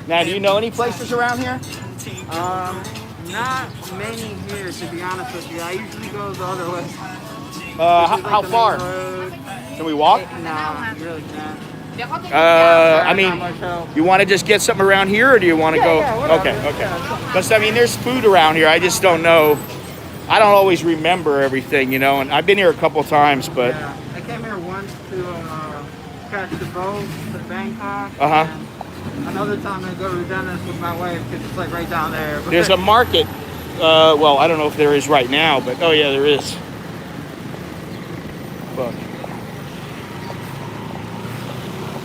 Now, do you know any places around here? Not many here, to be honest with you. I usually go the other way. How far? Can we walk? Nah, you really can't. I mean, Not much help. you want to just get something around here, or do you want to go? Yeah, whatever. Okay, okay. Yeah. Because I mean, there's food around here. I just don't know. I don't always remember everything, you know. And I've been here a couple times, but Yeah. I came here once to catch the boat to Bangkok. Uh-huh. And another time I go to the dentist with my wife because it's like right down there. But there's a market. Well, I don't know if there is right now, but oh yeah, there is. But,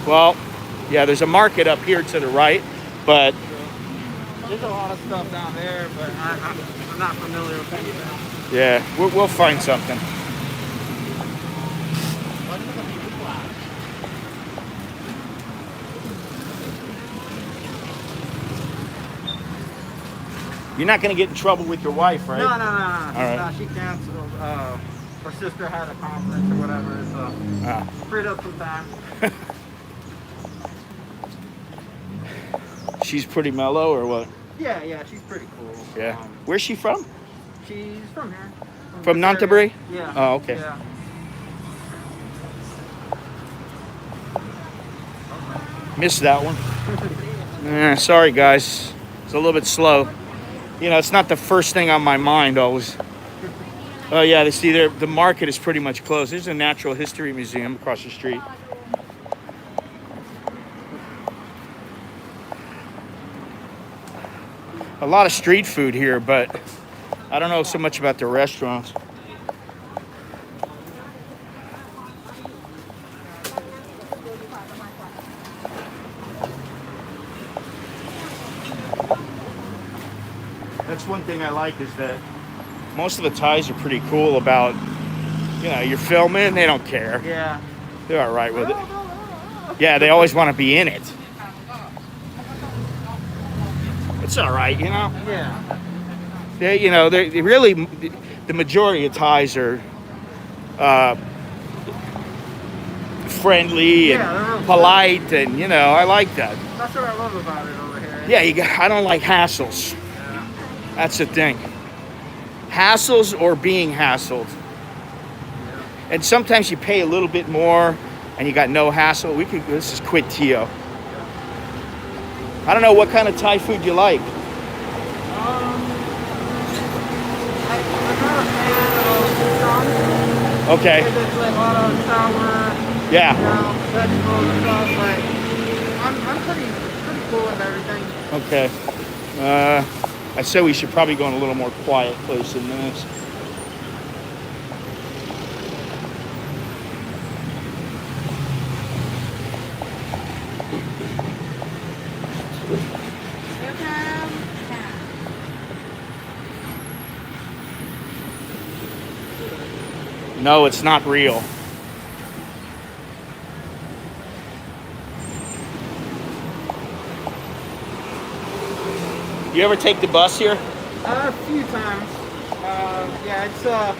well, yeah, there's a market up here to the right, but there's a lot of stuff down there, but I'm not familiar with anything. yeah, we'll find something. You're not going to get in trouble with your wife, right? No. All right. No, she canceled. Her sister had a conference or whatever, so Ah. freed up some time. She's pretty mellow, or what? Yeah, she's pretty cool. Yeah. Where's she from? She's from here. From this area. Nantaburi? Yeah. Oh, okay. Yeah. Missed that one. Sorry, guys. It's a little bit slow. You know, it's not the first thing on my mind always. Oh, yeah, the market is pretty much closed. There's a natural history museum across the street. A lot of street food here, but I don't know so much about the restaurants. That's one thing I like is that most of the Thais are pretty cool about, you know, you're filming, they don't care. Yeah. They're all right with it. Yeah, they always want to be in it. It's all right, you know. Yeah. They really, the majority of Thais are friendly and Yeah, they're real polite, and you know, I like that. That's what I love about it over here. Yeah, I don't like hassles. Yeah. That's the thing. Hassles or being hassled. And sometimes you pay a little bit more and you got no hassle. This is quid tio. I don't know what kind of Thai food you like. I'm not a fan of some. Okay. It's like a lot of sour, Yeah. vegetables and stuff, but I'm pretty cool with everything. Okay. I say we should probably go in a little more quiet place than this. No, it's not real. You ever take the bus here? A few times. Yeah, it's a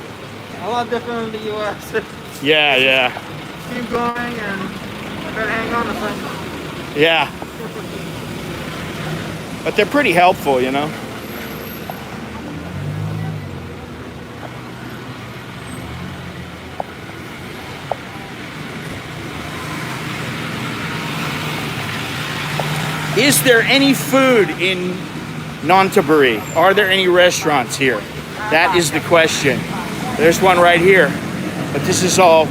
lot different in the U.S. Yeah, yeah, Keep going and better hang on to something. yeah. But they're pretty helpful, you know. Is there any food in Nonthaburi? Are there any restaurants here? That is the question. There's one right here, but this is all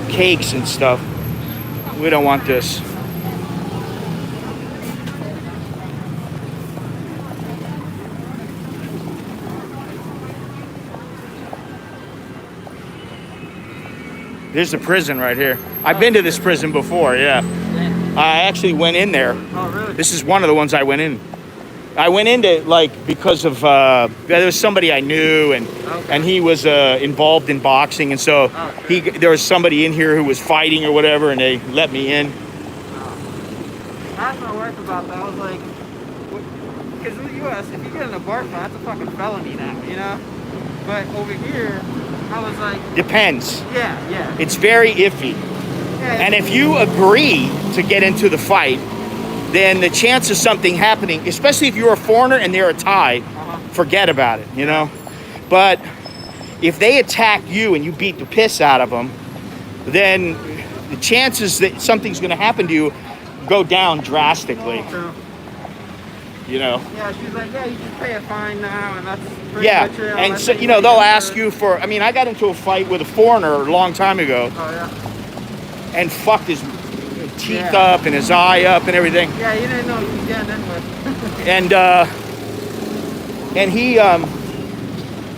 cakes and stuff. We don't want this. There's the prison right here. I've been to this prison before, yeah. I actually went in there. Oh, really? This is one of the ones I went in. I went into like because of there was somebody I knew and he was involved in boxing, and so there was somebody in here who was fighting or whatever, and they let me in. I asked my wife about that. I was like, because in the U.S., if you get in a bar fight, that's a fucking felony now, you know? But over here, I was like, Depends. yeah. It's very iffy. Yeah, And if you agree to get into the fight, then the chance of something happening, especially if you're a foreigner and they're a Thai, forget about it, you know? But if they attack you and you beat the piss out of them, then the chances that something's going to happen to you go down drastically, true. you know? Yeah, she's like, yeah, you just pay a fine now, and that's pretty Yeah, much it. and so, you know, they'll ask you for, I mean, I got into a fight with a foreigner a long time ago Oh, yeah. and fucked his teeth up and his eye up and everything. Yeah, you didn't know what you was getting in with. And he,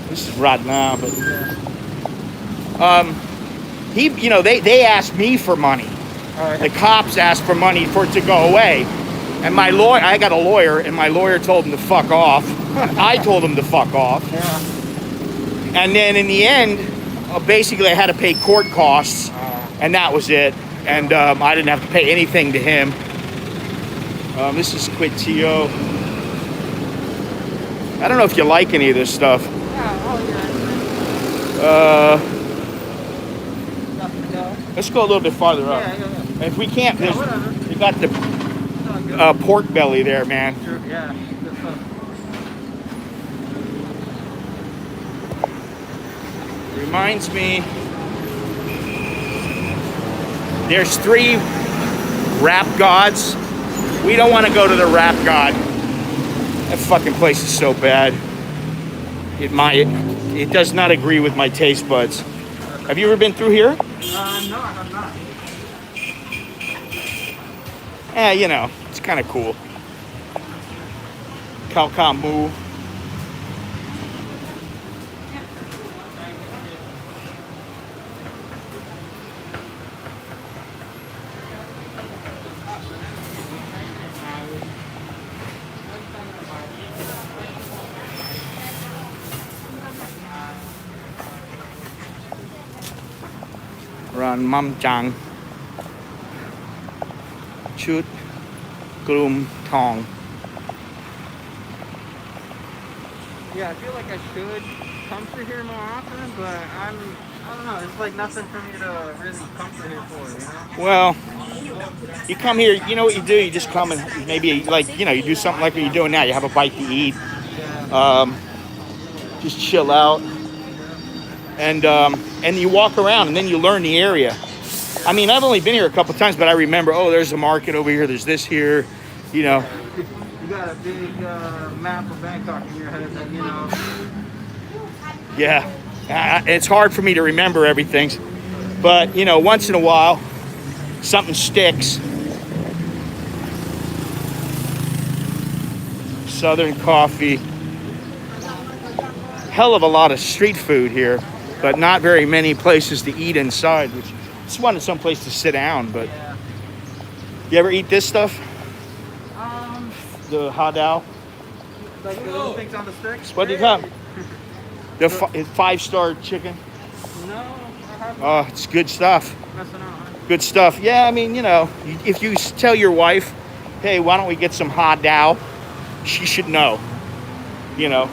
this is right now, but he, you know, they asked me for money. The cops asked for money for it to go away. And my lawyer, I got a lawyer, and my lawyer told him to fuck off. I told him to fuck off. Yeah. And then in the end, basically I had to pay court costs, and that was it. And I didn't have to pay anything to him. This is Quintillo. I don't know if you like any of this stuff. Let's go a little bit farther up. And if we can't, you got the pork belly there, man. Yeah. Reminds me, there's 3 rap gods. We don't want to go to the rap god. That fucking place is so bad. It does not agree with my taste buds. Have you ever been through here? No, I have not. You know, it's kind of cool. Kalkamu. Run Mum Chang. Shoot Gloom Tong. Yeah, I feel like I should come through here more often, but I don't know, it's like nothing for me to really come through here for, you know? Well, you come here, you know what you do? You just come and maybe, like, you know, you do something like what you're doing now. You have a bite to eat. Just chill out. And you walk around, and then you learn the area. I mean, I've only been here a couple times, but I remember, oh, there's a market over here, there's this here, you know. You got a big map of Bangkok in your head that, you know. Yeah, it's hard for me to remember everything, but, you know, once in a while, something sticks. Southern coffee. Hell of a lot of street food here, but not very many places to eat inside, which I just wanted some place to sit down, but you ever eat this stuff? The hadao? Like the little things on the sticks? What do you call it? The 5-star chicken? No, I haven't. Oh, it's good stuff. Messing around. Good stuff. Yeah, I mean, you know, if you tell your wife, hey, why don't we get some hadao? She should know, you know.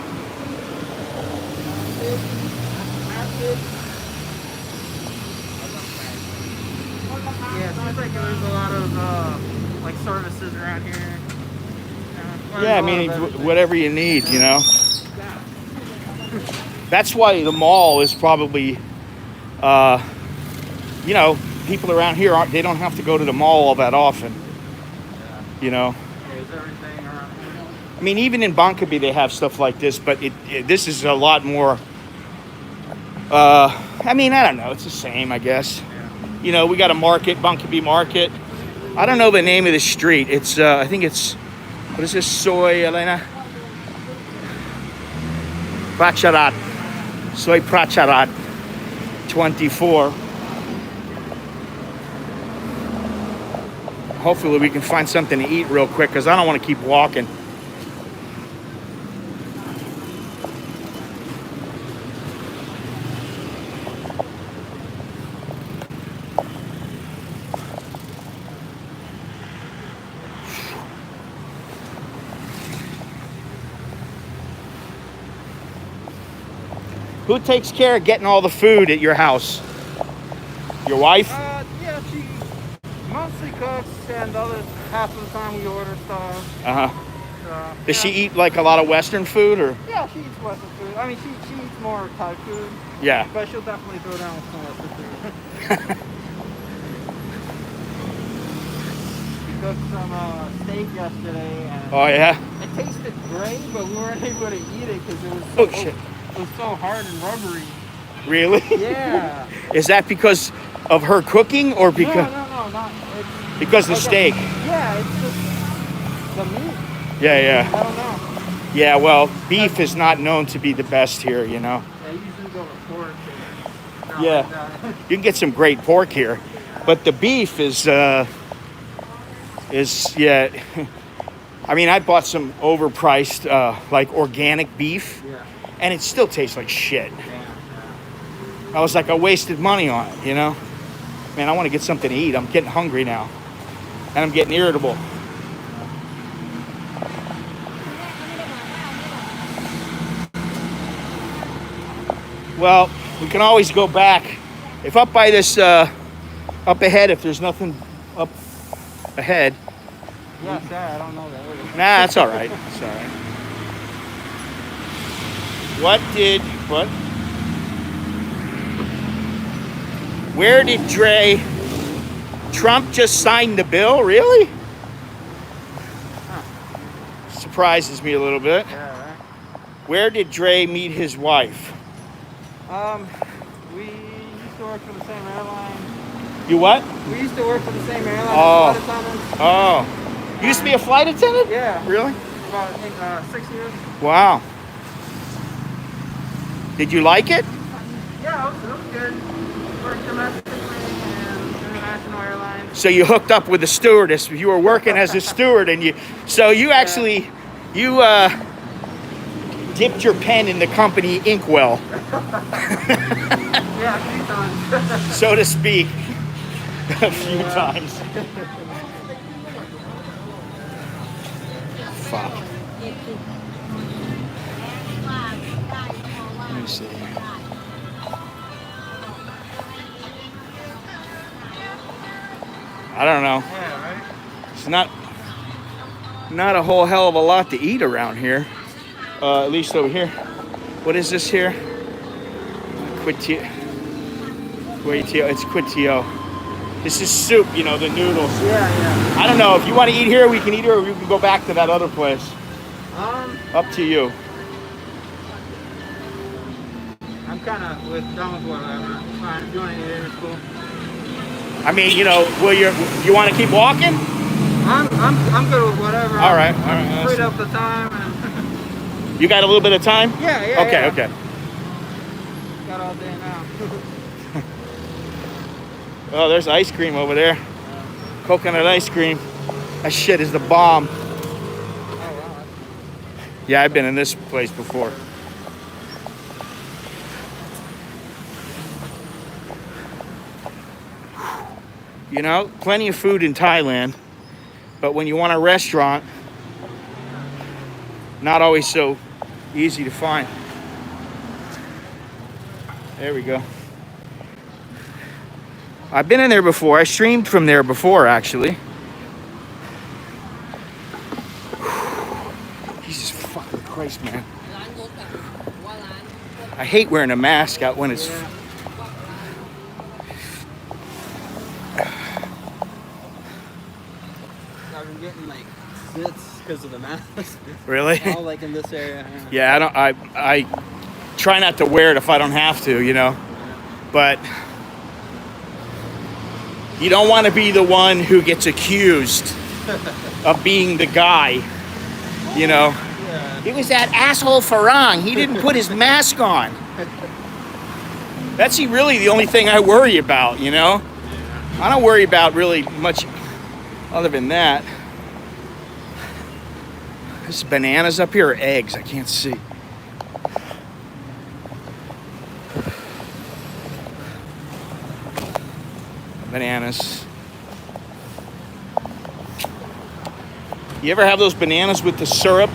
Yeah, it seems like there's a lot of like services around here. Yeah, I mean, whatever you need, you know. That's why the mall is probably, you know, people around here they don't have to go to the mall all that often, you know. There's everything around here. I mean, even in Bangkok they have stuff like this, but this is a lot more. I mean, I don't know. It's the same, I guess. Yeah. You know, we got a market, Bangkok Market. I don't know the name of the street. It's I think it's, what is this? Soy Elena? Pracharat. Soy Pracharat 24. Hopefully we can find something to eat real quick because I don't want to keep walking. Who takes care of getting all the food at your house? Your wife? Yeah, she mostly cooks, and the other half of the time we order stuff. Uh-huh. So, Does she eat like a lot of Western food, or? Yeah, she eats Western food. I mean, she eats more Thai food. Yeah. But she'll definitely throw down with some Western food. She cooked some steak yesterday, and Oh yeah. it tasted great, but we weren't able to eat it because it was Oh shit. It was so hard and rubbery. Really? Yeah. Is that because of her cooking, or because No, not because the steak? Yeah, it's just the meat. Yeah. I don't know. Yeah. Well, beef is not known to be the best here, you know. Yeah, you usually go with pork. Yeah. You can get some great pork here, but the beef is yeah. I mean, I bought some overpriced like organic beef, Yeah. and it still tastes like shit. Yeah. I was like, I wasted money on it, you know. Man, I want to get something to eat. I'm getting hungry now, and I'm getting irritable. Well, we can always go back. If up by this, up ahead, if there's nothing up ahead. Yeah, sorry, I don't know that. Nah, that's all right. It's all right. What? Where did Trump just signed the bill? Really? Surprises me a little bit. Yeah, right. Where did Dre meet his wife? We used to work for the same airline. You what? We used to work for the same airline. Oh. As flight attendants. Oh. You used to be a flight attendant? Yeah. Really? About I think 6 years. Wow. Did you like it? Yeah, it was good. Worked domestically and international airlines. So you hooked up with a stewardess. You were working as a steward, and you actually dipped your pen in the company inkwell, Yeah, a few times. so to speak, a few times. Fuck. Let me see. I don't know. Yeah, right? It's not a whole hell of a lot to eat around here. At least over here. What is this here? Quitio. It's quitio. This is soup, you know, the noodles. Yeah. I don't know. If you want to eat here, we can eat here, or we can go back to that other place. Up to you. I'm kind of done with whatever. Fine, if you want to eat it, it's cool. I mean, you know, you want to keep walking? I'm good with whatever. All right. I'm freed up the time. And You got a little bit of time? Yeah. Okay. Got all day now. Oh, there's ice cream over there. Coconut ice cream. That shit is the bomb. Oh, wow. Yeah, I've been in this place before. You know, plenty of food in Thailand, but when you want a restaurant, not always so easy to find. There we go. I've been in there before. I streamed from there before, actually. Jesus fucking Christ, man. I hate wearing a mask out when it's... I've been getting like zits because of the mask. Really? All like in this area. Yeah, I try not to wear it if I don't have to, you know. But you don't want to be the one who gets accused of being the guy, you know. Yeah. It was that asshole Phra. He didn't put his mask on. That's really the only thing I worry about, you know. I don't worry about really much other than that. There's bananas up here or eggs? I can't see. Bananas. You ever have those bananas with the syrup?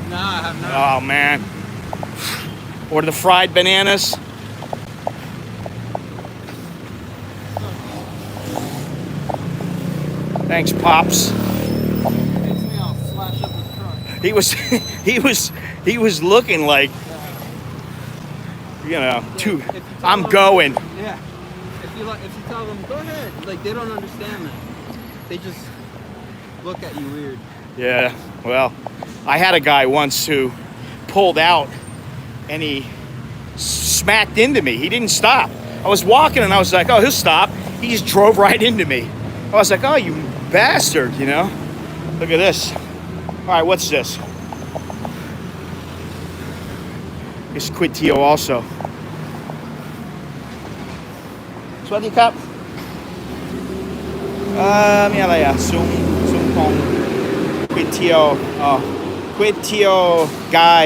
No, I have not. Oh man. Or the fried bananas. Thanks, Pops. Makes me all slash up his truck. He was looking like, you know, too. I'm going. Yeah. If you tell them go ahead, like they don't understand that. They just look at you weird. Yeah. Well, I had a guy once who pulled out and he smacked into me. He didn't stop. I was walking and I was like, oh, he'll stop. He just drove right into me. I was like, oh, you bastard, you know? Look at this. All right, what's this? It's Quidtio also. Swaddy Cup. Mayอะไรอ่ะซุ้มของ Quidtio. Oh, Quidtio guy.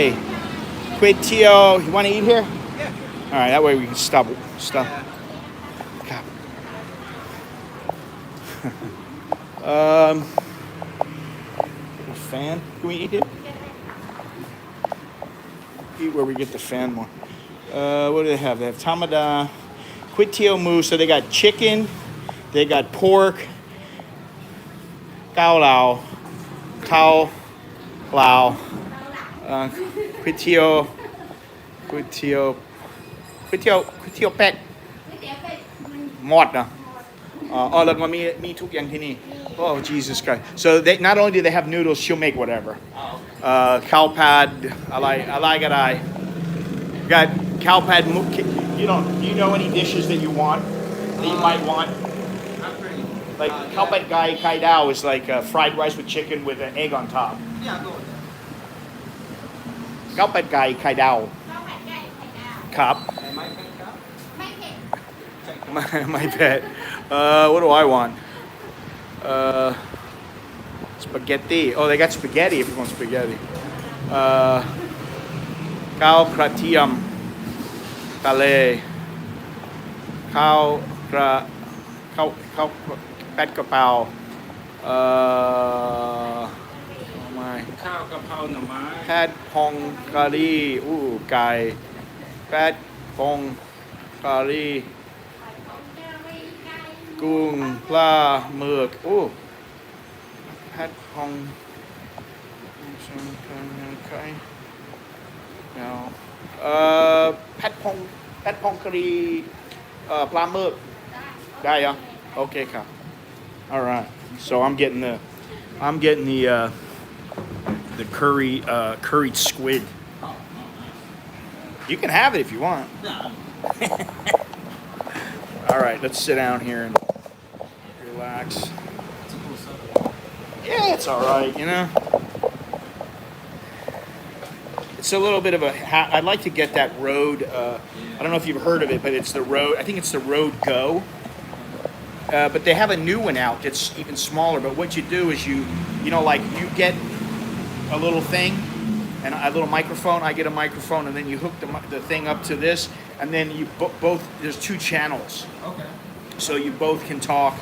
Quidtio. You want to eat here? Yeah. All right, that way we can stop. God. Fan? Can we eat it? Eat where we get the fan more. What do they have? They have tamada, Quidtio mousse. So they got chicken, they got pork, cao lao, Quidtio pet หมดนะ แล้วก็มีทุกอย่างที่นี่ Oh Jesus Christ! So they not only do they have noodles, she'll make whatever. Cow pad, I like it. I got cow pad. Do you know any dishes that you want that you might want? Not pretty. Like cow pad kai dao is like fried rice with chicken with an egg on top. Yeah, go with that. Cow pad kai dao. ข้าวผัดไก่ไข่ดาว ครับ My pet cow? ไม่เผ็ด my pet. What do I want? Spaghetti. Oh, they got spaghetti if you want spaghetti. Khao kratiem tale. Khao pad kapao. Oh my. ข้าวกะเพราหน่อไม้ Pad pong curry. Ooh, gai. Pad pong curry. กุ้งปลาหมึกโอ้แพทพองไข่แพทพองกะหรี่ปลาหมึกได้เหรอโอเคครับ alright so I'm getting the curried squid you can have it if you want alright let's sit down here and relax. Yeah, it's all right, you know. It's a little bit of a. I'd like to get that Rode. I don't know if you've heard of it, but it's the Rode. I think it's the Rode Go. But they have a new one out that's even smaller. But what you do is you like you get a little thing and a little microphone. I get a microphone, and then you hook the thing up to this, and then you both. There's two channels. Okay. So you both can talk,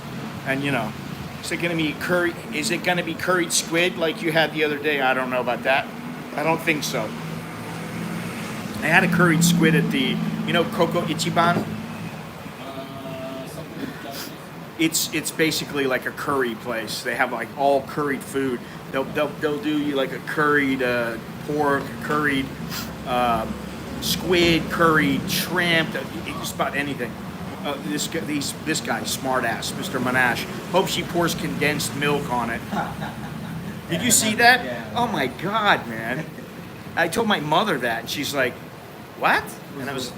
and you know, is it gonna be curried squid like you had the other day? I don't know about that. I don't think so. I had a curried squid at the, Coco Ichiban. Something. It's basically like a curry place. They have like all curried food. They'll do you like a curried pork, curried squid, curried shrimp, just about anything. This guy, smart ass, Mr. Monash. Hope she pours condensed milk on it. Did you see that? Yeah. Oh my God, man! I told my mother that, and she's like, "What?" And I was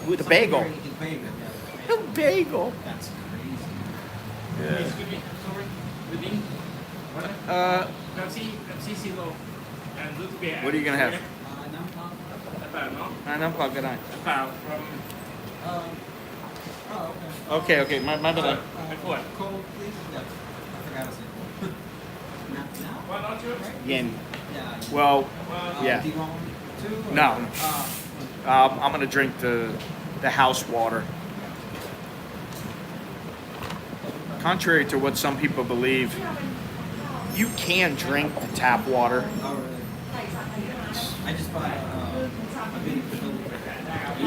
with a bagel. A bagel. That's crazy. Yeah. Excuse me, sorry. Good evening. Pepsi Zero. And root beer. What are you gonna have? น้ำครับ About, no? น้ำเปล่าก็ได้ About from โอเค โอเคไม่เป็นไร what? cold please yeah I forgot to say cold now What not you? เย็น yeah Well, yeah. do you want to No. uh, I'm gonna drink the house water. Contrary to what some people believe, you can drink the tap water. oh really I just bought a mini filter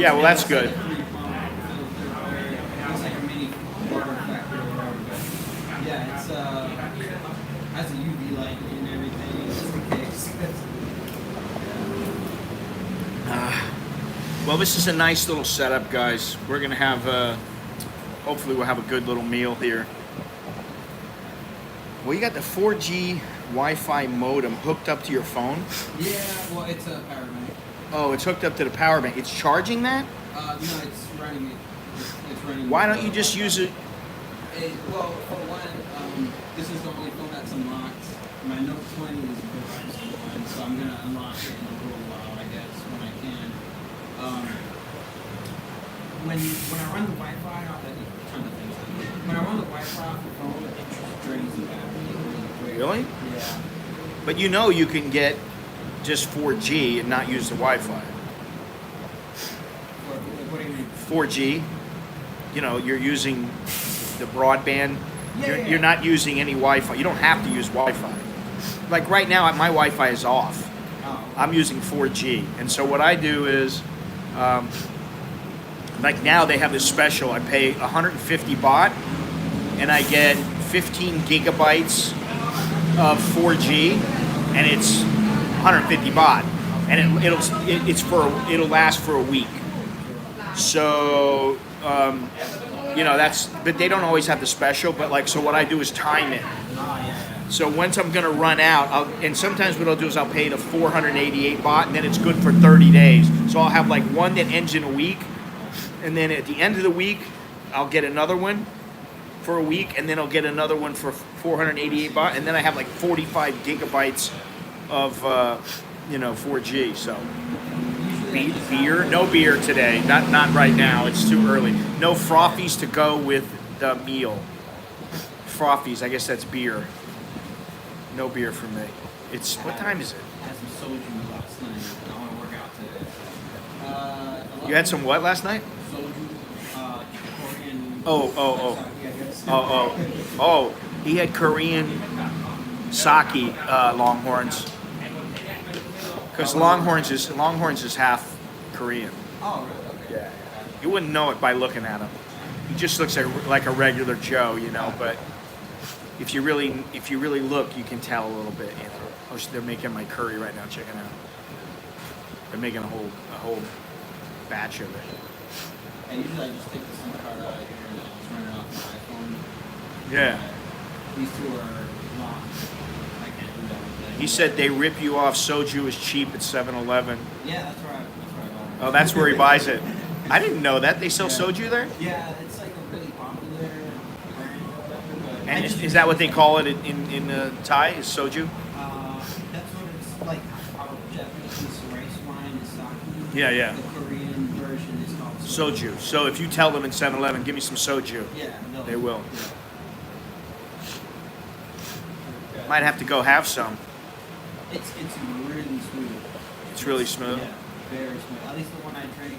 Yeah, well that's good. It's like a mini water factory or whatever, but yeah, it's has a UV light and everything. It's just the case. Well, this is a nice little setup, guys. We're gonna have hopefully we'll have a good little meal here. Well, you got the 4G Wi-Fi modem hooked up to your phone. Yeah, well, it's a power bank. Oh, it's hooked up to the power bank. It's charging that? No, it's running it. It's running. Why don't you just use it? Well, for one, this is the only phone that's unlocked. My Note 20 is a Verizon one, so I'm gonna unlock it in a little while, I guess, when I can. When I run the Wi-Fi, when I run the Wi-Fi off the phone, it drains the battery really quick. Really? Yeah. But you know you can get just 4G and not use the Wi-Fi. What do you mean? 4G, you know, you're using the broadband. Yeah. You're not using any Wi-Fi. You don't have to use Wi-Fi. Like right now, my Wi-Fi is off. Oh. I'm using 4G, and so what I do is, like now they have this special. I pay 150 baht, and I get 15 gigabytes of 4G, and it's 150 baht, and it'll last for a week. So you know but they don't always have the special. But like, so what I do is time it. So once I'm gonna run out, and sometimes what I'll do is I'll pay the 488 baht, and then it's good for 30 days. So I'll have like one that ends in a week, and then at the end of the week, I'll get another one for a week, and then I'll get another one for 488 baht, and then I have like 45 gigabytes of 4G. So beer, no beer today, not right now. It's too early. No frothies to go with the meal. Frothies, I guess that's beer. No beer for me. It's what time is it? I had some soju last night. I want to work out today. You had some what last night? Soju, Korean. Oh. He had Korean sake Longhorns. Because Longhorns is half Korean. Oh, really? Okay. Yeah. You wouldn't know it by looking at him. He just looks like a regular Joe, you know. But if you really look, you can tell a little bit. You know. Oh, they're making my curry right now. Check it out. They're making a whole batch of it. And usually I just take the SIM card out of here and just run it off my iPhone. Yeah. These two are locked. I can't do that with that. He said they rip you off. Soju is cheap at 7-Eleven. Yeah, that's where I bought it. Oh, that's where he buys it. I didn't know that. They sell Yeah. soju there? Yeah, it's like a really popular brand. But And I just- is that what they call it in Thai? Is soju? That's what it's like. Our Japanese rice wine is sake. Yeah. The Korean version is called Soju. So if you tell them in 7-Eleven, give me some soju, Yeah, no. they will. Yeah. Might have to go have some. It's really smooth. It's really smooth. Yeah, very smooth. At least the one I drank.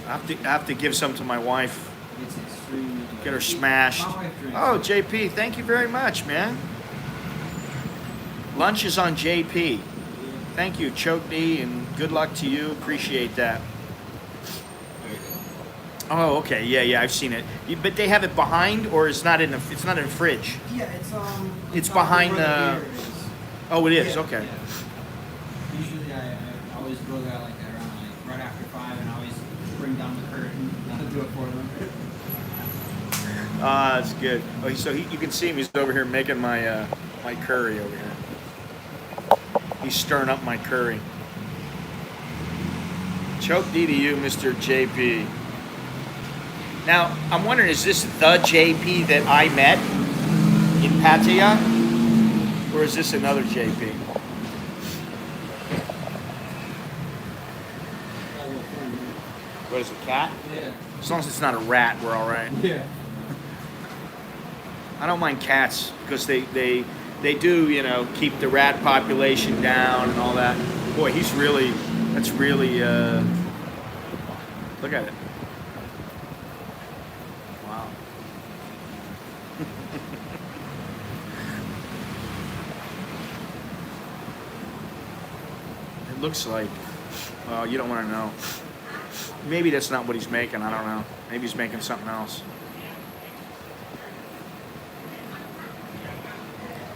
I have to give some to my wife. It's extremely good. Get her smashed. My wife drinks Oh, it. JP, thank you very much, man. Lunch is on JP. Thank you, Choke D, and good luck to you. Appreciate that. Oh, okay. Yeah, yeah. I've seen it. But they have it behind, or it's not in the. It's not in the fridge. Yeah, It's on behind where the. beer is. Oh, it is. Yeah, Okay. yeah. Usually I always go there like around like right after 5, and I always bring down the curtain. I'll do it for them. Ah, that's good. Oh, so you can see him. He's over here making my my curry over here. He's stirring up my curry. Choke D to you, Mr. JP. Now, I'm wondering, is this the JP that I met in Pattaya? Or is this another JP? What is it, cat? Yeah. As long as it's not a rat, we're all right. Yeah. I don't mind cats because they do, you know, keep the rat population down and all that. Boy, that's really, look at it. Wow. It looks like, well, you don't want to know. Maybe that's not what he's making, I don't know. Maybe he's making something else.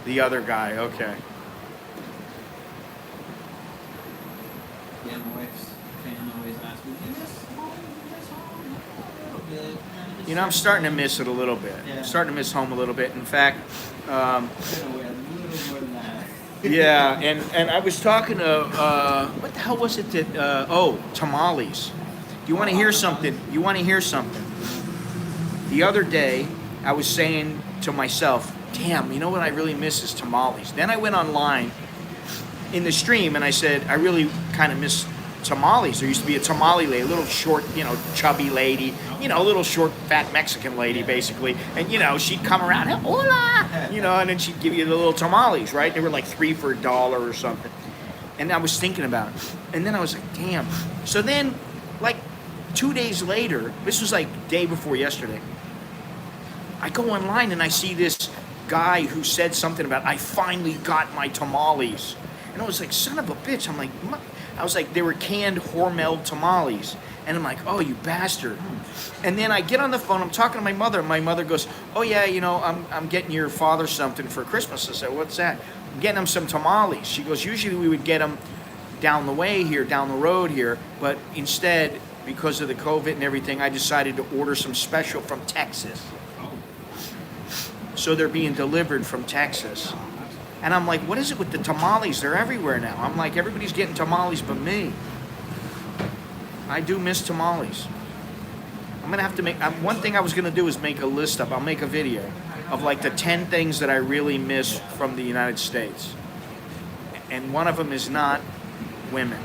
The other guy, okay. Yeah, my wife's fan always asks me, "Do this home, a little bit." You know, I'm starting to miss it a little bit. Yeah. I'm starting to miss home a little bit. In fact, I'm gonna wear a little more than that. yeah, and I was talking to, what the hell was it that, tamales. You want to hear something? You want to hear something? The other day, I was saying to myself, damn, you know what I really miss is tamales. Then I went online in the stream and I said, I really kind of miss tamales. There used to be a tamale lady, a little short, you know, chubby lady, you know, a little short, fat Mexican lady, basically. And, you know, she'd come around, hola, you know, and then she'd give you the little tamales, right? They were like 3 for $1 or something. And I was thinking about it. And then I was like, damn. So then, like, 2 days later, this was like day before yesterday, I go online and I see this guy who said something about, I finally got my tamales. And I was like, son of a bitch. I'm like, I was like, they were canned Hormel tamales. And I'm like, oh, you bastard. And then I get on the phone, I'm talking to my mother, and my mother goes, oh yeah, you know, I'm getting your father something for Christmas. I said, what's that? I'm getting him some tamales. She goes, usually we would get them down the way here, down the road here, but instead, because of the COVID and everything, I decided to order some special from Texas. So they're being delivered from Texas. And I'm like, what is it with the tamales? They're everywhere now. I'm like, everybody's getting tamales but me. I do miss tamales. I'm going to have to make, one thing I was going to do is make a list up. I'll make a video of like the 10 things that I really miss from the United States. And one of them is not women.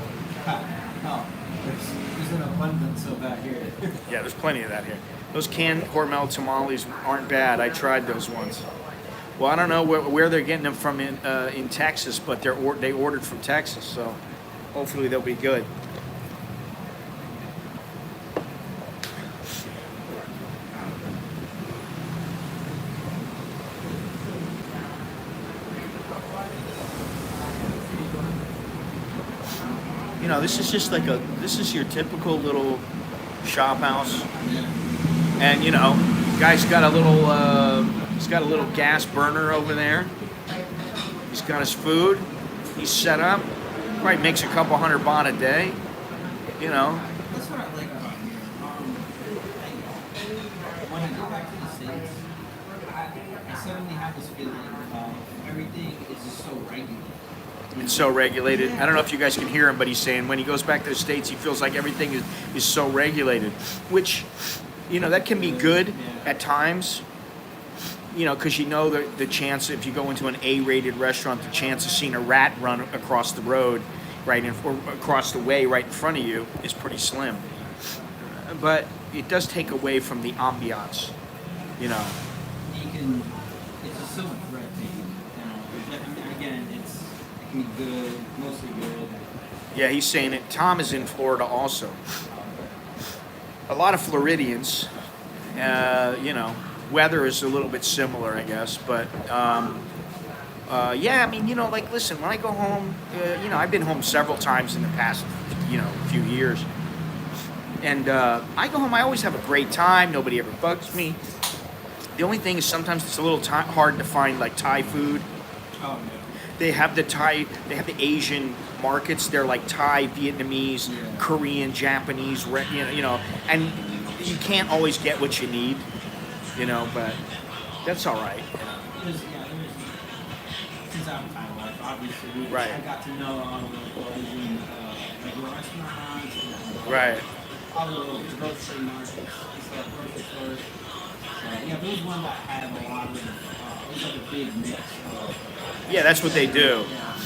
No, there's an abundance of that here. Yeah, there's plenty of that here. Those canned Hormel tamales aren't bad. I tried those ones. Well, I don't know where they're getting them from in Texas, but they ordered from Texas, so hopefully they'll be good. You know, this is just like this is your typical little shop house. And you know, guy's got a little, he's got a little gas burner over there. He's got his food. He's set up. Probably makes a couple $100 a day. You know. That's what I like about here. When I go back to the States, I suddenly have this feeling of everything is just so regulated. It's so regulated. I don't know if you guys can hear him, but he's saying when he goes back to the States, he feels like everything is so regulated, which, you know, that can be good at times, you know, because you know the chance, if you go into an A-rated restaurant, the chance of seeing a rat run across the road, right, or across the way right in front of you is pretty slim. But it does take away from the ambiance, you know. It's just so breathtaking. You know, I mean, again, it can be good, mostly good. Yeah, he's saying it. Tom is in Florida also. A lot of Floridians, you know, weather is a little bit similar, I guess, but yeah, I mean, you know, like, listen, when I go home, you know, I've been home several times in the past, you know, few years. And I go home. I always have a great time. Nobody ever bugs me. The only thing is sometimes it's a little hard to find like Thai food. Oh, They have the Asian markets. They're like Thai, Vietnamese, Yeah. Korean, Japanese, and you can't always get what you need, but that's all right. Since I'm Thai life, obviously, Right. I got to know all of the Asian regular restaurants, and Right. all the little grocery markets, grocery stores. Yeah, there was one that had a lot of, it was like a big mix of. Yeah, that's what they do. Yeah.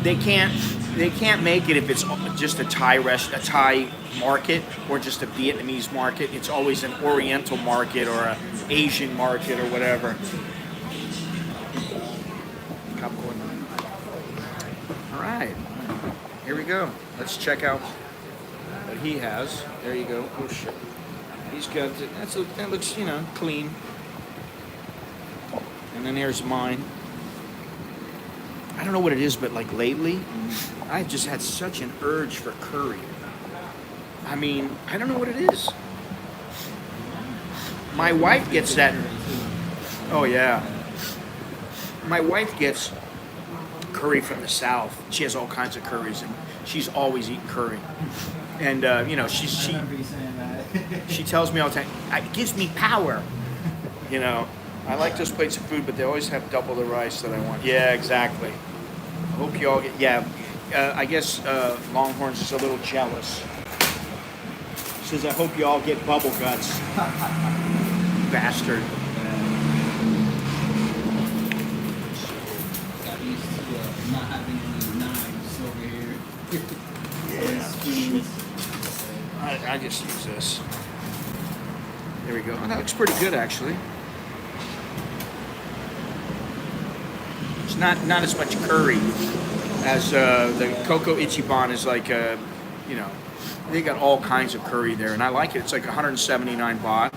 They can't make it if it's just a Thai market or just a Vietnamese market. It's always an Oriental market or a Asian market or whatever. All right, here we go. Let's check out what he has. There you go. Oh shit. He's got that looks clean. And then there's mine. I don't know what it is, but like lately, I've just had such an urge for curry. I mean, I don't know what it is. My wife gets that. Oh yeah. My wife gets curry from the south. She has all kinds of curries, and she's always eating curry. And she tells me all the time, it gives me power. I like those plates of food, but they always have double the rice that I want. Yeah, exactly. I hope you all get. Yeah, I guess Longhorns is a little jealous. Says, I hope you all get bubble guts. Bastard. Got used to not having any knives over here. I just use this. There we go. Oh, that looks pretty good, actually. It's not as much curry as the Coco Ichiban is like, they got all kinds of curry there, and I like it. It's like 179 baht.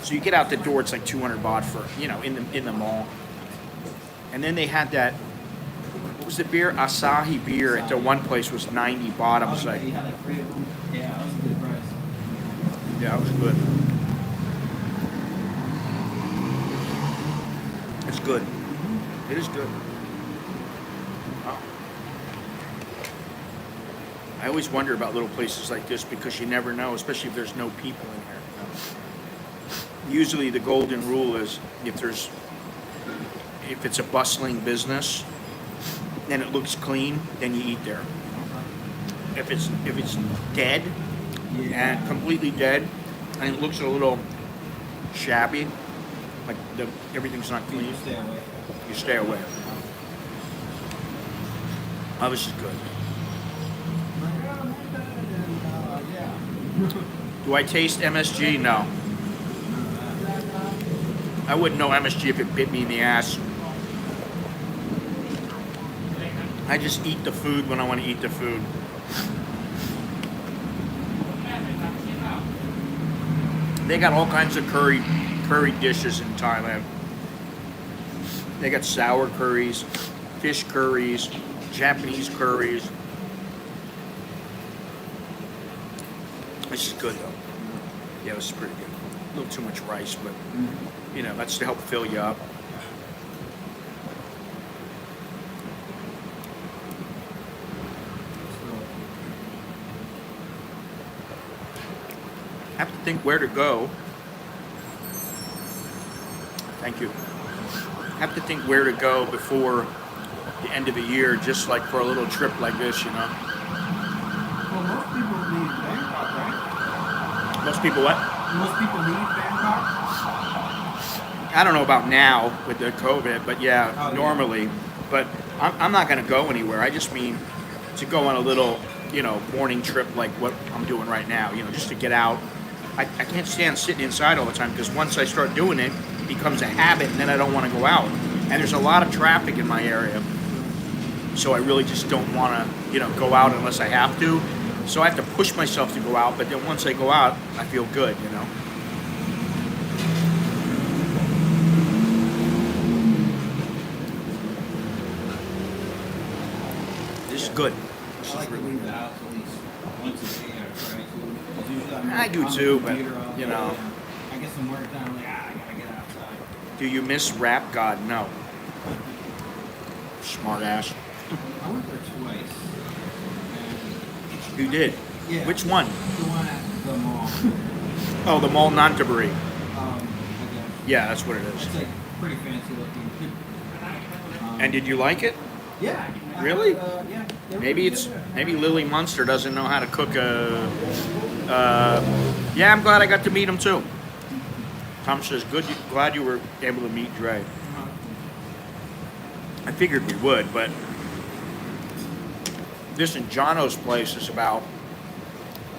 So you get out the door, it's like 200 baht for, in the mall. And then they had that, what was the beer? Asahi beer at the one place was 90 baht. I was like, You had like 3 of them? Yeah, that was a good price. yeah, it was good. It's good. It is good. Wow. I always wonder about little places like this because you never know, especially if there's no people in here. Usually the golden rule is if it's a bustling business and it looks clean, then you eat there. If it's dead and completely dead and it looks a little shabby, like everything's not clean, You stay away. you stay away. Oh, this is good. Do I taste MSG? No. I wouldn't know MSG if it bit me in the ass. I just eat the food when I want to eat the food. They got all kinds of curry dishes in Thailand. They got sour curries, fish curries, Japanese curries. This is good though. Yeah, this is pretty good. A little too much rice, but that's to help fill you up. Have to think where to go. Thank you. Have to think where to go before the end of the year, just like for a little trip like this, Well, most people leave Bangkok, right? Most people what? Most people leave Bangkok. I don't know about now with the COVID, but yeah, normally. But I'm not going to go anywhere. I just mean to go on a little, morning trip like what I'm doing right now, just to get out. I can't stand sitting inside all the time because once I start doing it, it becomes a habit and then I don't want to go out. And there's a lot of traffic in my area. So I really just don't want to, go out unless I have to. So I have to push myself to go out, but then once I go out, I feel good, This is good. I like to leave the house at least once a day or twice. Usually I'm I do on the too, but, computer all you day, know. and I get some work done. I'm like, I gotta get outside. Do you miss rap? God, no. Smart ass. I went there twice. And You did. yeah, Which one? the one at the mall. Oh, the Mall Nantaburi. I guess. Yeah, that's what it is. It's like pretty fancy looking. And did you like it? Yeah. Really? Yeah. they were Maybe pretty it's good. maybe Lily Munster doesn't know how to cook a. Yeah, I'm glad I got to meet him too. Tom says, "Good, glad you were able to meet Dre." Uh-huh. I figured we would, but this in Jono's place is about.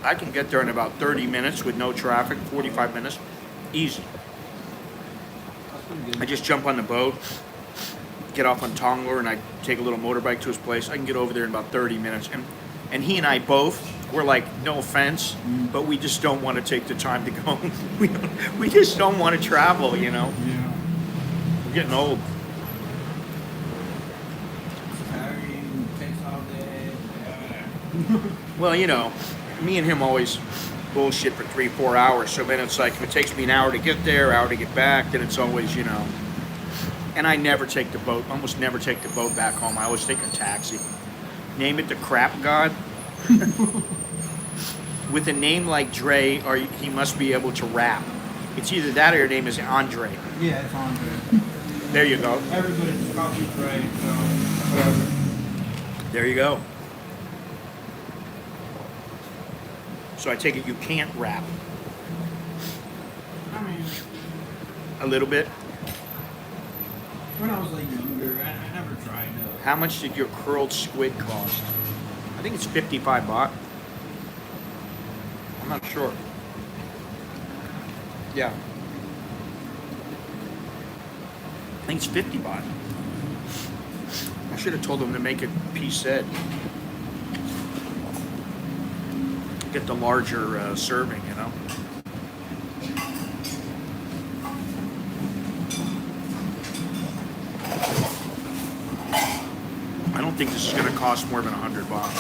I can get there in about 30 minutes with no traffic, 45 minutes, easy. That's pretty good. I just jump on the boat, get off on Tongler, and I take a little motorbike to his place. I can get over there in about 30 minutes. And he and I both, we're like, no offense, but we just don't want to take the time to go. we just don't want to travel, you know. Yeah. We're getting old. Tiring, takes all day. Well, you know, me and him always bullshit for 3-4 hours. So then it's like, if it takes me an hour to get there, hour to get back, then it's always, you know. And I never take the boat, almost never take the boat back home. I always take a taxi. Name it the Crap God. With a name like Dre, or he must be able to rap. It's either that or your name is Andre. Yeah, it's on there. There you go. Everybody just calls me Dre, so whatever. There you go. So I take it you can't rap. I mean, A little bit. when I was like younger, I never tried to. How much did your curled squid cost? I think it's 55 baht. I'm not sure. Yeah. I think it's 50 baht. I should have told them to make it piece said. Get the larger serving, you know. I don't think this is going to cost more than 100 baht,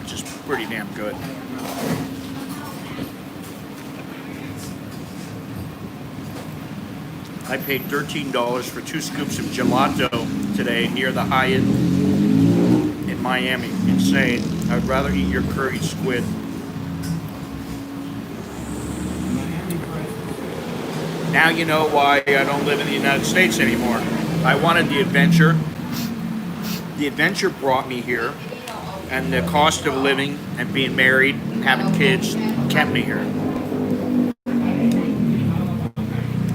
which is pretty damn good. I paid $13 for 2 scoops of gelato today near the Hyatt in Miami. Insane. I would rather eat your curried squid. Now you know why I don't live in the United States anymore. I wanted the adventure. The adventure brought me here, and the cost of living and being married and having kids kept me here.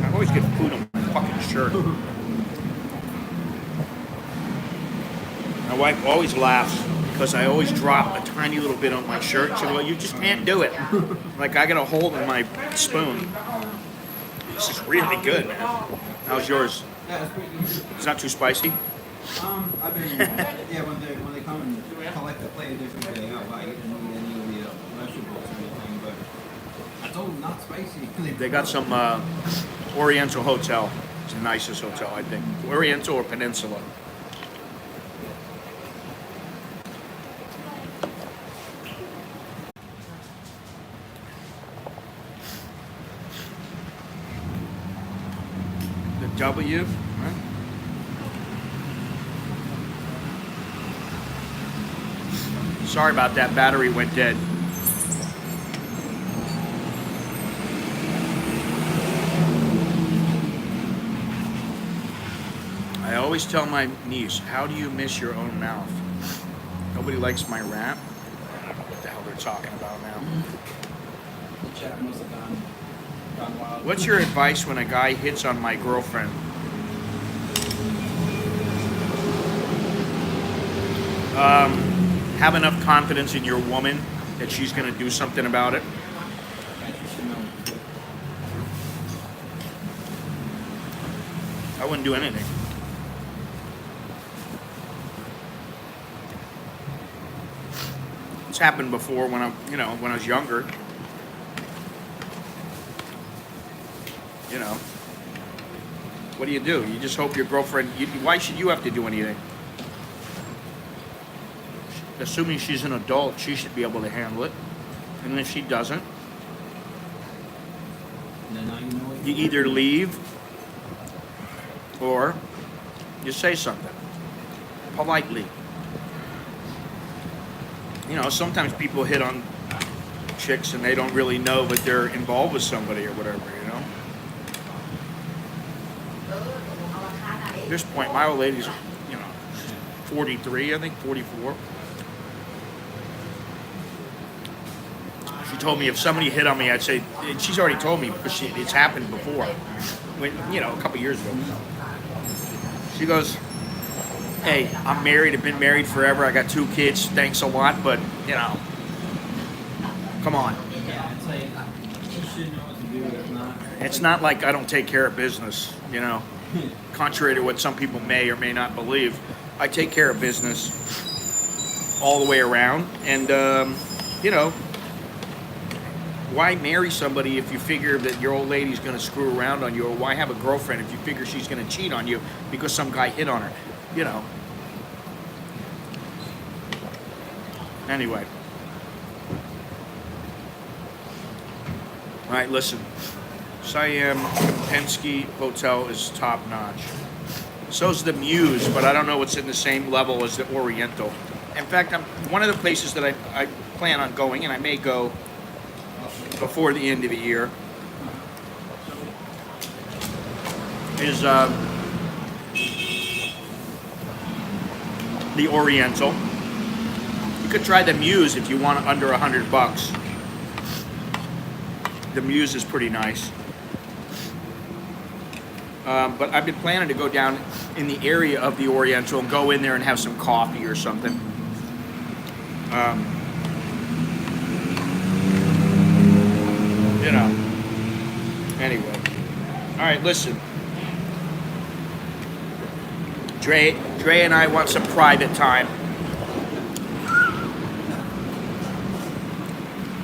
I always get food on my fucking shirt. My wife always laughs because I always drop a tiny little bit on my shirt. She goes, "Well, you just can't do it." Like I got a hole in my spoon. This is really good, man. How's yours? Yeah, it's pretty good. It's not too spicy? I've been, yeah, when they come and collect the plate, they're figuring out why you didn't eat any of the vegetables or anything, but I told them not spicy. They got some Oriental Hotel. It's the nicest hotel, I think. Oriental or Peninsula. The W. Huh? Sorry about that. Battery went dead. I always tell my niece, how do you miss your own mouth? Nobody likes my rap. I don't know what the hell they're talking about now. The chat must have gone wild. What's your advice when a guy hits on my girlfriend? Have enough confidence in your woman that she's going to do something about it. I wouldn't do anything. It's happened before when when I was younger. You know, what do? You just hope your girlfriend. Why should you have to do anything? Assuming she's an adult, she should be able to handle it. And if she doesn't, then now you know what You either leave or you say something politely. You know, sometimes people hit on chicks and they don't really know that they're involved with somebody or whatever, you know. At this point, my old lady's, you know, 43, I think, 44. She told me if somebody hit on me, I'd say, and she's already told me because it's happened before, when, you know, a couple years ago. She goes, hey, I'm married, I've been married forever, I got 2 kids, thanks a lot, but, you know, come on. Yeah, it's like you should know what to do. If not, It's not like I don't take care of business, you know. Contrary to what some people may or may not believe, I take care of business all the way around. And, you know, why marry somebody if you figure that your old lady's going to screw around on you? Or why have a girlfriend if you figure she's going to cheat on you because some guy hit on her? You know. Anyway. All right, listen. Siam Penske Hotel is top notch. So's the Muse, but I don't know what's in the same level as the Oriental. In fact, one of the places that I plan on going, and I may go before the end of the year, is the Oriental. You could try the Muse if you want under $100. The Muse is pretty nice. But I've been planning to go down in the area of the Oriental and go in there and have some coffee or something. You know. Anyway. All right, listen. Dre and I want some private time.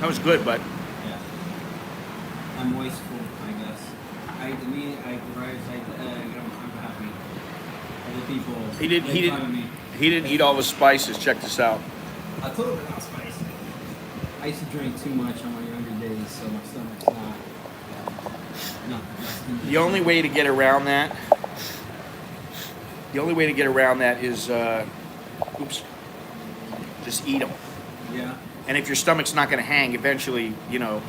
That was good, bud. yeah. I'm wasteful, I guess. I I'm happy. Other people. He didn't. make fun of me. He didn't eat all the spices. Check this out. A little bit not spicy. I used to drink too much on my younger days, so my stomach's not the best. The only way to get around that. Is, just eat them. Yeah. And if your stomach's not going to hang, eventually, you know,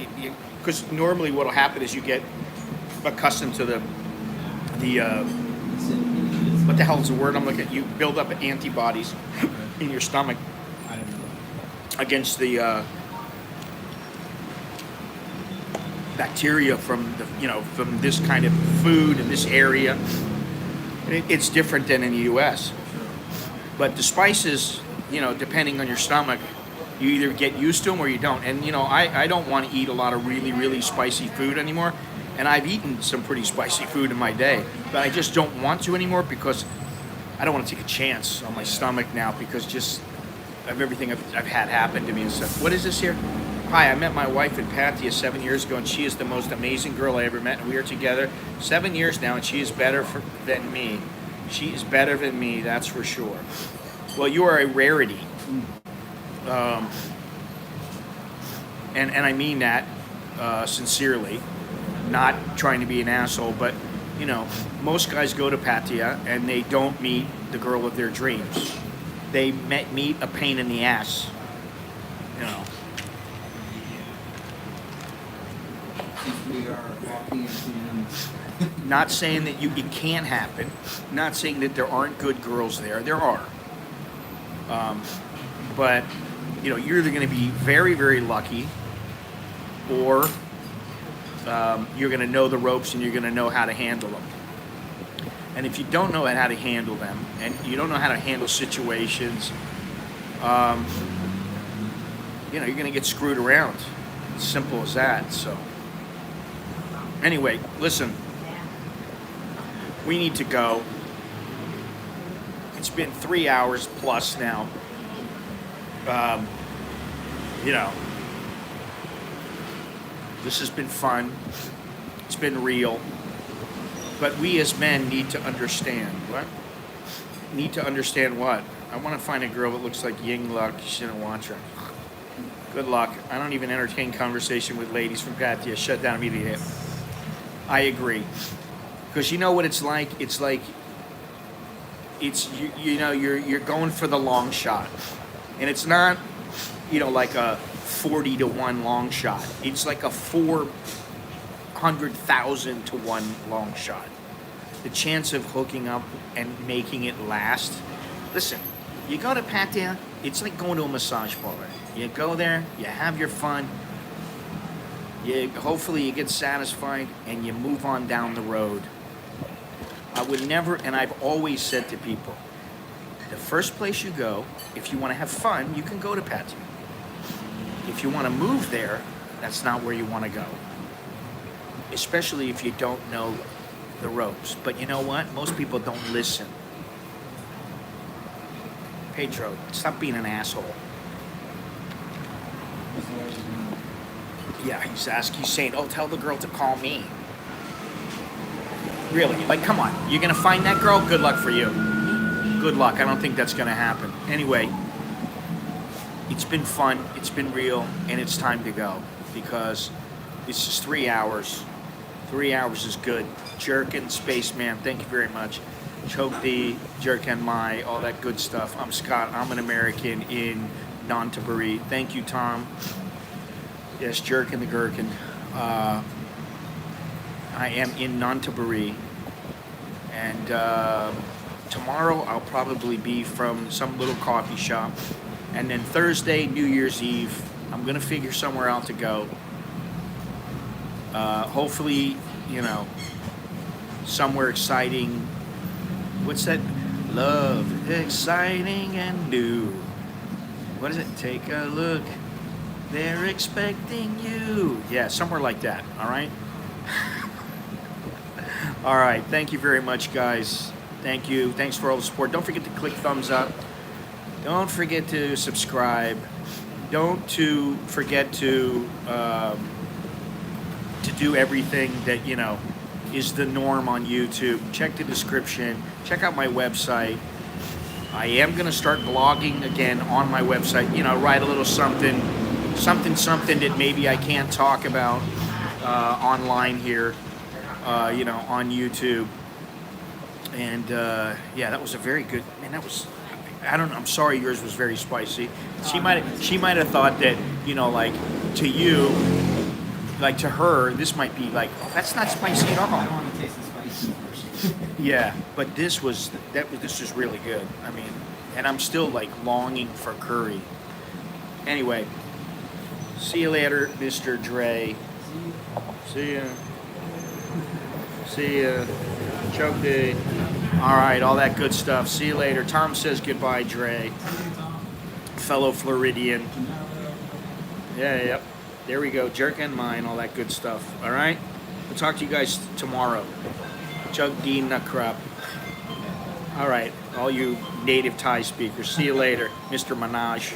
because normally what'll happen is you get accustomed to the what the hell is the word I'm looking at? You build up antibodies in your stomach I don't know. against the bacteria from from this kind of food in this area. It's different than in the U.S. But the spices, depending on your stomach, you either get used to them or you don't. And I don't want to eat a lot of really, really spicy food anymore. And I've eaten some pretty spicy food in my day, but I just don't want to anymore because I don't want to take a chance on my stomach now because just of everything I've had happen to me and stuff. What is this here? Hi, I met my wife in Pattaya 7 years ago, and she is the most amazing girl I ever met. And we are together 7 years now, and she is better than me. She is better than me, that's for sure. Well, you are a rarity. And I mean that sincerely, not trying to be an asshole, but most guys go to Pattaya and they don't meet the girl of their dreams. They meet a pain in the ass. If we are walking into them. Not saying that it can't happen. Not saying that there aren't good girls there. There are. But you're either going to be very, very lucky, or you're going to know the ropes and you're going to know how to handle them. And if you don't know how to handle them, and you don't know how to handle situations, you're going to get screwed around. It's simple as that. So, anyway, listen. We need to go. It's been 3 hours plus now. This has been fun. It's been real. But we as men need to understand. What? Need to understand what? I want to find a girl that looks like Ying Luck Shinawatra. Good luck. I don't even entertain conversation with ladies from Pattaya. Shut down immediately. I agree. Because you know what it's like? It's like you know you're going for the long shot, and it's not like a 40-to-1 long shot. It's like a 400,000 to 1 long shot. The chance of hooking up and making it last. Listen, you go to Pattaya, it's like going to a massage parlor. You go there, you have your fun. Hopefully you get satisfied and you move on down the road. I would never, and I've always said to people, the first place you go, if you want to have fun, you can go to Pattaya. If you want to move there, that's not where you want to go. Especially if you don't know the ropes. But you know what? Most people don't listen. Pedro, stop being an asshole. Yeah, he's saying, oh, tell the girl to call me. Really? Like, come on. You're going to find that girl? Good luck for you. Good luck. I don't think that's going to happen. Anyway, it's been fun. It's been real. And it's time to go. Because this is 3 hours. 3 hours is good. Jerkin, Spaceman, thank you very much. Chokdi, Jerkin Mai, all that good stuff. I'm Scott. I'm an American in Nonthaburi. Thank you, Tom. Yes, Jerkin the Gherkin. I am in Nonthaburi. And tomorrow I'll probably be from some little coffee shop. And then Thursday, New Year's Eve, I'm going to figure somewhere out to go. Hopefully, somewhere exciting. What's that? Love, exciting and new. What is it? Take a look. They're expecting you. Yeah, somewhere like that. All right? All right. Thank you very much, guys. Thank you. Thanks for all the support. Don't forget to click thumbs up. Don't forget to subscribe. Don't forget to do everything that, is the norm on YouTube. Check the description. Check out my website. I am going to start blogging again on my website. Write a little something that maybe I can't talk about online here, on YouTube. And yeah, that was a very good. Man, that was. I don't know. I'm sorry, yours was very spicy. She might have thought that like to you. Like to her, this might be like, oh, that's not spicy at all. I don't want to taste the spicy first. Yeah, but this was really good. I mean, and I'm still like longing for curry. Anyway, see you later, Mr. Dre. See ya. See ya. Choke day. All right, all that good stuff. See you later. Tom says goodbye, Dre. Fellow Floridian. Yeah, yep. There we go. Jerk and mine, all that good stuff. All right? We'll talk to you guys tomorrow. Jugdeen Nakrap. All right. All you native Thai speakers. See you later. Mr. Manaj.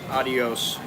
Adios.